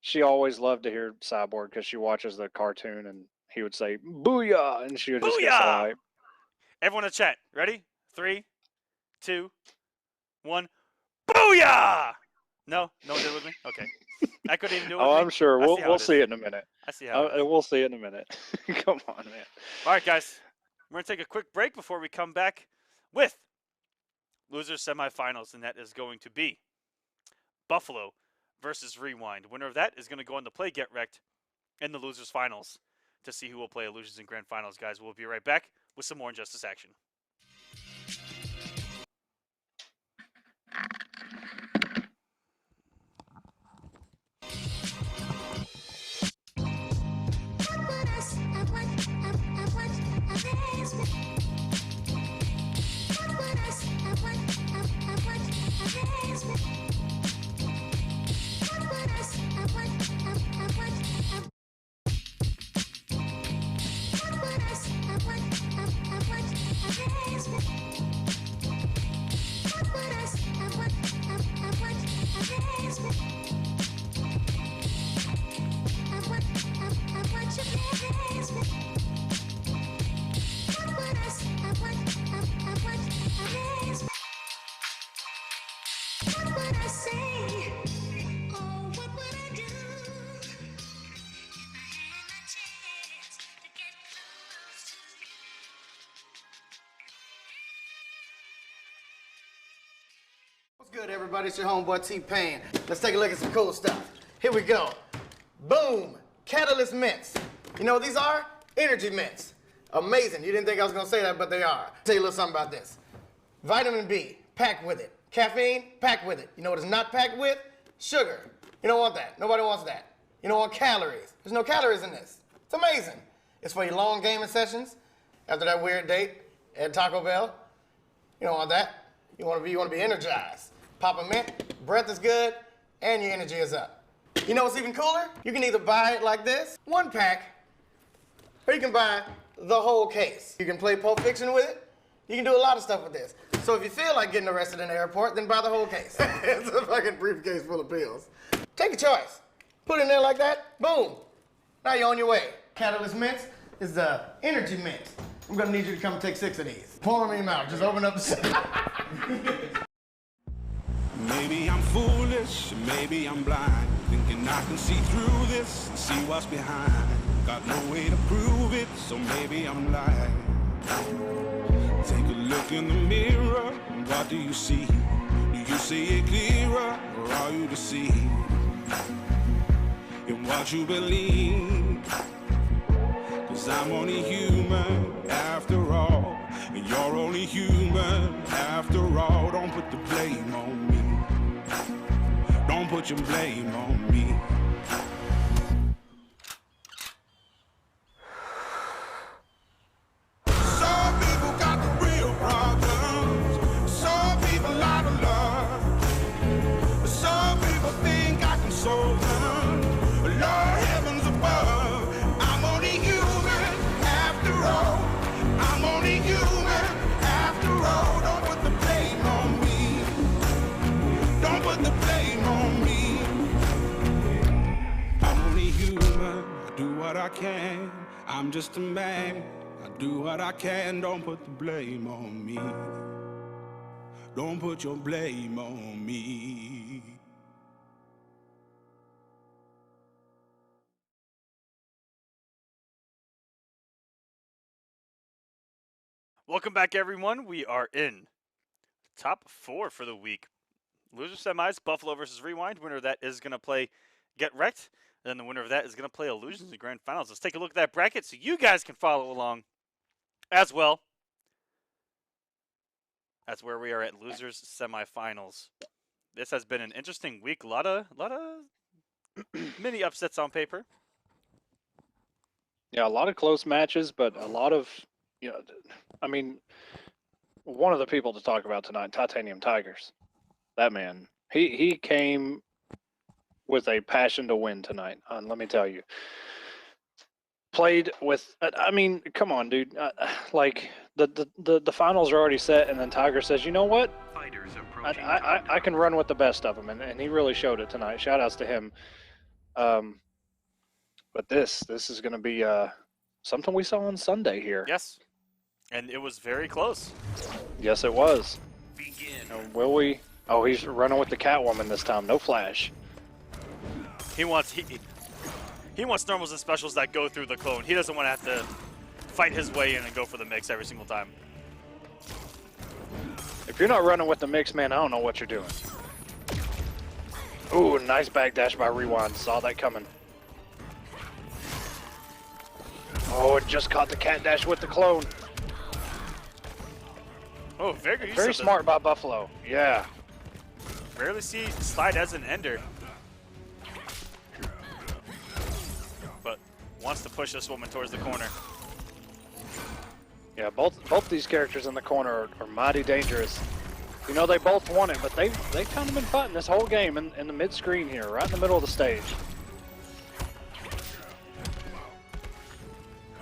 E: she always loved to hear Cyborg because she watches the cartoon and he would say "Booyah" and she would just get so
D: Booyah!
E: hype.
D: Everyone in chat, ready? 3, 2, 1. Booyah! No one did it with me? Okay. I couldn't even do it with
E: Oh,
D: me.
E: I'm sure.
D: I
E: We'll
D: see how it
E: see
D: is.
E: it in a minute.
D: I see how it is.
E: We'll see it in a minute. Come on, man.
D: All right, guys. We're going to take a quick break before we come back with loser semifinals, and that is going to be Buffalo versus Rewind. Winner of that is going to go on to play Get Wrecked in the losers finals to see who will play Illusions in grand finals, guys. We'll be right back with some more Injustice action.
J: What's good, everybody? It's your homeboy T-Pain. Let's take a look at some cool stuff. Here we go. Boom! Catalyst mints. You know what these are? Energy mints. Amazing. You didn't think I was going to say that, but they are. Tell you a little something about this. Vitamin B, packed with it. Caffeine, packed with it. You know what it's not packed with? Sugar. You don't want that. Nobody wants that. You don't want calories. There's no calories in this. It's amazing. It's for your long gaming sessions after that weird date at Taco Bell. You don't want that. You want to be energized. Pop a mint, breath is good, and your energy is up. You know what's even cooler? You can either buy it like this, 1 pack, or you can buy the whole case. You can play Pulp Fiction with it. You can do a lot of stuff with this. So if you feel like getting arrested in the airport, then buy the whole case. It's a fucking briefcase full of pills. Take a choice. Put it in there like that, boom. Now you're on your way. Catalyst mints is the energy mint. I'm gonna need you to come take 6 of these. Pour them in your mouth, just open up the
A: Maybe I'm foolish, maybe I'm blind, thinking I can see through this and see what's behind. Got no way to prove it, so maybe I'm lying. Take a look in the mirror, what do you see? Do you see it clearer, or are you deceived in what you believe? 'Cause I'm only human after all, and you're only human after all. Don't put the blame on me. Don't put your blame on me. Some people got the real problems. Some people out of love. Some people think I can solve them. Lord heavens above, I'm only human after all. I'm only human after all. Don't put the blame on me. Don't put the blame on me. I'm only human. I do what I can. I'm just a man. I do what I can. Don't put the blame on me. Don't put your blame on me.
D: Welcome back, everyone. We are in top 4 for the week. Loser semis, Buffalo versus Rewind. Winner of that is going to play Get Wrecked. And then the winner of that is going to play Illusions in the Grand Finals. Let's take a look at that bracket so you guys can follow along as well. That's where we are at Losers Semifinals. This has been an interesting week. A lot of mini upsets on paper.
E: Yeah, a lot of close matches, but a lot of, I mean, one of the people to talk about tonight, Titanium Tigers. That man, he came with a passion to win tonight. Let me tell you. Played with, I mean, come on, dude. Like, the finals are already set, and then Tiger says, you know what? I can run with the best of them, and he really showed it tonight. Shout-outs to him. But this is going to be something we saw on Sunday here.
D: Yes, and it was very close.
E: Yes, it was.
I: Begin.
E: Will we? Oh, he's running with the Catwoman this time. No flash.
D: He wants normals and specials that go through the clone. He doesn't want to have to fight his way in and go for the mix every single time.
E: If you're not running with the mix, man, I don't know what you're doing. Ooh, nice backdash by Rewind. Saw that coming. Oh, it just caught the cat dash with the clone.
D: Oh, very good.
E: Very smart by Buffalo. Yeah.
D: Rarely see slide as an ender. But wants to push this woman towards the corner.
E: Yeah, both these characters in the corner are mighty dangerous. You know, they both want it, but they've kind of been fighting this whole game in the mid-screen here, right in the middle of the stage.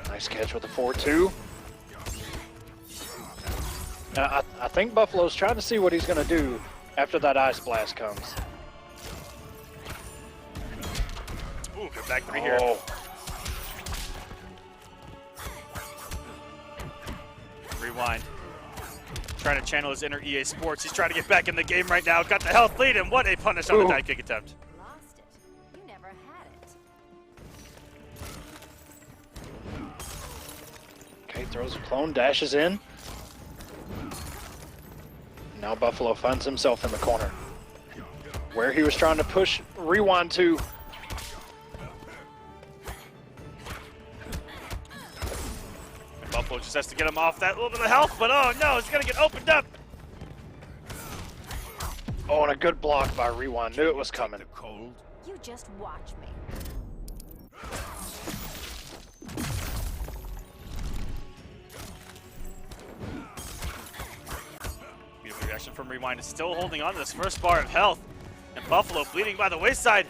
E: Nice catch with the 4-2. Now, I think Buffalo's trying to see what he's going to do after that Ice Blast comes.
D: Ooh, good back three here. Rewind. Trying to channel his inner EA Sports. He's trying to get back in the game right now. Got the health lead, and what a punish on the dive kick attempt.
F: Lost it. You never had it.
E: Okay, throws a clone, dashes in. Now Buffalo finds himself in the corner, where he was trying to push Rewind to.
D: And Buffalo just has to get him off that little bit of health, but oh no, he's gonna get opened up.
E: Oh, and a good block by Rewind. Knew it was coming.
F: You just watch me.
D: Beautiful reaction from Rewind. Is still holding on to this first bar of health. And Buffalo bleeding by the wayside.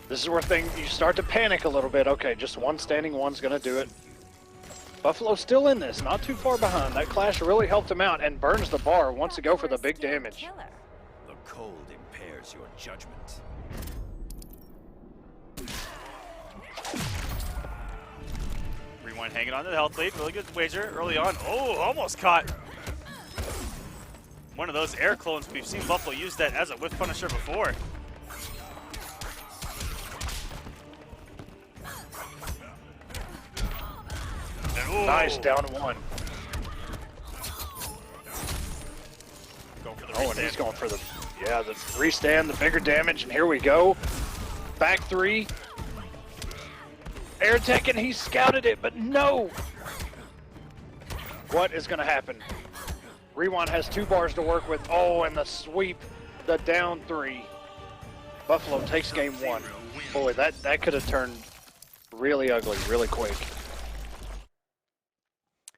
E: This is where you start to panic a little bit. Okay, just one standing one's gonna do it. Buffalo's still in this, not too far behind. That clash really helped him out and burns the bar. Wants to go for the big damage.
G: The cold impairs your judgment.
D: Rewind hanging on to the health lead. Really good wager early on. Oh, almost caught. One of those air clones. We've seen Buffalo use that as a whiff punisher before. And,
E: nice, down one.
D: Going for the
E: Oh, and
D: restand.
E: he's going for the restand, the bigger damage, and here we go. Back three. Air tech, and he scouted it, but no. What is going to happen? Rewind has 2 bars to work with. Oh, and the sweep, the down 3. Buffalo takes game 1. Boy, that could have turned really ugly really quick.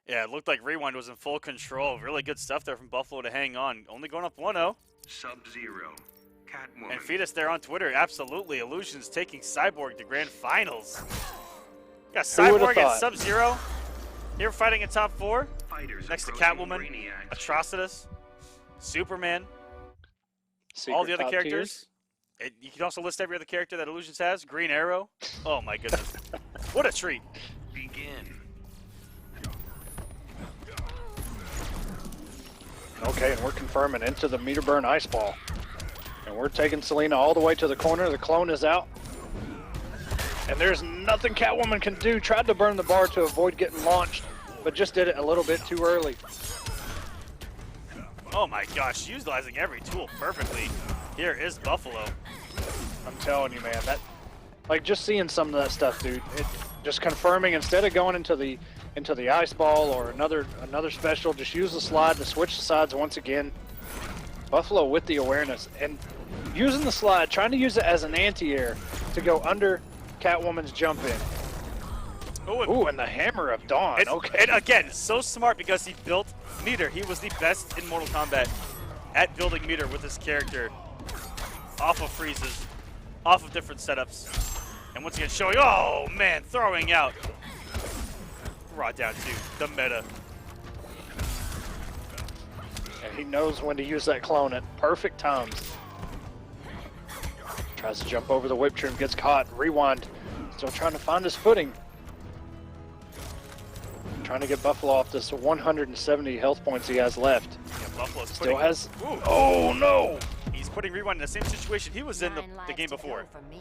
D: Yeah, it looked like Rewind was in full control. Really good stuff there from Buffalo to hang on. Only going up 1-0.
I: Sub-Zero. Catwoman.
D: And feed us there on Twitter. Absolutely. Illusions taking Cyborg to grand finals. Got
E: Who would've
D: Cyborg and
E: thought?
D: Sub-Zero here fighting in top 4.
I: Fighters
D: Next to
I: approaching
D: Catwoman,
I: Brainiacs.
D: Atrocitus, Superman,
E: Secret
D: all the other
E: top
D: characters. You can also list every other character that Illusions has. Green Arrow. Oh my goodness. What a treat.
I: Begin.
E: Okay, and we're confirming into the meter burn ice ball. And we're taking Selena all the way to the corner. The clone is out. And there's nothing Catwoman can do. Tried to burn the bar to avoid getting launched, but just did it a little bit too early.
D: Oh my gosh, utilizing every tool perfectly. Here is Buffalo.
E: I'm telling you, man, that, like, just seeing some of that stuff, dude. It just confirming, instead of going into the ice ball or another special, just use the slide to switch the sides once again. Buffalo with the awareness and using the slide, trying to use it as an anti-air to go under Catwoman's jump in. Ooh, and the Hammer of Dawn. Okay.
D: And again, so smart because he built meter. He was the best in Mortal Kombat at building meter with his character. Off of freezes, off of different setups. And once again showing, oh man, throwing out. Raw down to the meta.
E: And he knows when to use that clone at perfect times. Tries to jump over the whip trim, gets caught. Rewind. Still trying to find his footing. Trying to get Buffalo off this 170 health points he has left.
D: Yeah, Buffalo's
E: Still
D: putting,
E: has.
D: ooh,
E: Oh no!
D: he's putting Rewind in the same situation he was in the
F: 9 lives
D: game
F: to
D: before.
F: go for me.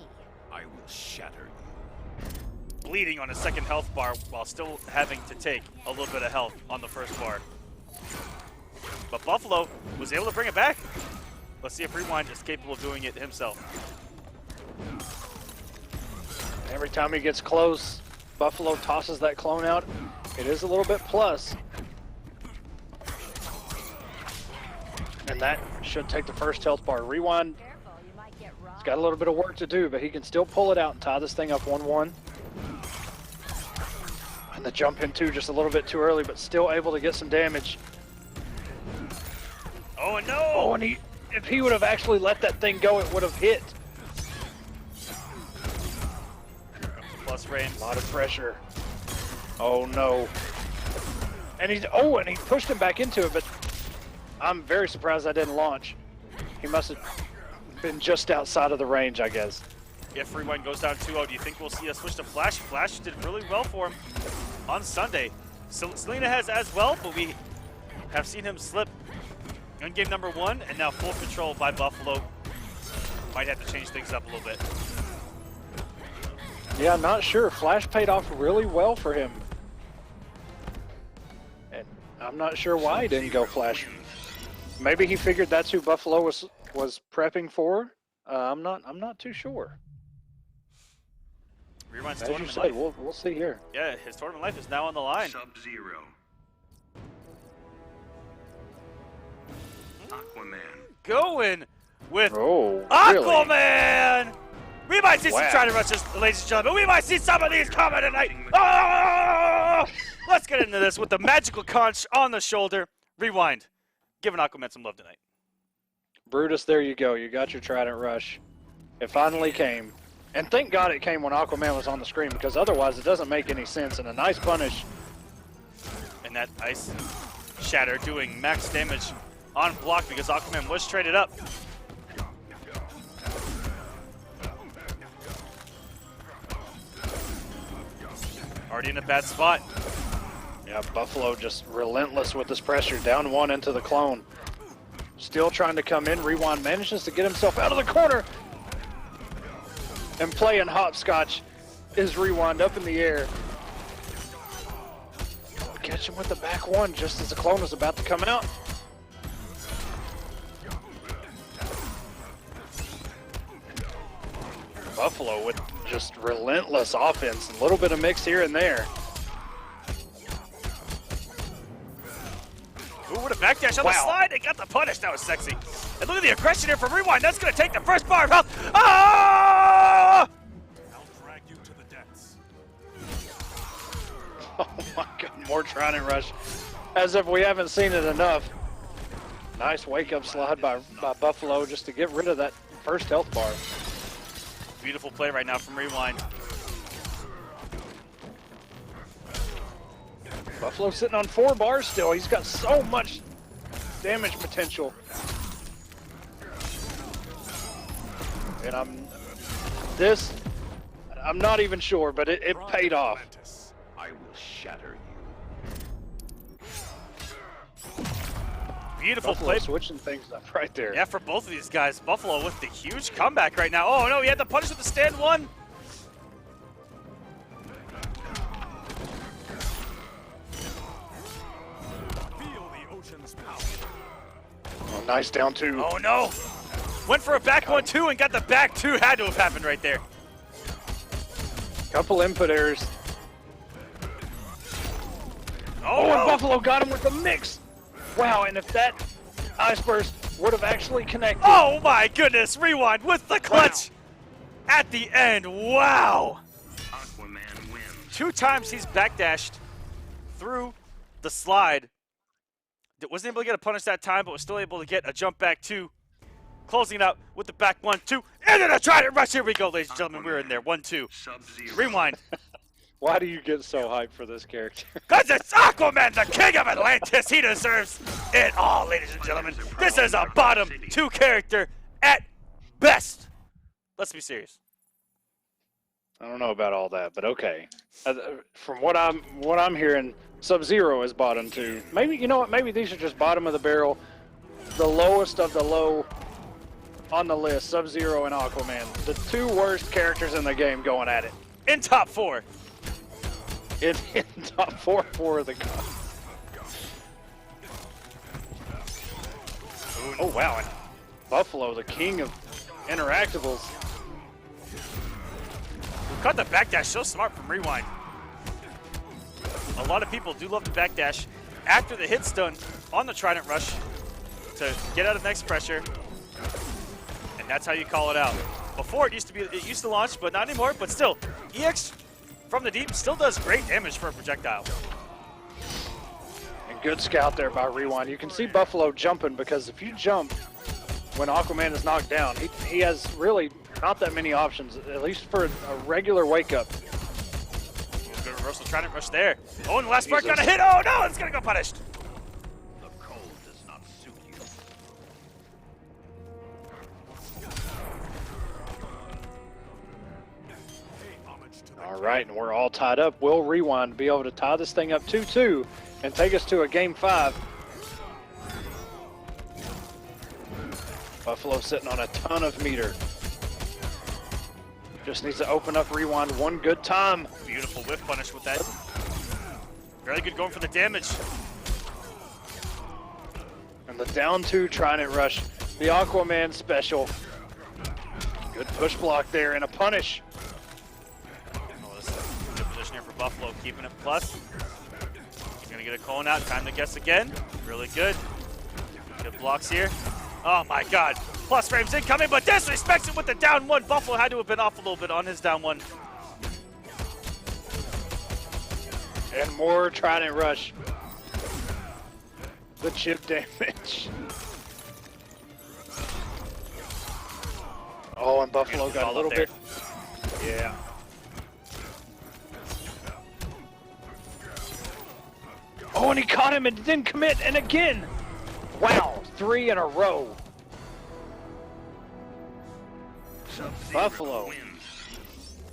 G: I will shatter you.
D: Bleeding on his second health bar while still having to take a little bit of health on the first bar. But Buffalo was able to bring it back. Let's see if Rewind is capable of doing it himself.
E: Every time he gets close, Buffalo tosses that clone out. It is a little bit plus. And that should take the first health bar. Rewind.
F: Careful, you might get
E: He's
F: robbed.
E: got a little bit of work to do, but he can still pull it out and tie this thing up 1-1. And the jump in too, just a little bit too early, but still able to get some damage.
D: Oh and no!
E: Oh, and if he would have actually let that thing go, it would have hit.
D: Plus range.
E: A lot of pressure. Oh no. And he pushed him back into it, but I'm very surprised that didn't launch. He must have been just outside of the range, I guess.
D: If Rewind goes down 2-0, do you think we'll see a switch to Flash? Flash did really well for him on Sunday. So Selena has as well, but we have seen him slip in game number 1, and now full control by Buffalo. Might have to change things up a little bit.
E: Yeah, not sure. Flash paid off really well for him. And I'm not sure why he didn't go Flash. Maybe he figured that's who Buffalo was prepping for. I'm not too sure.
D: Rewind's
E: As you
D: tournament
E: said,
D: life.
E: we'll see here.
D: Yeah, his tournament life is now on the line.
I: Sub-Zero. Aquaman.
D: Going with
E: Oh,
D: Aquaman! We might see some
E: Wow.
D: try to rushes, ladies and gentlemen. We might see some of these coming tonight. Oh! Let's get into this with the magical conch on the shoulder. Rewind. Giving Aquaman some love tonight.
E: Brutus, there you go. You got your Trident Rush. It finally came. And thank God it came when Aquaman was on the screen, because otherwise it doesn't make any sense. And a nice punish.
D: And that ice shatter doing max damage on block because Aquaman was traded up. Already in a bad spot.
E: Yeah, Buffalo just relentless with this pressure. Down 1 into the clone. Still trying to come in. Rewind manages to get himself out of the corner. And playing hopscotch is Rewind up in the air. Catch him with the back 1 just as the clone is about to come out. Buffalo with just relentless offense, a little bit of mix here and there.
D: Ooh, what a backdash on the slide. They got the punish. That was sexy. And look at the aggression here from Rewind. That's going to take the first bar of health. Ah!
H: I'll drag you to the depths.
E: Oh my God, more trying and rush. As if we haven't seen it enough. Nice wake-up slide by Buffalo just to get rid of that first health bar.
D: Beautiful play right now from Rewind.
E: Buffalo sitting on 4 bars still. He's got so much damage potential. And I'm not even sure, but it paid off.
G: I will shatter you.
D: Beautiful
E: Buffalo
D: play.
E: switching things up right there.
D: Yeah, for both of these guys. Buffalo with the huge comeback right now. Oh, no, he had the punish with the stand one.
H: Feel the ocean's power.
E: Oh, nice down 2.
D: Oh, no. Went for a back 1-2 and got the back 2. Had to have happened right there.
E: Couple input errors.
D: Oh,
E: And
D: no.
E: Buffalo got him with the mix. Wow, and if that ice burst would have actually connected.
D: Oh, my goodness. Rewind with the clutch at the end. Wow.
I: Aquaman wins.
D: 2 times he's backdashed through the slide. Wasn't able to get a punish that time, but was still able to get a jump back 2. Closing it out with the back 1-2. And then a trident rush. Here we go, ladies and gentlemen. We're in there. 1-2.
I: Sub-Zero.
D: Rewind.
E: Why do you get so hyped for this character?
D: Because it's Aquaman, the king of Atlantis. He deserves it all, ladies and gentlemen. This is a bottom 2 character at best. Let's be serious.
E: I don't know about all that, but okay. From what I'm hearing, Sub-Zero is bottom 2. Maybe, you know what? Maybe these are just bottom of the barrel, the lowest of the low on the list. Sub-Zero and Aquaman, the 2 worst characters in the game, going at it.
D: In top 4.
E: In top 4 for the gods. Oh wow! And Buffalo, the king of interactables.
D: Cut the backdash. So smart from Rewind. A lot of people do love the backdash after the hit's done on the trident rush to get out of next pressure, and that's how you call it out. Before it used to launch, but not anymore. But still, EX from the deep still does great damage for a projectile.
E: And good scout there by Rewind. You can see Buffalo jumping because if you jump when Aquaman is knocked down, he has really not that many options, at least for a regular wake up.
D: Good reversal trident rush there. Oh, and the last part got a hit. Oh no, it's gonna go punished.
G: The cold does not suit you.
E: All right, and we're all tied up. Will Rewind be able to tie this thing up 2-2 and take us to a game 5? Buffalo sitting on a ton of meter. Just needs to open up Rewind one good time.
D: Beautiful whiff punish with that. Very good going for the damage.
E: And the down 2 trident rush, the Aquaman special. Good push block there and a punish.
D: Oh, this is a good position here for Buffalo, keeping it plus. He's gonna get a cone out, time to guess again. Really good. Good blocks here. Oh my god. Plus frames incoming, but disrespects it with the down 1. Buffalo had to have been off a little bit on his down 1.
E: And more trident rush. The chip damage. Oh, and Buffalo
D: Beautiful
E: got a little
D: follow
E: bit. Yeah. Oh, and he caught him and didn't commit, and again. Wow, 3 in a row.
I: Sub-Zero
E: Buffalo
I: wins.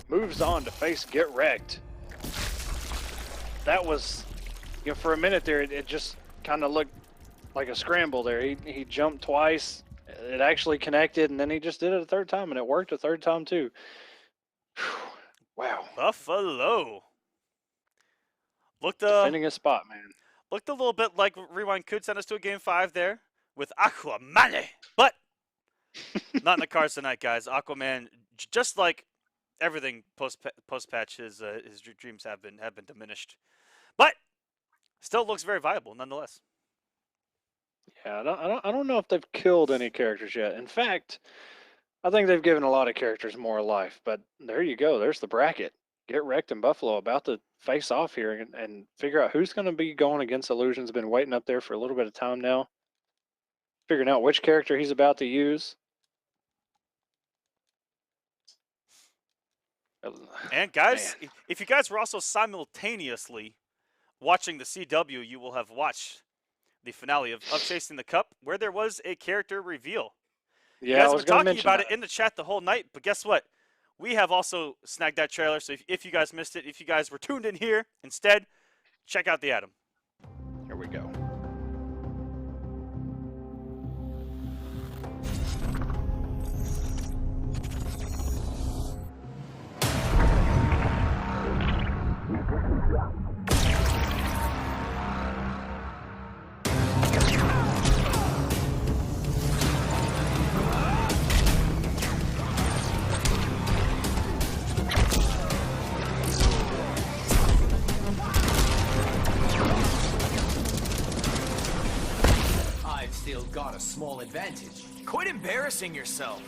E: moves on to face Get Wrecked. That was, you know, for a minute there, it just kind of looked like a scramble there. He jumped twice. It actually connected, and then he just did it a third time, and it worked a third time too. Wow.
D: Buffalo. Looked
E: Defending a spot, man.
D: looked a little bit like Rewind could send us to a game 5 there with Aquaman, but not in the cards tonight, guys. Aquaman, just like everything post patch, his dreams have been diminished, but still looks very viable nonetheless.
E: Yeah, I don't know if they've killed any characters yet. In fact, I think they've given a lot of characters more life. But there you go. There's the bracket. Get Wrecked and Buffalo about to face off here and figure out who's going to be going against Illusion's been waiting up there for a little bit of time now, figuring out which character he's about to use.
D: And guys, if you guys were also simultaneously watching the CW, you will have watched the finale of Chasing the Cup, where there was a character reveal.
E: Yeah,
D: you guys
E: I was
D: were talking
E: mention
D: about
E: that.
D: it in the chat the whole night, but guess what? We have also snagged that trailer, so if you guys missed it, if you guys were tuned in here instead, check out the Atom.
E: Here we go.
K: I've still got a small advantage. Quit embarrassing yourself.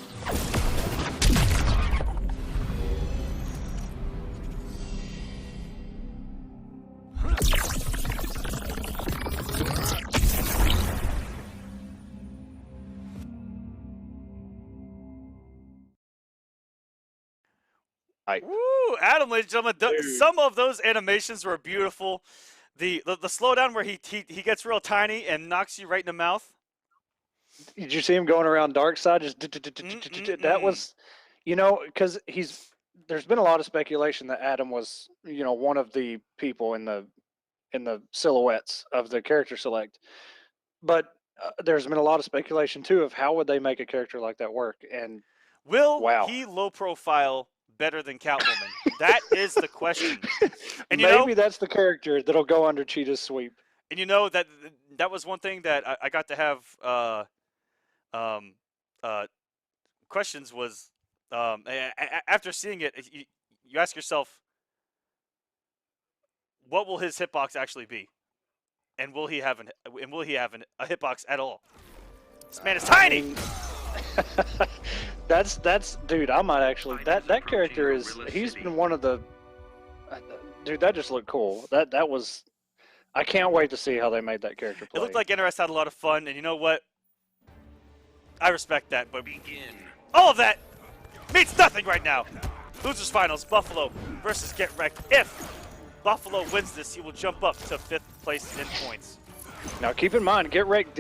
D: Woo, Adam, ladies and gentlemen, some of those animations were beautiful. The slowdown where he gets real tiny and knocks you right in the mouth.
E: Did you see him going around dark side? Just that was, you know, because there's been a lot of speculation that Adam was, you know, one of the people in the silhouettes of the character select, but there's been a lot of speculation too of how would they make a character like that work, and
D: will
E: wow.
D: he low profile better than Catwoman? That is the question. And
E: maybe that's the character that'll go under Cheetah's sweep.
D: And you know that was one thing that I got to have questions was after seeing it, you ask yourself, what will his hitbox actually be, and will he have a hitbox at all? This man is tiny.
E: That's dude. I might actually that character is he's been one of the dude. That just looked cool. That was. I can't wait to see how they made that character play.
D: It looked like NRS had a lot of fun, and you know what? I respect that, but all of that means nothing right now. Losers finals, Buffalo versus Get Wrecked. If Buffalo wins this, he will jump up to 5th place in points.
E: Now keep in mind, Get Wrecked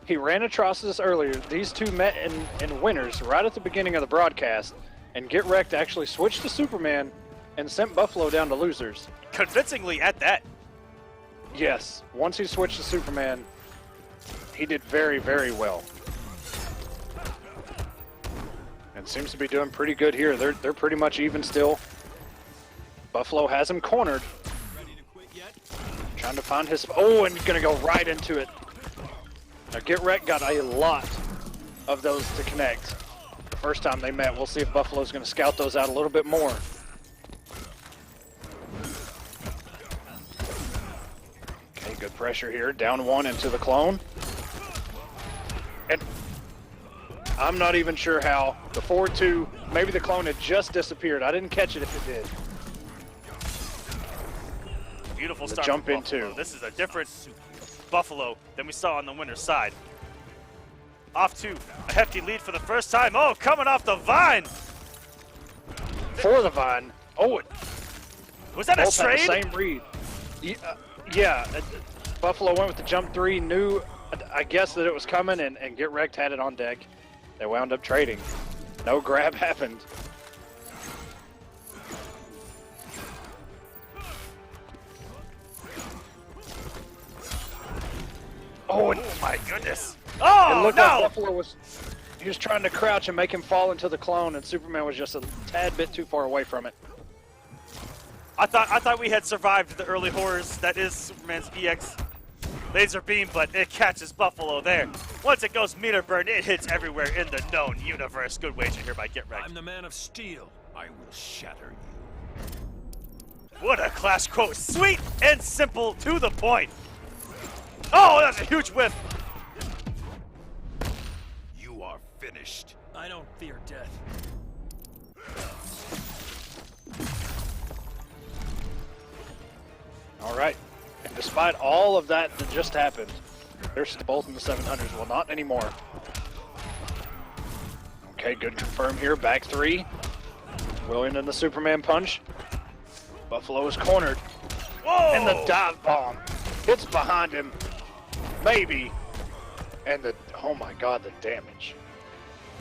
E: he ran Atrocitus earlier. These two met in winners right at the beginning of the broadcast, and Get Wrecked actually switched to Superman and sent Buffalo down to losers.
D: Convincingly at that.
E: Yes, once he switched to Superman, he did very, very well. And seems to be doing pretty good here. They're pretty much even still. Buffalo has him cornered. Trying to find his... Oh, and he's going to go right into it. Now, Get Wrecked got a lot of those to connect. The first time they met, we'll see if Buffalo's going to scout those out a little bit more. Okay, good pressure here. Down one into the clone. And I'm not even sure how. The 4-2, maybe the clone had just disappeared. I didn't catch it if it did.
D: Beautiful
E: The
D: start.
E: jump
D: from
E: into.
D: Buffalo. This is a different Buffalo than we saw on the winner's side. Off to a hefty lead for the first time. Oh, coming off the vine.
E: For the vine. Oh,
D: was that a
E: both had
D: trade?
E: the same read. Yeah, Buffalo went with the jump 3, knew, I guess, that it was coming, and Get Wrecked had it on deck. They wound up trading. No grab happened. Oh,
D: my goodness.
E: It
D: Oh,
E: looked
D: no.
E: like Buffalo was trying to crouch and make him fall into the clone, and Superman was just a tad bit too far away from it.
D: I thought we had survived the early horrors that is Superman's EX laser beam, but it catches Buffalo there. Once it goes meter burn, it hits everywhere in the known universe. Good wager here by Get Wrecked.
H: I'm the man of steel. I will shatter you.
D: What a clash quote. Sweet and simple, to the point. Oh, that's a huge whiff.
H: You are finished.
K: I don't fear death.
E: All right. And despite all of that just happened, they're still both in the 700s. Well, not anymore. Okay, good confirm here. Back three. William in the Superman punch. Buffalo is cornered.
D: Whoa!
E: And the dive bomb hits behind him. Maybe. And the, oh my God, the damage.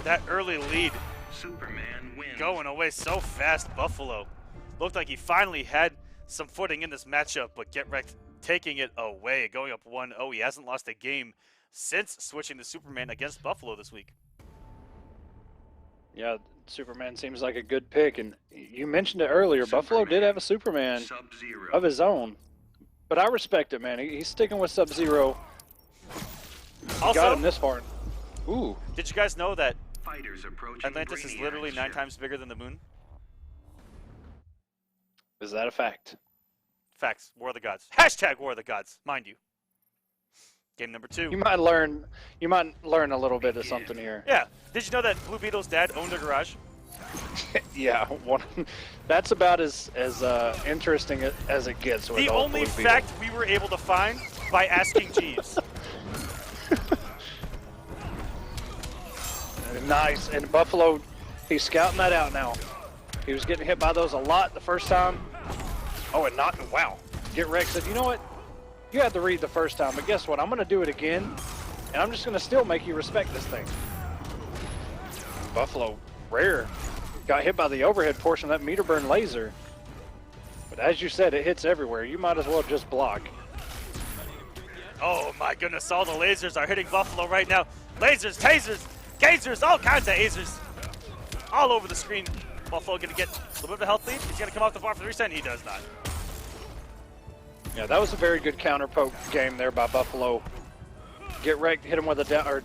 D: That early lead
I: Superman wins.
D: going away so fast, Buffalo. Looked like he finally had some footing in this matchup, but Get Wrecked taking it away, going up 1-0. He hasn't lost a game since switching to Superman against Buffalo this week.
E: Yeah, Superman seems like a good pick, and you mentioned it earlier. Buffalo did have a Superman of his own, but I respect it, man. He's sticking with Sub-Zero.
D: Also,
E: Got him this far. Ooh.
D: Did you guys know that
I: Fighters approaching
D: Atlantis is literally 9 times bigger than the moon?
E: Is that a fact?
D: Facts. War of the Gods. Hashtag War of the Gods, mind you. Game number 2.
E: You might learn a little bit of something here.
D: Yeah. Did you know that Blue Beetle's dad owned a garage?
E: Yeah, that's about as interesting as it gets. With
D: The
E: old
D: only
E: Blue
D: fact we were able to find by asking Jeeves.
E: Nice, and Buffalo, he's scouting that out now. He was getting hit by those a lot the first time. Oh, and not, wow. Get Wrecked said, you know what? You had to read the first time, but guess what? I'm going to do it again, and I'm just going to still make you respect this thing. Buffalo, rare. Got hit by the overhead portion of that meter burn laser. But as you said, it hits everywhere. You might as well just block.
D: Oh my goodness, all the lasers are hitting Buffalo right now. Lasers, tasers, gazers, all kinds of lasers. All over the screen. Buffalo gonna get a little bit of a health lead. He's gonna come off the bar for the reset, and he does not.
E: Yeah, that was a very good counter poke game there by Buffalo. Get Wrecked, hit him with a down, or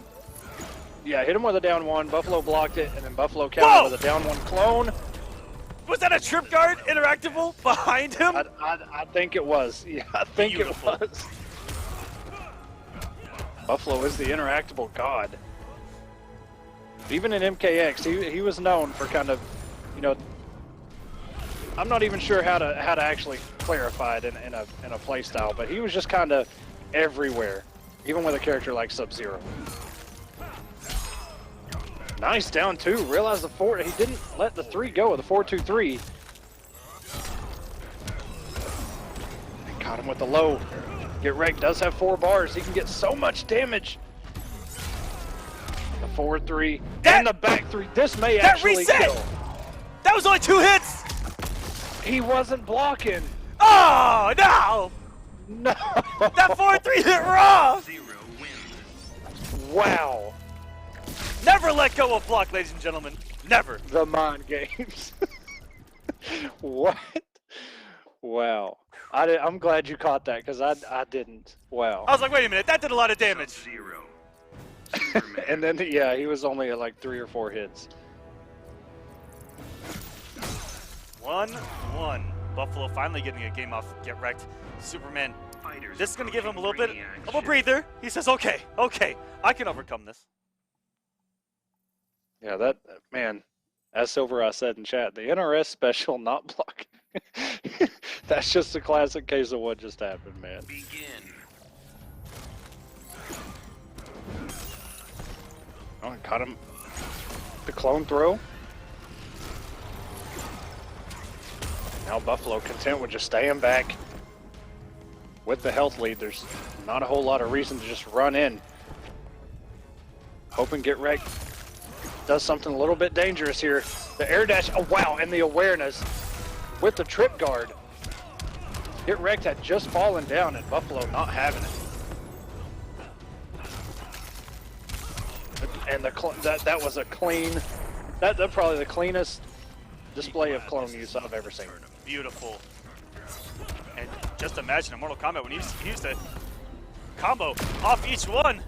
E: yeah, hit him with a down one. Buffalo blocked it, and then Buffalo countered with a down one clone.
D: Was that a trip guard interactable behind him?
E: I think it was. Yeah, I think
D: Beautiful.
E: it was. Buffalo is the interactable god. Even in MKX, he was known for kind of, you know, I'm not even sure how to actually clarify it in a play style, but he was just kind of everywhere, even with a character like Sub-Zero. Nice down two. Realize the four. He didn't let the three go with the 4-2-3. Caught him with the low. Get Wrecked does have 4 bars. He can get so much damage. The 4-3 and the back 3. This may actually kill.
D: That was only 2 hits.
E: He wasn't blocking.
D: Oh no!
E: No.
D: That 4-3 hit raw.
E: Wow.
D: Never let go of block, ladies and gentlemen. Never.
E: The mind games. What? Wow. I'm glad you caught that because I didn't. Wow.
D: I was like, wait a minute, that did a lot of damage.
E: And then, yeah, he was only at like 3 or 4 hits.
D: 1-1. Buffalo finally getting a game off Get Wrecked. Superman. This is going to give him a little bit of a breather. He says, okay, I can overcome this.
E: Yeah, that, man, as SylverRye said in chat, the NRS special not blocking. That's just a classic case of what just happened, man. Oh, and caught him. The clone throw. Now Buffalo content with just staying back. With the health lead, there's not a whole lot of reason to just run in. Hoping Get Wrecked does something a little bit dangerous here. The air dash, oh wow, and the awareness with the trip guard. Get Wrecked had just fallen down and Buffalo not having it. And that was a clean, that's probably the cleanest display of clone use I've ever seen.
D: Beautiful. And just imagine in Mortal Kombat when he used to combo off each one.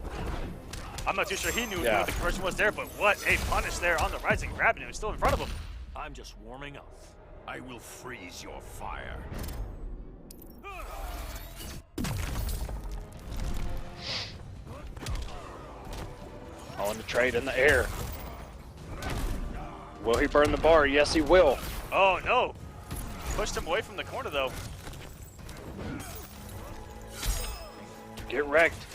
D: I'm not too sure he knew what the conversion was there, but what a punish there on the rising grab, and it was still in front of him.
H: I'm just warming up. I will freeze your fire.
E: On the trade in the air. Will he burn the bar? Yes, he will.
D: Oh no! Pushed him away from the corner though.
E: Get wrecked.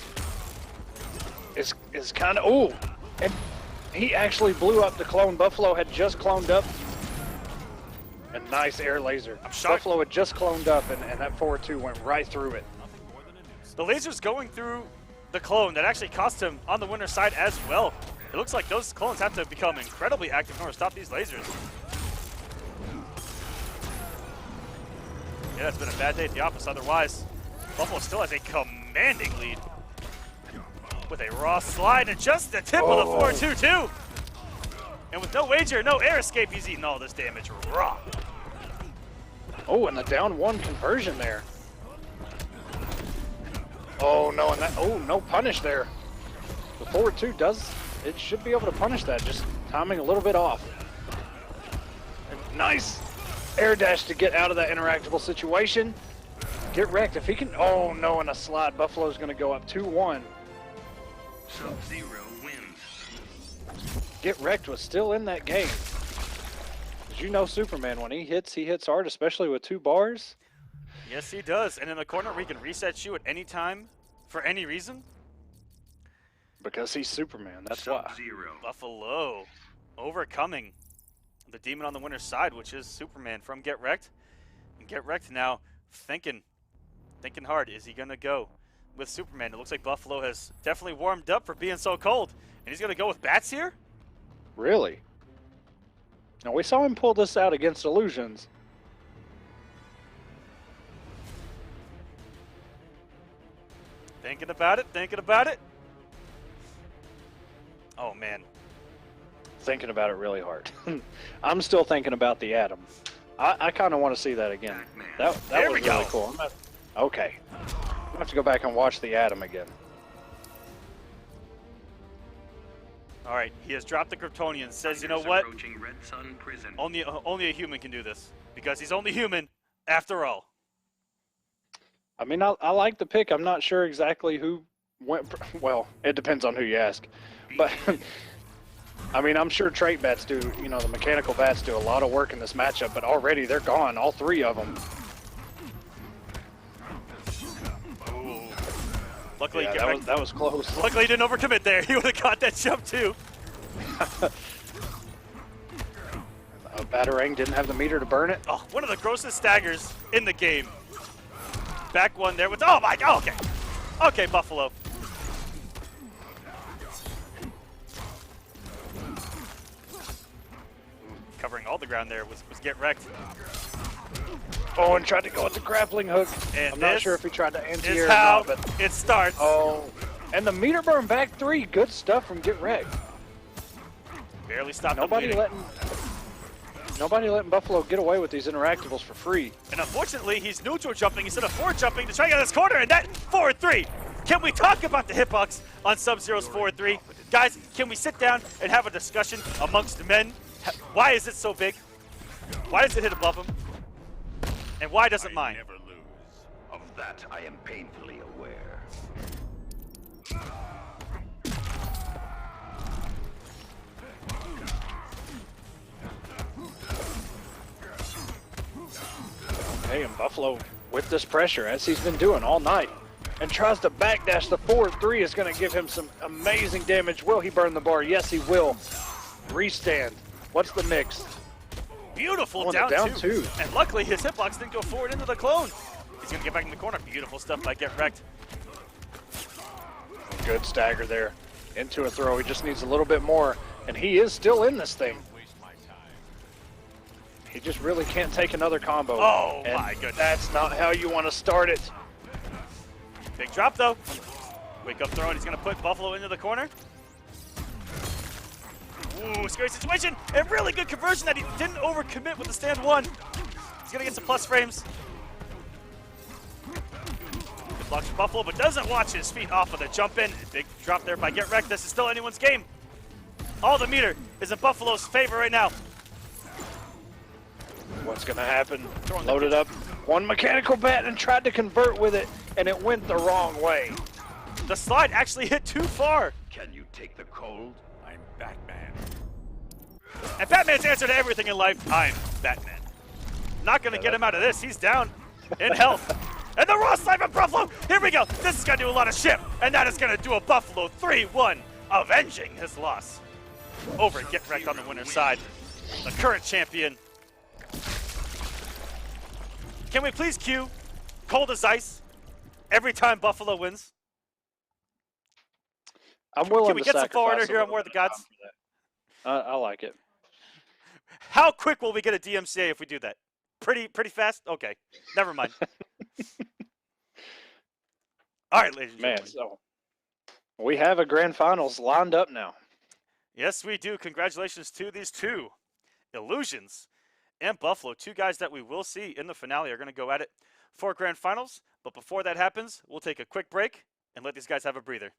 E: It's kind of... Ooh! And he actually blew up the clone. Buffalo had just cloned up. A nice air laser.
D: I'm shocked.
E: Buffalo had just cloned up, and that 4-2 went right through it.
D: The laser's going through the clone. That actually cost him on the winner's side as well. It looks like those clones have to become incredibly active in order to stop these lasers. Yeah, it's been a bad day at the office otherwise. Buffalo still has a commanding lead. With a raw slide and just the tip of the 4-2 too. And with no wager, no air escape, he's eating all this damage raw.
E: Oh, and the down 1 conversion there. Oh no, and that, oh, no punish there. The 4-2 does, it should be able to punish that, just timing a little bit off. And nice air dash to get out of that interactable situation. Get wrecked if he can, oh no, and a slide. Buffalo's gonna go up 2-1.
I: Sub-Zero wins.
E: Get wrecked was still in that game. Did you know Superman, when he hits hard, especially with 2 bars?
D: Yes, he does. And in the corner, we can reset you at any time for any reason.
E: Because he's Superman, that's why.
I: Sub-Zero.
D: Buffalo overcoming the demon on the winner's side, which is Superman from Get Wrecked. And Get Wrecked now thinking hard. Is he going to go with Superman? It looks like Buffalo has definitely warmed up for being so cold. And he's going to go with bats here?
E: Really? Now, we saw him pull this out against Illusions.
D: Thinking about it. Oh, man.
E: Thinking about it really hard. I'm still thinking about the Atom. I kind of want to see that again. That
D: There
E: was
D: we
E: really
D: go.
E: cool. Okay. I have to go back and watch the Atom again.
D: All right, he has dropped the Kryptonian. Says, you know
I: Tigers
D: what?
I: approaching Red Sun Prison.
D: Only a human can do this. Because he's only human, after all.
E: I mean, I like the pick. I'm not sure exactly who went. Well, it depends on who you ask. But, I mean, I'm sure trait bats do, you know, the mechanical bats do a lot of work in this matchup, but already they're gone, all 3 of them.
D: Ooh. Luckily,
E: Yeah, that was close.
D: Luckily, he didn't overcommit there. He would have caught that jump, too.
E: Batarang didn't have the meter to burn it.
D: Oh, one of the grossest staggers in the game. Back one there with, oh my god, okay. Okay, Buffalo. Covering all the ground there was Get Wrecked.
E: Oh, and tried to go with the grappling hook.
D: And
E: I'm not
D: this
E: sure if he tried to anti-air
D: is
E: or
D: how
E: not, but
D: it starts.
E: oh, and the meter burn back 3. Good stuff from Get Wrecked.
D: Barely stopped the
E: Nobody
D: bleeding.
E: letting Buffalo get away with these interactables for free.
D: And unfortunately, he's neutral jumping instead of forward jumping to try to get out of this corner, and that 4-3. Can we talk about the hitbox on Sub-Zero's 4-3? Guys, can we sit down and have a discussion amongst men? Why is it so big? Why does it hit above him? And why doesn't mine?
H: Never lose. Of that I am painfully aware.
E: Hey, and Buffalo with this pressure, as he's been doing all night, and tries to backdash the 4-3 is going to give him some amazing damage. Will he burn the bar? Yes, he will. Restand. What's the mix?
D: Beautiful
E: the
D: down,
E: down
D: two.
E: two.
D: And luckily, his hitbox didn't go forward into the clone. He's going to get back in the corner. Beautiful stuff by Get Wrecked.
E: Good stagger there. Into a throw. He just needs a little bit more, and he is still in this thing. He just really can't take another combo.
D: Oh,
E: and
D: my goodness.
E: That's not how you want to start it.
D: Big drop, though. Wake up throw, and he's going to put Buffalo into the corner. Ooh, scary situation. And really good conversion that he didn't overcommit with the stand one. He's going to get some plus frames. Good blocks for Buffalo, but doesn't watch his feet off of the jump in. Big drop there by Get Wrecked. This is still anyone's game. All the meter is in Buffalo's favor right now.
E: What's gonna happen? Loaded up one mechanical bat and tried to convert with it, and it went the wrong way.
D: The slide actually hit too far.
H: Can you take the cold? I'm Batman.
D: And Batman's answer to everything in life, I'm Batman. Not gonna get him out of this. He's down in health. And the raw sniper Buffalo, here we go. This is gonna do a lot of shit. And that is gonna do a Buffalo 3-1, avenging his loss. Over and get wrecked on the winner's side. The current champion. Can we please cue cold as ice every time Buffalo wins?
E: I'm willing
D: Can we
E: to
D: get some
E: sacrifice
D: forwarder
E: a
D: here on
E: little
D: War of the
E: bit of
D: Gods?
E: time for that. I like it.
D: How quick will we get a DMCA if we do that? Pretty fast? Okay, never mind. All right, ladies and
E: Man,
D: gentlemen.
E: so we have a grand finals lined up now.
D: Yes, we do. Congratulations to these two. Illusions and Buffalo, two guys that we will see in the finale, are going to go at it for grand finals. But before that happens, we'll take a quick break and let these guys have a breather.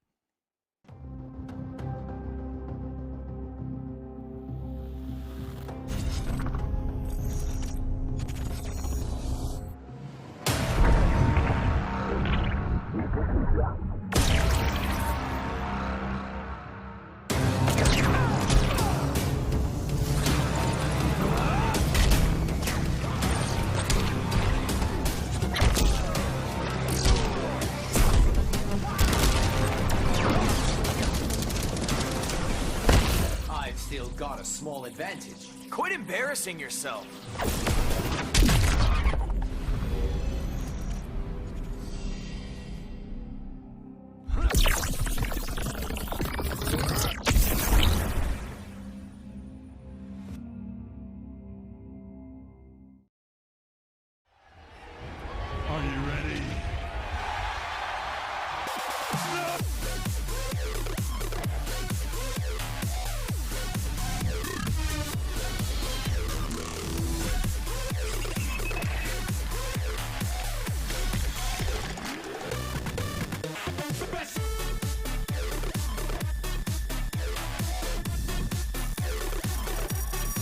K: I've still got a small advantage. Quit embarrassing yourself.
H: Are you ready?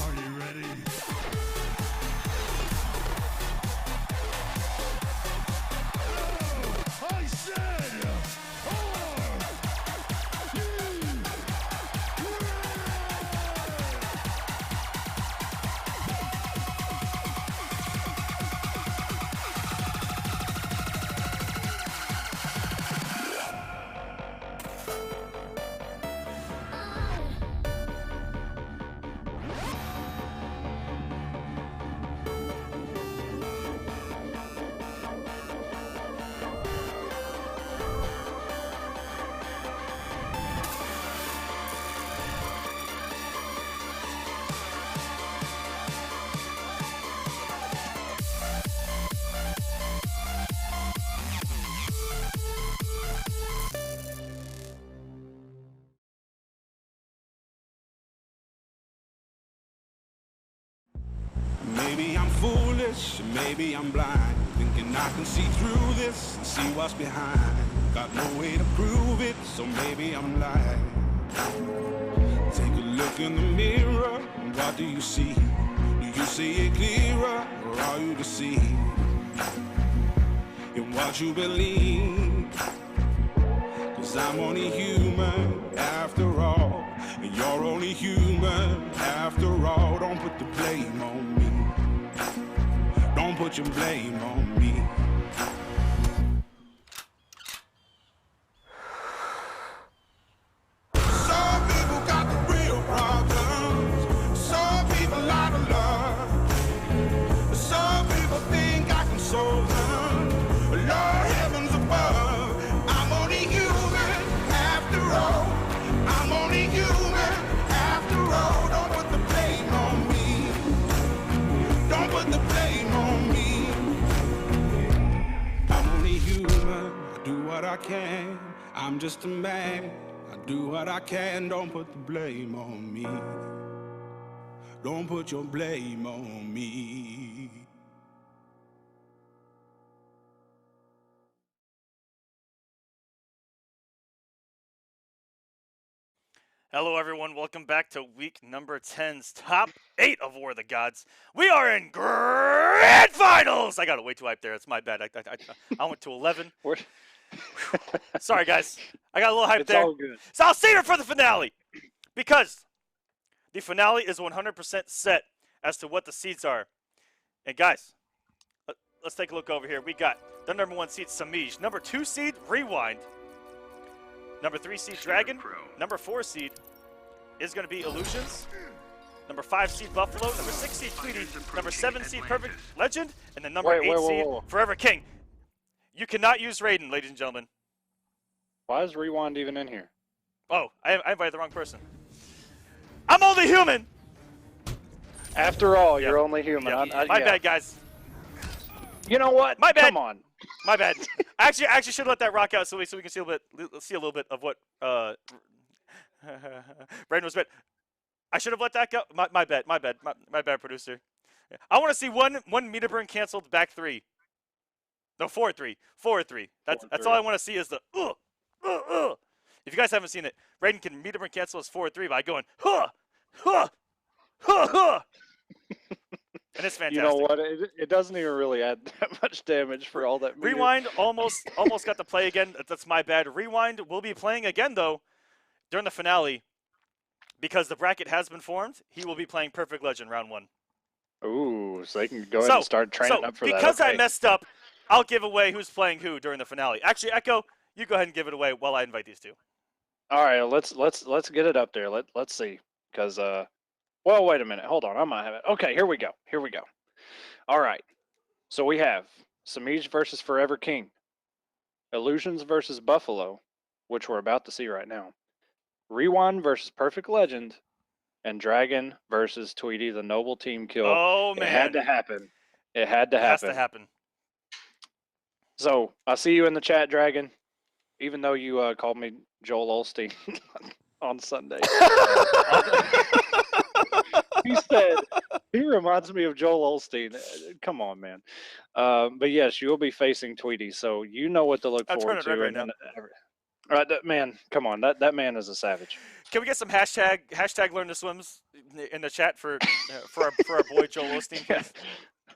H: Are you ready? I said,
A: Maybe I'm foolish, maybe I'm blind, thinking I can see through this and see what's behind. Got no way to prove it, so maybe I'm lying. Take a look in the mirror, and what do you see? Do you see it clearer, or are you deceived in what you believe? 'Cause I'm only human after all, and you're only human after all. Don't put the blame on me. Don't put your blame on me. Some people got the real problems. Some people out of love. Some people think I can solve them. Lord heavens above, I'm only human after all. I'm only human after all. Don't put the blame on me. Don't put the blame on me. I'm only human. I do what I can. I'm just a man. I do what I can. Don't put the blame on me. Don't put your blame on me.
D: Hello, everyone. Welcome back to week number 10's top 8 of War of the Gods. We are in grand finals. I got way too hyped there. It's my bad. I went to 11. Sorry, guys. I got a little hyped
E: It's
D: there.
E: all good.
D: So I'll save it for the finale because the finale is 100% set as to what the seeds are. And guys, let's take a look over here. We got the number 1 seed, Semiij. Number 2 seed, Rewind. Number 3 seed, Dragon. Number 4 seed is going to be Illusions. Number 5 seed, Buffalo. Number 6 seed, Tweedy. Number 7 seed, Perfect Legend. And then number 8 seed, Forever King. You cannot use Raiden, ladies and gentlemen.
E: Why is Rewind even in here?
D: Oh, I invited the wrong person. I'm only human!
E: After all, you're only human.
D: My bad, guys.
E: You know what?
D: My bad.
E: Come on.
D: My bad. I actually should let that rock out so we can see a little bit of what Brandon was bad. I should have let that go. My bad, producer. I want to see one meter burn canceled back 3. No, 4-3. 4-3. That's all I want to see is the If you guys haven't seen it, Raiden can meter burn cancel his 4-3 by going and it's fantastic.
E: You know what? It doesn't even really add that much damage for all that meter.
D: Rewind almost got to play again. That's my bad. Rewind will be playing again, though, during the finale. Because the bracket has been formed, he will be playing Perfect Legend round 1.
E: Ooh, so they can go ahead and start training up for that.
D: Because I messed up, I'll give away who's playing who during the finale. Actually, Echo, you go ahead and give it away while I invite these two.
E: All right, let's get it up there. Let's see. Because well, wait a minute. Hold on. I might have it. Okay, here we go. All right. So we have Semiij versus Forever King. Illusions versus Buffalo, which we're about to see right now. Rewind versus Perfect Legend. And Dragon versus Tweedy, the Noble Team Kill.
D: Oh, man.
E: It had to happen. It had to happen.
D: Has to happen.
E: So, I see you in the chat, Dragon. Even though you called me Joel Osteen on Sunday. He said, he reminds me of Joel Osteen. Come on, man. But yes, you'll be facing Tweedy, so you know what to look forward to.
D: Right now.
E: All right, man, come on. That man is a savage.
D: Can we get some hashtag learn to swims in the chat for our boy Joel Osteen, please?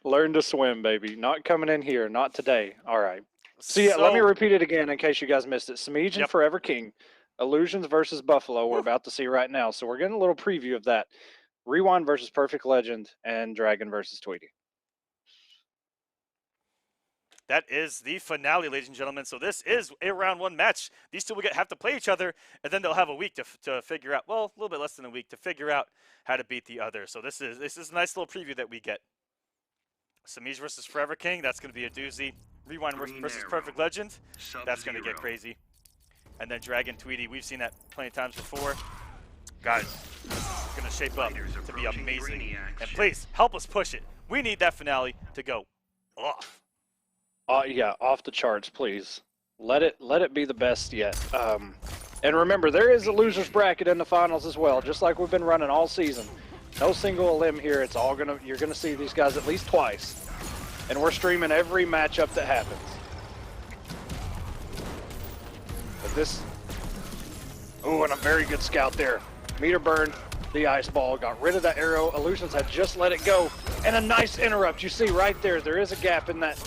E: Learn to swim, baby. Not coming in here. Not today. All right. So yeah, let me repeat it again in case you guys missed it. Semiij and Forever King. Illusions versus Buffalo we're about to see right now. So we're getting a little preview of that. Rewind versus Perfect Legend and Dragon versus Tweedy.
D: That is the finale, ladies and gentlemen. So this is a round 1 match. These two will have to play each other, and then they'll have a week to figure out. Well, a little bit less than a week to figure out how to beat the other. So this is a nice little preview that we get. Semiij versus Forever King. That's going to be a doozy. Rewind versus Perfect Legend. That's going to get crazy. And then Dragon Tweedy. We've seen that plenty of times before. Guys, this is going to shape up to be amazing. And please, help us push it. We need that finale to go off.
E: Yeah, off the charts, please. Let it be the best yet. And remember, there is a loser's bracket in the finals as well, just like we've been running all season. No single limb here. It's all you're gonna see these guys at least twice, and we're streaming every matchup that happens. But this, and a very good scout there. Meter burned the ice ball, got rid of that arrow. Illusions had just let it go, and a nice interrupt. You see right there, there is a gap in that.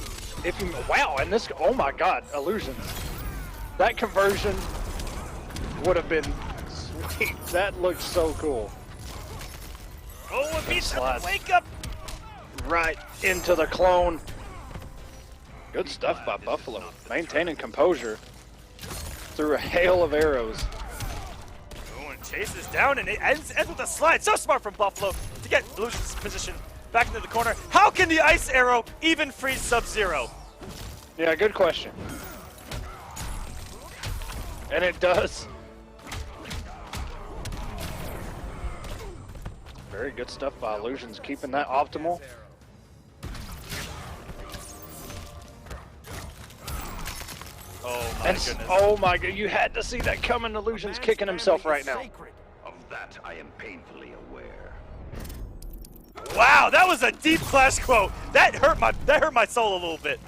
E: Wow, and this, oh my God, Illusions. That conversion would have been sweet. That looked so cool.
D: Oh, it beats the wake up.
E: Right into the clone. Good stuff by Buffalo. Maintaining composure through a hail of arrows.
D: Oh, and chases down, and it ends with a slide. So smart from Buffalo to get Illusion's position back into the corner. How can the ice arrow even freeze Sub-Zero?
E: Yeah, good question. And it does. Very good stuff by Illusions, keeping that optimal.
D: Oh my goodness.
E: Oh my god, you had to see that coming. Illusions kicking himself right now.
H: Of that I am painfully aware.
D: Wow, that was a deep Clash quote. That hurt my soul a little bit.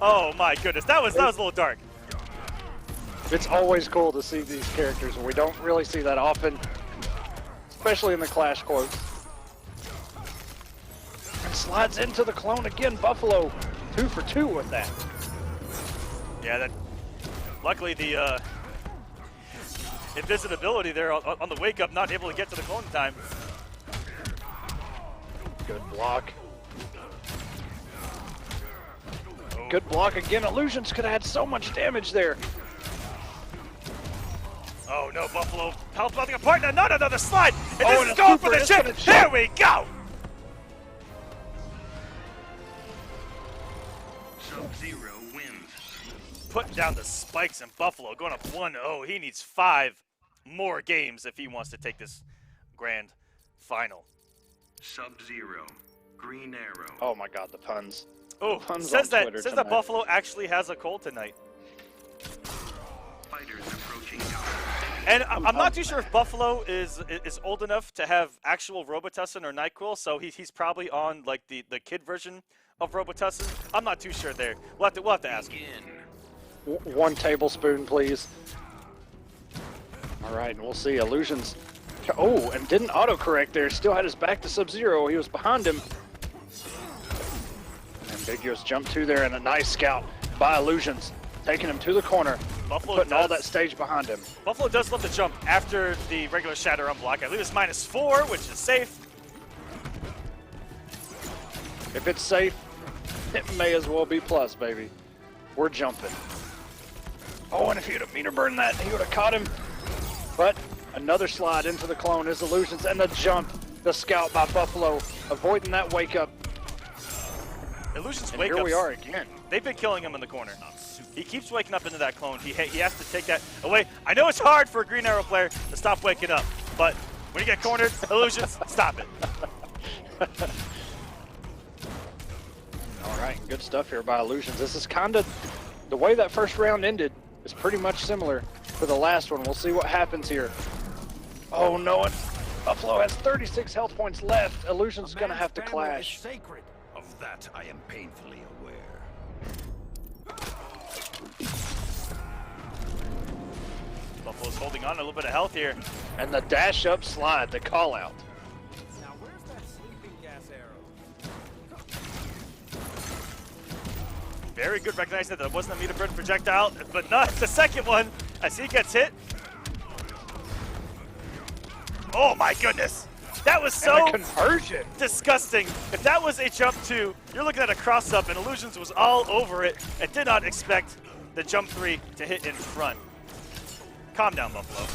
D: Oh my goodness, that was a little dark.
E: It's always cool to see these characters, and we don't really see that often, especially in the Clash quotes. And slides into the clone again. Buffalo 2 for 2 with that.
D: Yeah, that. Luckily, the invisibility there on the wake up, not able to get to the clone in time.
E: Good block. Good block again. Illusions could have had so much damage there.
D: Oh no, Buffalo health melting apart. No, not another slide. And
E: Oh,
D: this
E: and
D: is
E: a
D: going
E: super,
D: for the
E: it's
D: chip.
E: gonna chip.
D: There we go.
I: Sub-Zero wins.
D: Putting down the spikes, and Buffalo going up 1-0. He needs 5 more games if he wants to take this grand final.
I: Sub-Zero. Green arrow.
E: Oh my god, the puns.
D: Oh,
E: Puns
D: says
E: on
D: that
E: Twitter
D: that
E: tonight.
D: Buffalo actually has a cold tonight.
I: Fighters approaching.
D: And I'm not too sure if Buffalo is old enough to have actual Robitussin or NyQuil, so he's probably on like the kid version of Robitussin. I'm not too sure there. We'll have to ask him.
I: Begin.
E: 1 tablespoon, please. All right, and we'll see. Illusions. Oh, and didn't autocorrect there. Still had his back to Sub-Zero. He was behind him. Ambiguous jump 2 there, and a nice scout by Illusions. Taking him to the corner.
D: Buffalo
E: Putting all
D: does-
E: that stage behind him.
D: Buffalo does love to jump after the regular shatter unblock. I believe it's -4, which is safe.
E: If it's safe, it may as well be plus, baby. We're jumping. Oh, and if he'd have meter burned that, he would have caught him. But another slide into the clone is Illusions, and the jump, the scout by Buffalo, avoiding that wake up.
D: Illusions
E: And
D: wake
E: here
D: ups.
E: we are again.
D: They've been killing him in the corner. He keeps waking up into that clone. He has to take that away. I know it's hard for a Green Arrow player to stop waking up, but when you get cornered, Illusions, stop it.
E: All right, good stuff here by Illusions. This is kind of the way that first round ended is pretty much similar to the last one. We'll see what happens here. Oh no, and Buffalo has 36 health points left. Illusions gonna have to clash.
G: Sacred. Of that, I am painfully aware.
D: Buffalo's holding on a little bit of health here.
E: And the dash up slide, the call out.
K: Now where's that sleeping gas arrow?
D: Very good recognizing that wasn't a meter burn projectile, but not the second one as he gets hit. Oh my goodness. That was so
E: And a conversion.
D: disgusting. If that was a jump 2, you're looking at a cross up and Illusions was all over it and did not expect the jump 3 to hit in front. Calm down, Buffalo.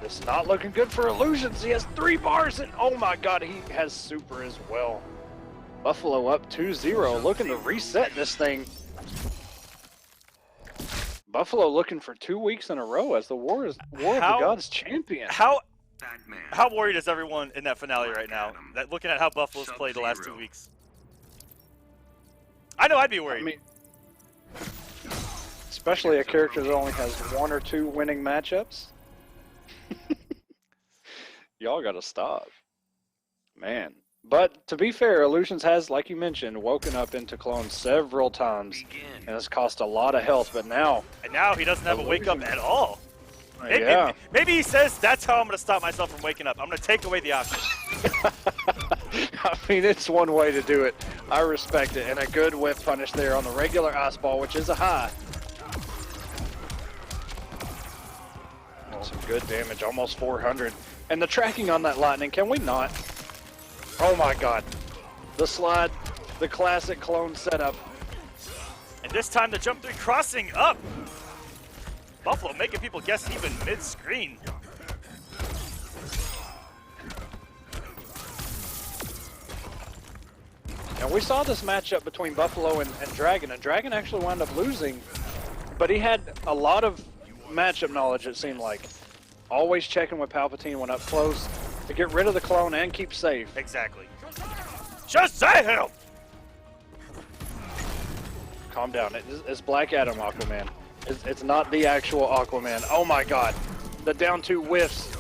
E: This is not looking good for Illusions. He has 3 bars and oh my god, he has super as well. Buffalo up 2-0, looking to reset this thing. Buffalo looking for 2 weeks in a row as the War of the Gods champion.
D: How
I: Batman.
D: worried is everyone in that finale right now? That looking at how Buffalo's played the last 2
I: Sub-Zero.
D: weeks. I know I'd be worried.
E: I mean, especially a character that only has 1 or 2 winning matchups. Y'all gotta stop. Man. But to be fair, Illusions has, like you mentioned, woken up into clones several times.
I: Begin.
E: And has cost a lot of health, but now...
D: And now he doesn't have a wake up at all.
E: Yeah.
D: Maybe he says, that's how I'm going to stop myself from waking up. I'm going to take away the option.
E: I mean, it's one way to do it. I respect it. And a good whiff punish there on the regular ice ball, which is a high. Some good damage, almost 400. And the tracking on that lightning, can we not? Oh my god. The slide, the classic clone setup.
D: And this time the jump 3 crossing up. Buffalo making people guess even mid-screen.
E: And we saw this matchup between Buffalo and Dragon, and Dragon actually wound up losing, but he had a lot of matchup knowledge, it seemed like. Always checking with Palpatine when up close to get rid of the clone and keep safe.
D: Exactly. Shazam!
E: Calm down. It's Black Adam Aquaman. It's not the actual Aquaman. Oh my god. The down 2 whiffs.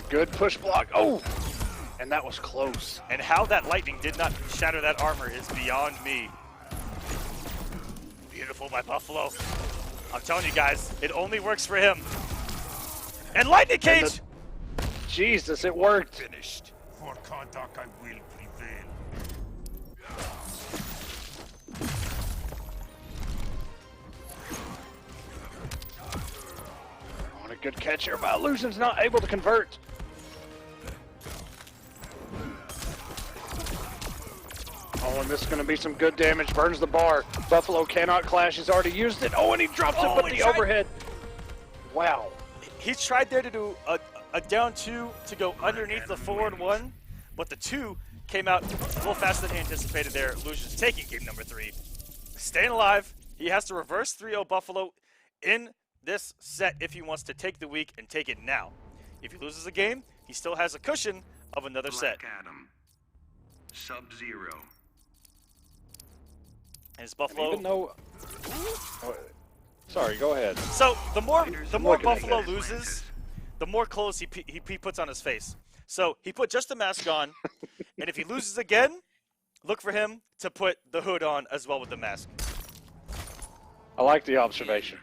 E: Good push block. Oh! And that was close.
D: And how that lightning did not shatter that armor is beyond me. Beautiful by Buffalo. I'm telling you guys, it only works for him. And lightning cage!
E: Jesus, it worked.
H: Finished. For contact, I will prevail.
E: What a good catch here by Illusion's not able to convert. Oh, and this is going to be some good damage. Burns the bar. Buffalo cannot clash. He's already used it. Oh, and he drops it with the overhead. Wow.
D: He tried there to do a down 2 to go underneath the 4-1, but the 2 came out a little faster than he anticipated there. Illusion's taking game number 3. Staying alive. He has to reverse 3-0 Buffalo in this set if he wants to take the week and take it now. If he loses a game, he still has a cushion of another set.
I: Black Adam. Sub-Zero.
D: And his Buffalo.
E: Even though... Sorry, go ahead.
D: So the more Buffalo
E: at
D: loses, the more clothes he puts on his face. So he put just the mask on, and if he loses again, look for him to put the hood on as well with the mask.
E: I like the observation.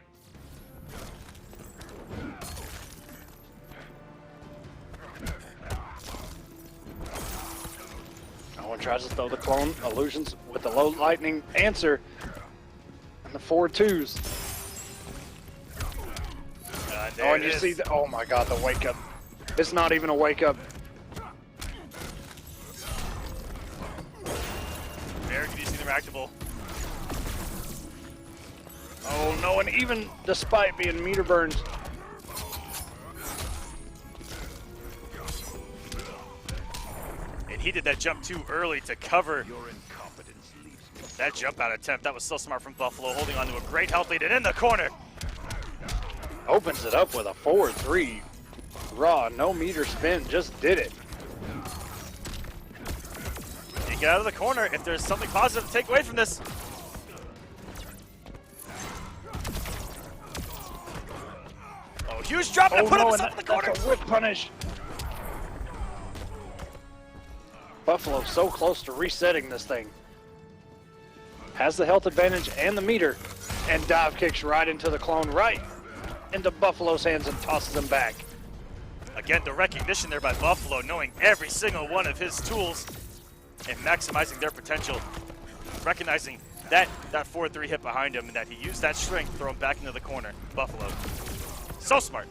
E: No one tries to throw the clone. Illusions with the low lightning answer. And the 4-2s. Oh, and you see the, oh my god, the wake up. It's not even a wake up.
D: Very good using the reactable.
E: Oh no, and even despite being meter burned.
D: And he did that jump too early to cover that jump out attempt. That was so smart from Buffalo, holding on to a great health lead and in the corner.
E: Opens it up with a 4-3. Raw, no meter spin, just did it.
D: You get out of the corner if there's something positive to take away from this. Oh, huge drop and put himself in the corner.
E: That's a whip punish. Buffalo so close to resetting this thing. Has the health advantage and the meter. And dive kicks right into the clone, right into Buffalo's hands and tosses him back.
D: Again, the recognition there by Buffalo, knowing every single one of his tools and maximizing their potential. Recognizing that 4-3 hit behind him and that he used that strength to throw him back into the corner. Buffalo. So smart.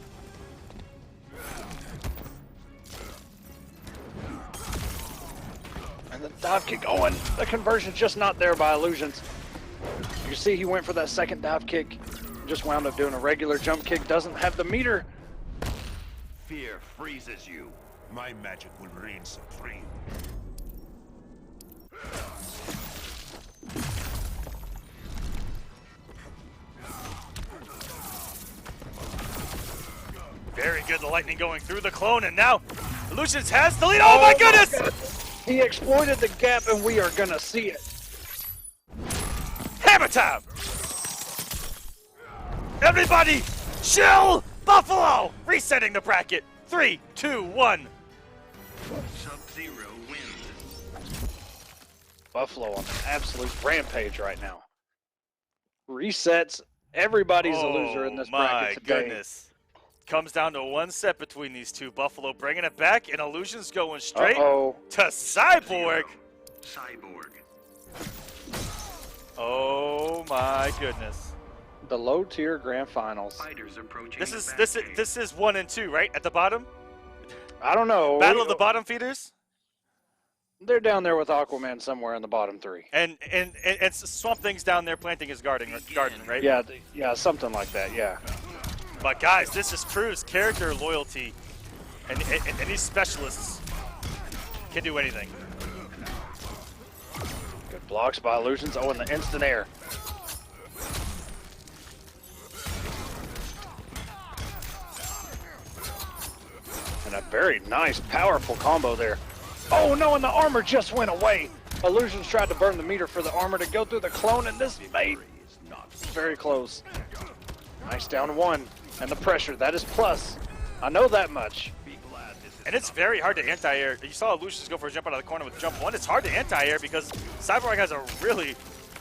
E: And the dive kick, oh, and the conversion's just not there by Illusions. You see he went for that second dive kick, just wound up doing a regular jump kick, doesn't have the meter.
H: Fear freezes you. My magic will reign supreme.
D: Very good, the lightning going through the clone, and now Illusions has the lead. Oh my goodness!
E: He exploited the gap, and we are gonna see it.
D: Hammer time! Everybody, chill! Buffalo! Resetting the bracket. 3, 2, 1.
I: Sub-Zero wins.
E: Buffalo on an absolute rampage right now. Resets. Everybody's a loser in this bracket today.
D: My goodness. Comes down to one set between these two. Buffalo bringing it back, and Illusions going straight to Cyborg.
I: Cyborg.
D: Oh my goodness.
E: The low tier grand finals.
I: Fighters approaching
D: This is 1 and 2, right? At the bottom?
E: I don't know.
D: Battle of the bottom feeders?
E: They're down there with Aquaman somewhere in the bottom 3.
D: And Swamp Thing's down there planting his garden, right?
E: Yeah, yeah, something like that, yeah.
D: But guys, this just proves character loyalty, and these specialists can do anything.
E: Good blocks by Illusions. Oh, in the instant air. And a very nice, powerful combo there. Oh no, and the armor just went away. Illusions tried to burn the meter for the armor to go through the clone, and this made very close. Nice down 1. And the pressure, that is plus. I know that much.
D: And it's very hard to anti-air. You saw Illusions go for a jump out of the corner with jump 1. It's hard to anti-air because SylverRye has a really,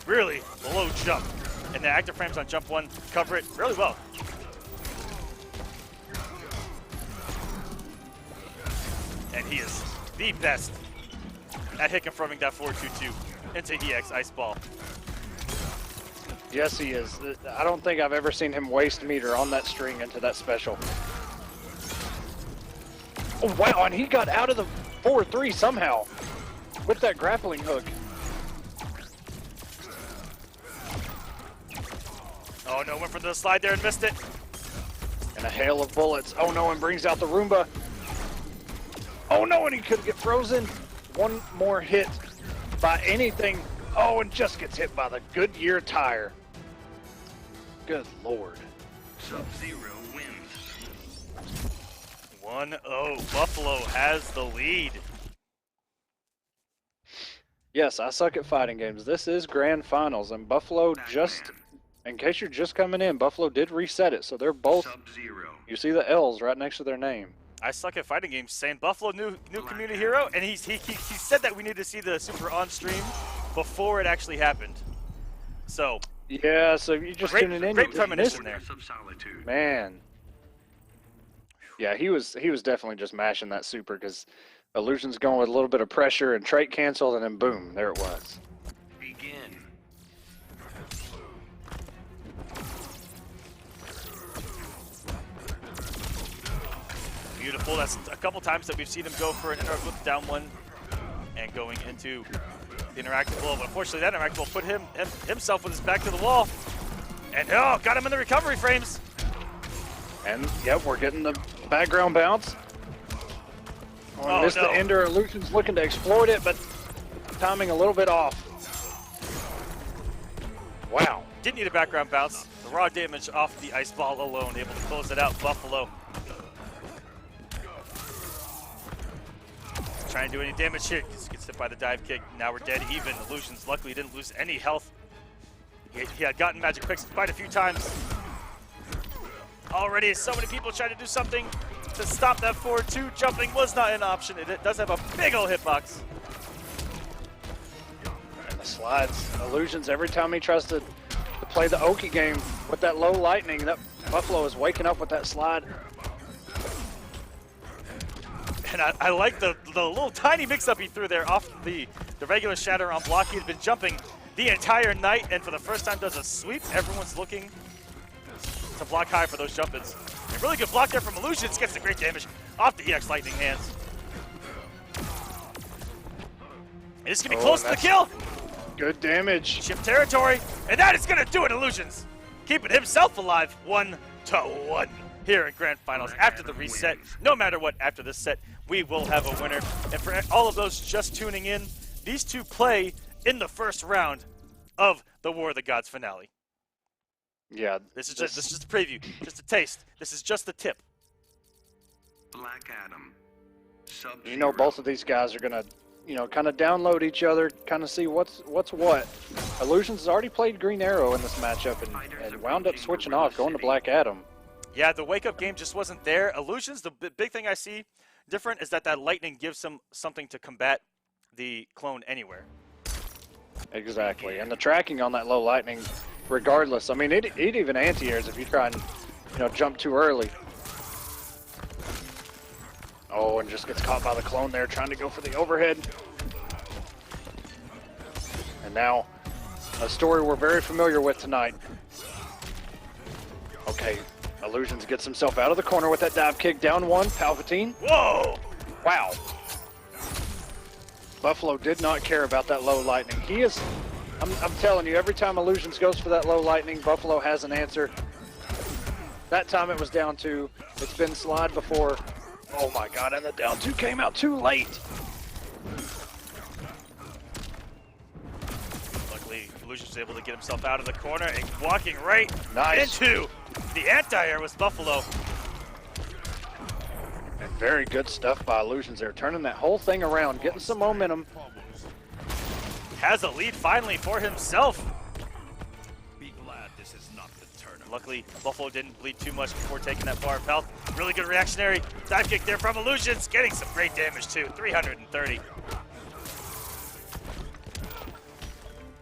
D: really low jump. And the active frames on jump 1 cover it really well. And he is the best at hit confirming that 4-2-2 into EX Ice Ball.
E: Yes, he is. I don't think I've ever seen him waste meter on that string into that special. Oh, wow, and he got out of the 4-3 somehow with that grappling hook.
D: Oh no, went for the slide there and missed it.
E: And a hail of bullets. Oh no, and brings out the Roomba. Oh no, and he could get frozen. One more hit by anything. Oh, and just gets hit by the Goodyear tire. Good Lord.
I: Sub-Zero wins.
D: 1-0. Buffalo has the lead.
E: Yes, I suck at fighting games. This is Grand Finals, and Buffalo just, in case you're just coming in, Buffalo did reset it, so they're both,
I: Sub-Zero.
E: you see the L's right next to their name.
D: I suck at fighting games, saying Buffalo new community hero, and he said that we need to see the super on stream before it actually happened. So
E: yeah, so you just tuning in,
D: great
E: you just
D: premonition
E: missed
D: there.
I: Of solitude.
E: Man. Yeah, he was definitely just mashing that super because Illusion's going with a little bit of pressure and trait canceled, and then boom, there it was.
I: Begin.
D: Beautiful. That's a couple times that we've seen him go for an interact with down 1 and going into the interactive blow. But unfortunately, that interactive blow put himself with his back to the wall. And oh, got him in the recovery frames.
E: And yep, we're getting the background bounce. Oh, missed the ender. Illusion's looking to exploit it, but timing a little bit off. Wow.
D: Didn't need a background bounce. The raw damage off the ice ball alone, able to close it out. Buffalo trying to do any damage here. Just gets hit by the dive kick. Now we're dead even. Illusions luckily didn't lose any health. He had gotten magic picks quite a few times. Already so many people trying to do something to stop that 4-2. Jumping was not an option. It does have a big ol' hitbox.
E: And the slides. Illusions, every time he tries to play the Oki game with that low lightning, that Buffalo is waking up with that slide.
D: And I like the little tiny mix-up he threw there off the regular shatter on block. He had been jumping the entire night, and for the first time does a sweep. Everyone's looking to block high for those jump-ins. A really good block there from Illusions. Gets the great damage off the EX Lightning hands. And it's going to be close to the kill.
E: Good damage.
D: Shift territory, and that is going to do it, Illusions. Keeping himself alive 1-1 here in Grand Finals. After the reset, no matter what, after this set, we will have a winner. And for all of those just tuning in, these two play in the first round of the War of the Gods finale.
E: Yeah.
D: This is just a preview, just a taste. This is just the tip.
I: Black Adam. Sub-Zero.
E: You know, both of these guys are gonna, kind of download each other, kind of see what's what. Illusions has already played Green Arrow in this matchup and wound up switching off, going to Black Adam.
D: Yeah, the wake-up game just wasn't there. Illusions, the big thing I see different is that lightning gives them something to combat the clone anywhere.
E: Exactly, and the tracking on that low lightning, regardless. I mean, it even anti-airs if you try and, jump too early. Oh, and just gets caught by the clone there, trying to go for the overhead. And now, a story we're very familiar with tonight. Okay, Illusions gets himself out of the corner with that dive kick, down 1, Palpatine.
D: Whoa!
E: Wow. Buffalo did not care about that low lightning. He is, I'm telling you, every time Illusions goes for that low lightning, Buffalo has an answer. That time it was down 2. It's been slide before. Oh my God, and the down 2 came out too late.
D: Luckily, Illusions was able to get himself out of the corner and walking right
E: Nice.
D: into the anti-air was Buffalo.
E: And very good stuff by Illusions there, turning that whole thing around, getting some momentum.
D: Has a lead finally for himself.
H: Be glad this is not the tournament.
D: Luckily, Buffalo didn't bleed too much before taking that bar of health. Really good reactionary dive kick there from Illusions, getting some great damage too, 330.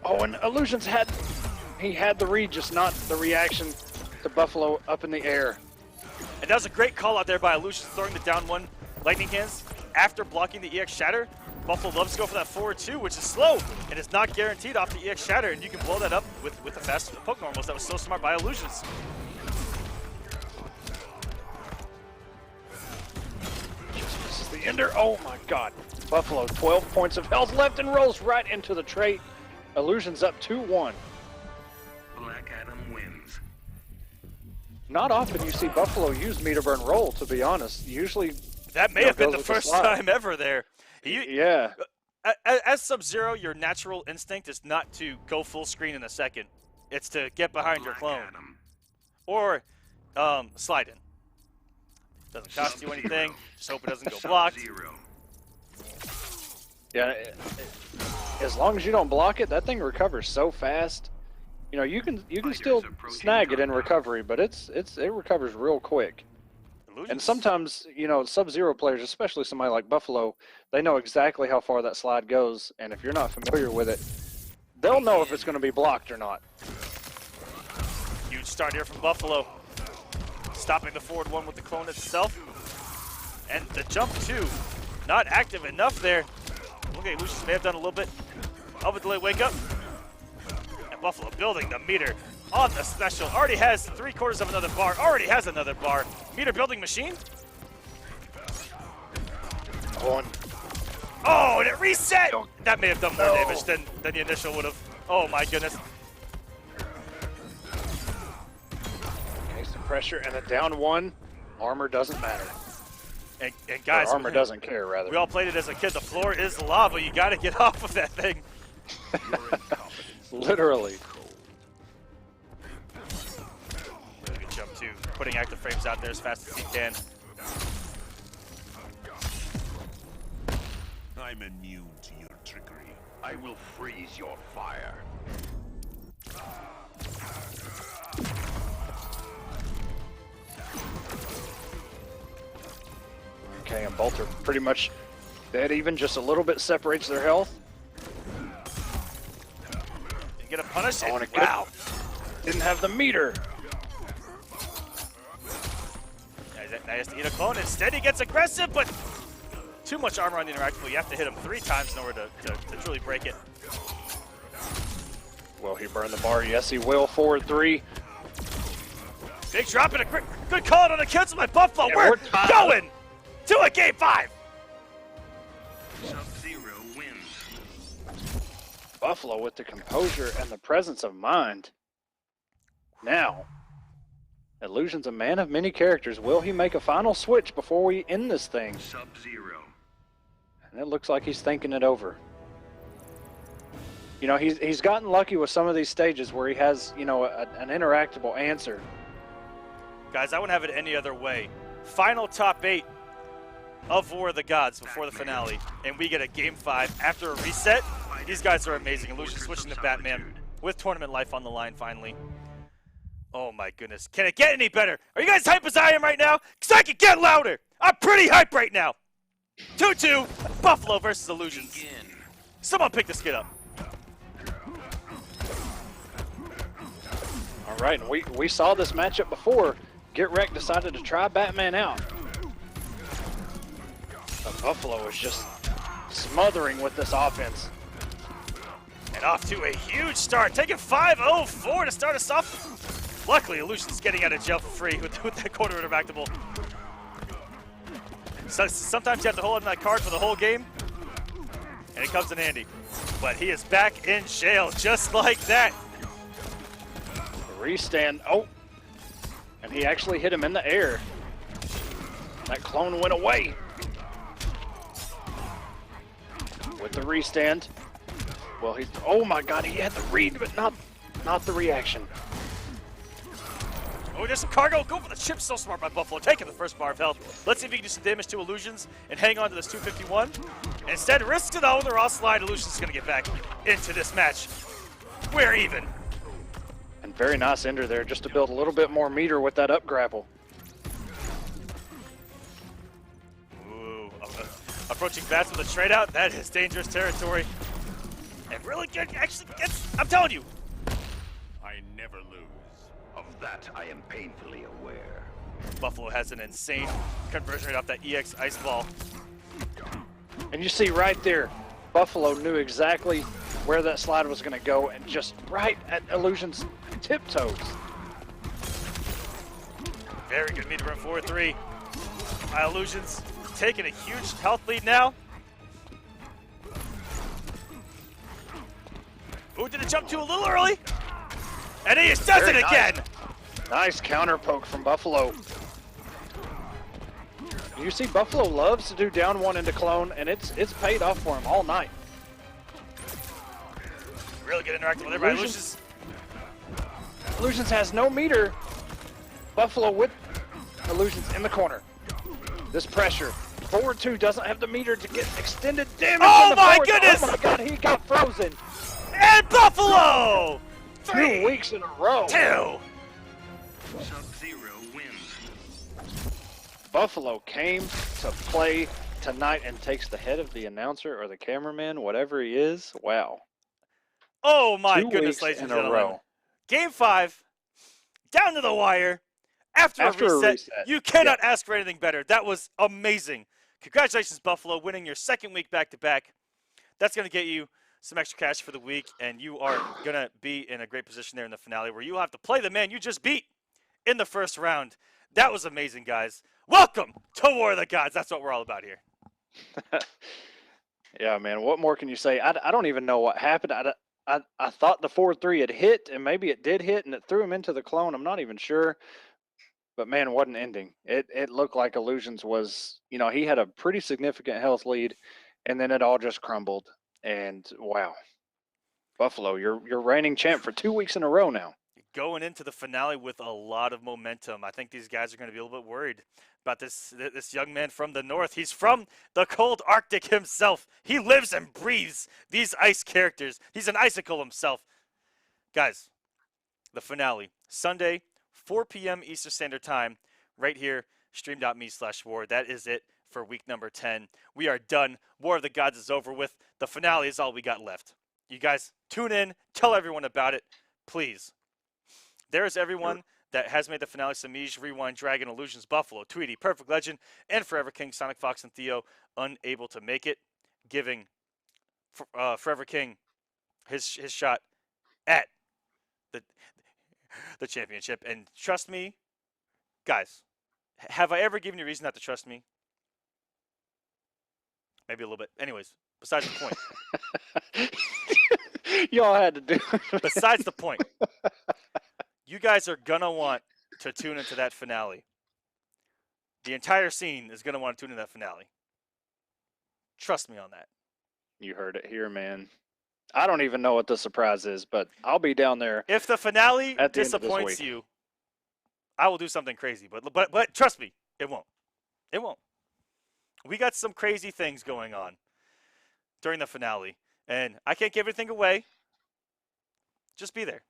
E: Oh, and Illusions had the read, just not the reaction to Buffalo up in the air.
D: And that was a great call out there by Illusions, throwing the down one lightning hands after blocking the EX Shatter. Buffalo loves to go for that forward two, which is slow and is not guaranteed off the EX Shatter, and you can blow that up with the fast poke normals. That was so smart by Illusions.
E: Just misses the ender. Oh my god. Buffalo, 12 points of health left and rolls right into the trait. Illusions up 2-1.
I: Black Adam wins.
E: Not often you see Buffalo use meter burn roll, to be honest. Usually
D: that may have been the first time ever there.
E: Yeah.
D: As Sub-Zero, your natural instinct is not to go full screen in a second. It's to get behind your clone. Or slide in. Doesn't cost you anything. Just hope it doesn't go blocked.
E: Yeah, as long as you don't block it, that thing recovers so fast. You know, you can still snag it in recovery, but it recovers real quick. And sometimes, you know, Sub-Zero players, especially somebody like Buffalo, they know exactly how far that slide goes, and if you're not familiar with it, they'll know if it's going to be blocked or not.
D: Huge start here from Buffalo. Stopping the forward one with the clone itself. And the jump two, not active enough there. Okay, Lucius may have done a little bit of a delayed wake up. And Buffalo building the meter on the special. Already has 3/4 of another bar. Already has another bar. Meter building machine. Oh, and it reset! That may have done more damage than the initial would have. Oh my goodness.
E: Okay, some pressure and a down one. Armor doesn't matter.
D: And guys,
E: armor doesn't care, rather.
D: We all played it as a kid. The floor is lava. You got to get off of that thing.
E: Literally.
D: Really good jump too. Putting active frames out there as fast as he can.
H: I'm immune to your trickery. I will freeze your fire.
E: Okay, and both are pretty much dead even, just a little bit separates their health.
D: You get a punish.
E: Oh, and
D: wow.
E: Didn't have the meter.
D: Now he has to eat a clone. Instead, he gets aggressive, but too much armor on the interactable. You have to hit him 3 times in order to truly break it.
E: Will he burn the bar? Yes, he will. Forward 3.
D: Big drop and a good call on the cancel by Buffalo.
E: Yeah,
D: we're going to a game 5.
I: Sub-Zero wins.
E: Buffalo with the composure and the presence of mind. Now, Illusion's a man of many characters. Will he make a final switch before we end this thing?
I: Sub-Zero.
E: And it looks like he's thinking it over. You know, he's gotten lucky with some of these stages where he has, you know, an interactable answer.
D: Guys, I wouldn't have it any other way. Final top 8 of War of the Gods before the finale, and we get a game 5 after a reset. These guys are amazing. Illusion switching to Batman with tournament life on the line finally. Oh my goodness. Can it get any better? Are you guys hype as I am right now? Because I can get louder. I'm pretty hype right now. 2-2, Buffalo versus Illusions. Someone pick this kid up.
E: All right, and we saw this matchup before. Get Wrecked decided to try Batman out. But Buffalo is just smothering with this offense.
D: And off to a huge start, taking 5-0-4 to start us off. Luckily, Illusion's getting out of jail for free with that quarter interactable. So sometimes you have to hold on that card for the whole game, and it comes in handy. But he is back in jail just like that.
E: Restand. Oh, and he actually hit him in the air. That clone went away. With the restand. Well, oh my god, he had the read, but not the reaction.
D: Oh, there's some cargo. Go for the chip. So smart by Buffalo, taking the first bar of health. Let's see if he can do some damage to Illusions and hang on to this 251. And instead, risks it all with the raw slide. Illusions is going to get back into this match. We're even.
E: And Very nice ender there, just to build a little bit more meter with that up grapple.
D: Ooh, approaching fast with a trade out. That is dangerous territory. And really good, actually gets, I'm telling you.
H: I never lose. Of that, I am painfully aware.
D: Buffalo has an insane conversion rate off that EX Ice Ball.
E: And you see right there, Buffalo knew exactly where that slide was going to go, and just right at Illusion's tiptoes.
D: Very good meter run 4-3. Illusion's taking a huge health lead now. Ooh, did it jump too a little early? And he does it again!
E: Nice counter poke from Buffalo. You see, Buffalo loves to do down one into clone, and it's paid off for him all night.
D: Really good interacting with everybody.
E: Illusions has no meter. Buffalo with Illusions in the corner. This pressure. Forward 2 doesn't have the meter to get extended damage.
D: Oh my
E: forward.
D: goodness!
E: Oh my god, he got frozen.
D: And Buffalo!
E: 2 weeks in a row.
D: 2!
I: Sub-Zero wins.
E: Buffalo came to play tonight and takes the head of the announcer or the cameraman, whatever he is. Wow.
D: Oh my
E: 2
D: goodness,
E: weeks
D: ladies and
E: in a
D: gentlemen.
E: row.
D: Game 5, down to the wire, after a reset. You cannot ask for anything better. That was amazing. Congratulations, Buffalo, winning your second week back-to-back. That's going to get you some extra cash for the week, and you are going to be in a great position there in the finale where you'll have to play the man you just beat in the first round. That was amazing, guys. Welcome to War of the Gods. That's what we're all about here.
E: Yeah, man. What more can you say? I don't even know what happened. I thought the 4-3 had hit, and maybe it did hit, and it threw him into the clone. I'm not even sure. But, man, what an ending. It looked like Illusions was, you know, he had a pretty significant health lead, and then it all just crumbled. And, wow. Buffalo, you're reigning champ for 2 weeks in a row now.
D: Going into the finale with a lot of momentum. I think these guys are going to be a little bit worried about this young man from the north. He's from the cold Arctic himself. He lives and breathes these ice characters. He's an icicle himself. Guys, the finale, Sunday, 4 p.m. Eastern Standard Time, right here, stream.me/war. That is it for week number 10. We are done. War of the Gods is over with. The finale is all we got left. You guys, tune in. Tell everyone about it, please. There is everyone that has made the finale: Semiij, Rewind, Dragon, Illusions, Buffalo, Tweedy, Perfect Legend, and Forever King, SonicFox, and Theo unable to make it, giving Forever King his shot at the championship. And trust me, guys, have I ever given you a reason not to trust me? Maybe a little bit. Anyways, besides the point.
E: Y'all had to do it.
D: Besides the point. You guys are going to want to tune into that finale. The entire scene is going to want to tune into that finale. Trust me on that.
E: You heard it here, man. I don't even know what the surprise is, but I'll be down there.
D: If the finale
E: at the
D: disappoints you, I will do something crazy. But trust me, it won't. It won't. We got some crazy things going on during the finale, and I can't give anything away. Just be there.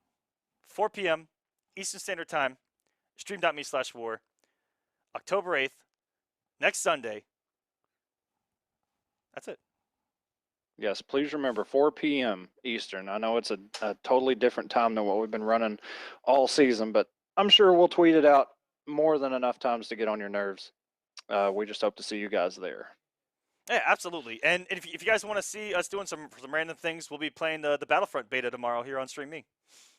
D: 4 p.m. Eastern Standard Time, stream.me/war, October 8th, next Sunday. That's it.
E: Yes, please remember, 4 p.m. Eastern. I know it's a totally different time than what we've been running all season, but I'm sure we'll tweet it out more than enough times to get on your nerves. We just hope to see you guys there.
D: Yeah, absolutely. And if you guys want to see us doing some random things, we'll be playing the Battlefront beta tomorrow here on StreamMe.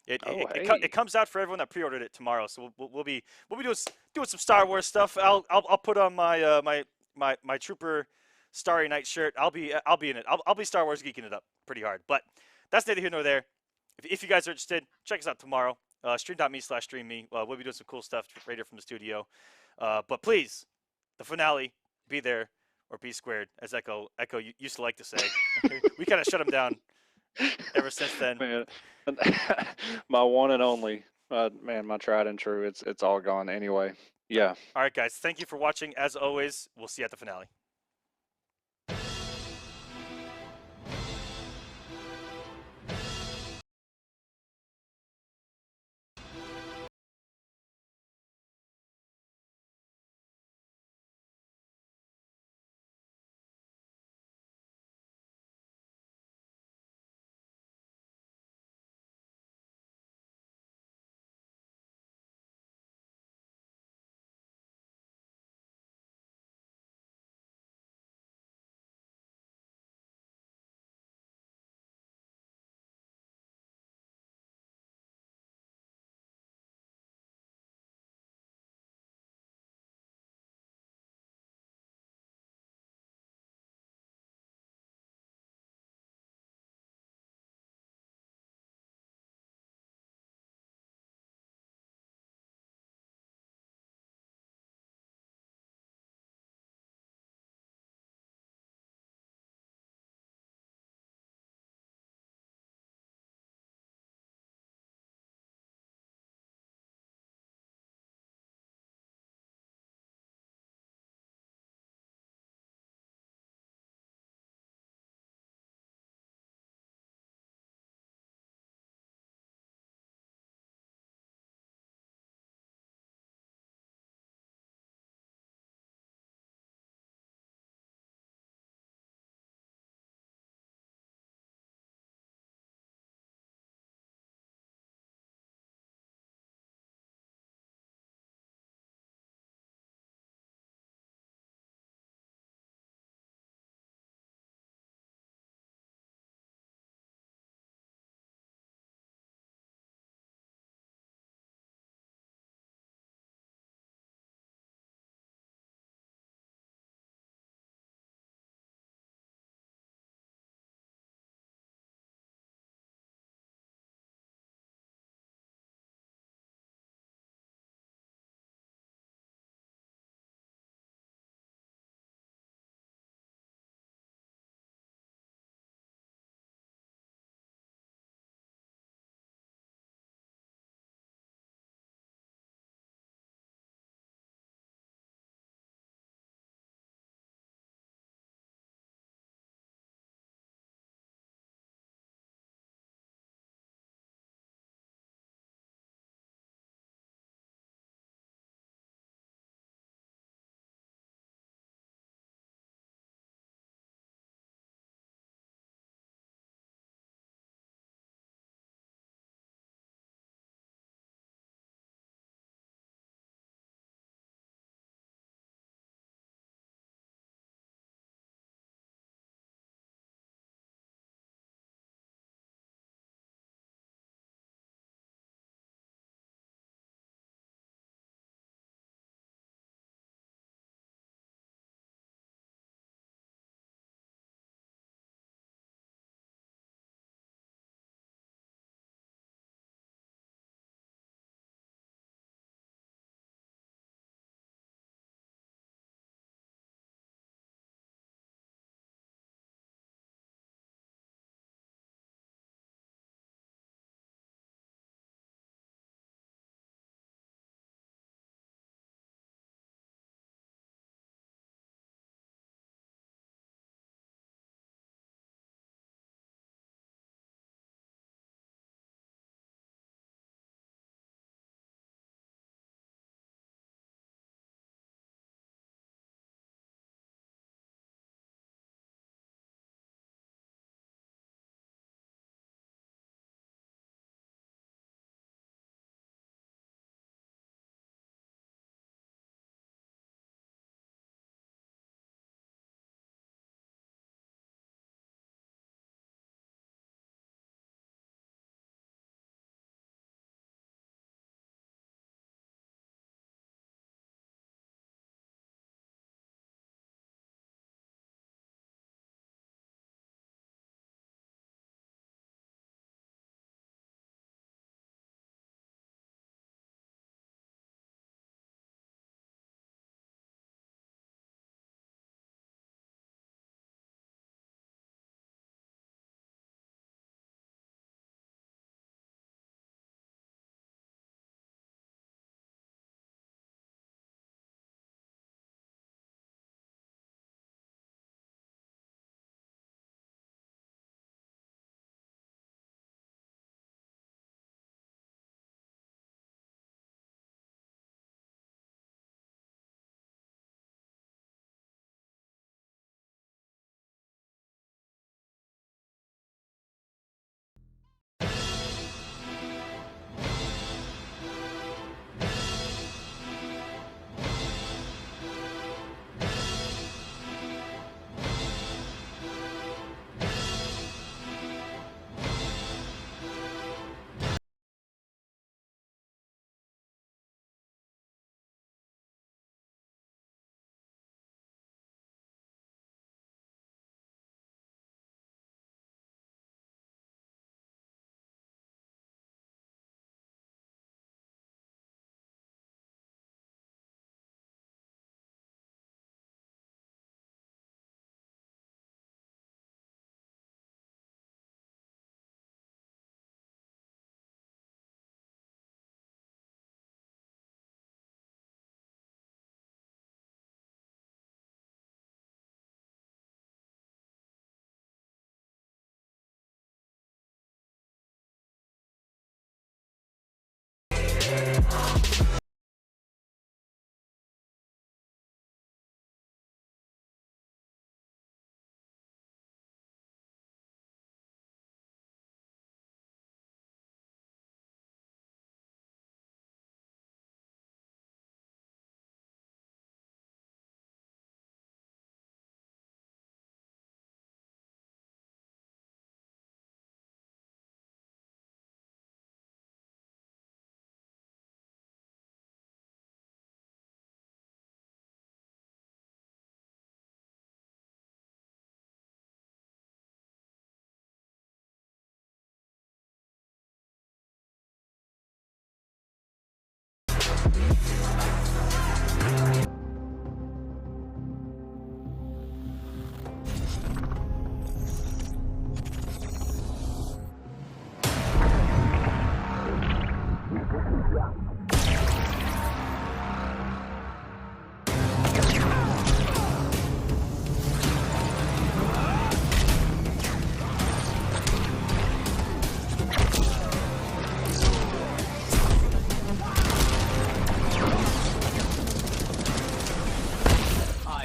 D: It comes out for everyone that pre-ordered it tomorrow, so we'll be doing some Star Wars stuff. I'll put on my Trooper Starry Night shirt. I'll be in it. I'll be Star Wars geeking it up pretty hard. But that's neither here nor there. If you guys are interested, check us out tomorrow. Stream.me/streamme. We'll be doing some cool stuff right here from the studio. But please, the finale, be there or be squared, as Echo used to like to say. We kind of shut him down ever since then.
E: Man, my one and only, man, my tried and true. It's all gone anyway. Yeah.
D: All right, guys. Thank you for watching. As always, we'll see you at the finale.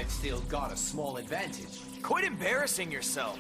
K: I've still got a small advantage. Quit embarrassing yourself.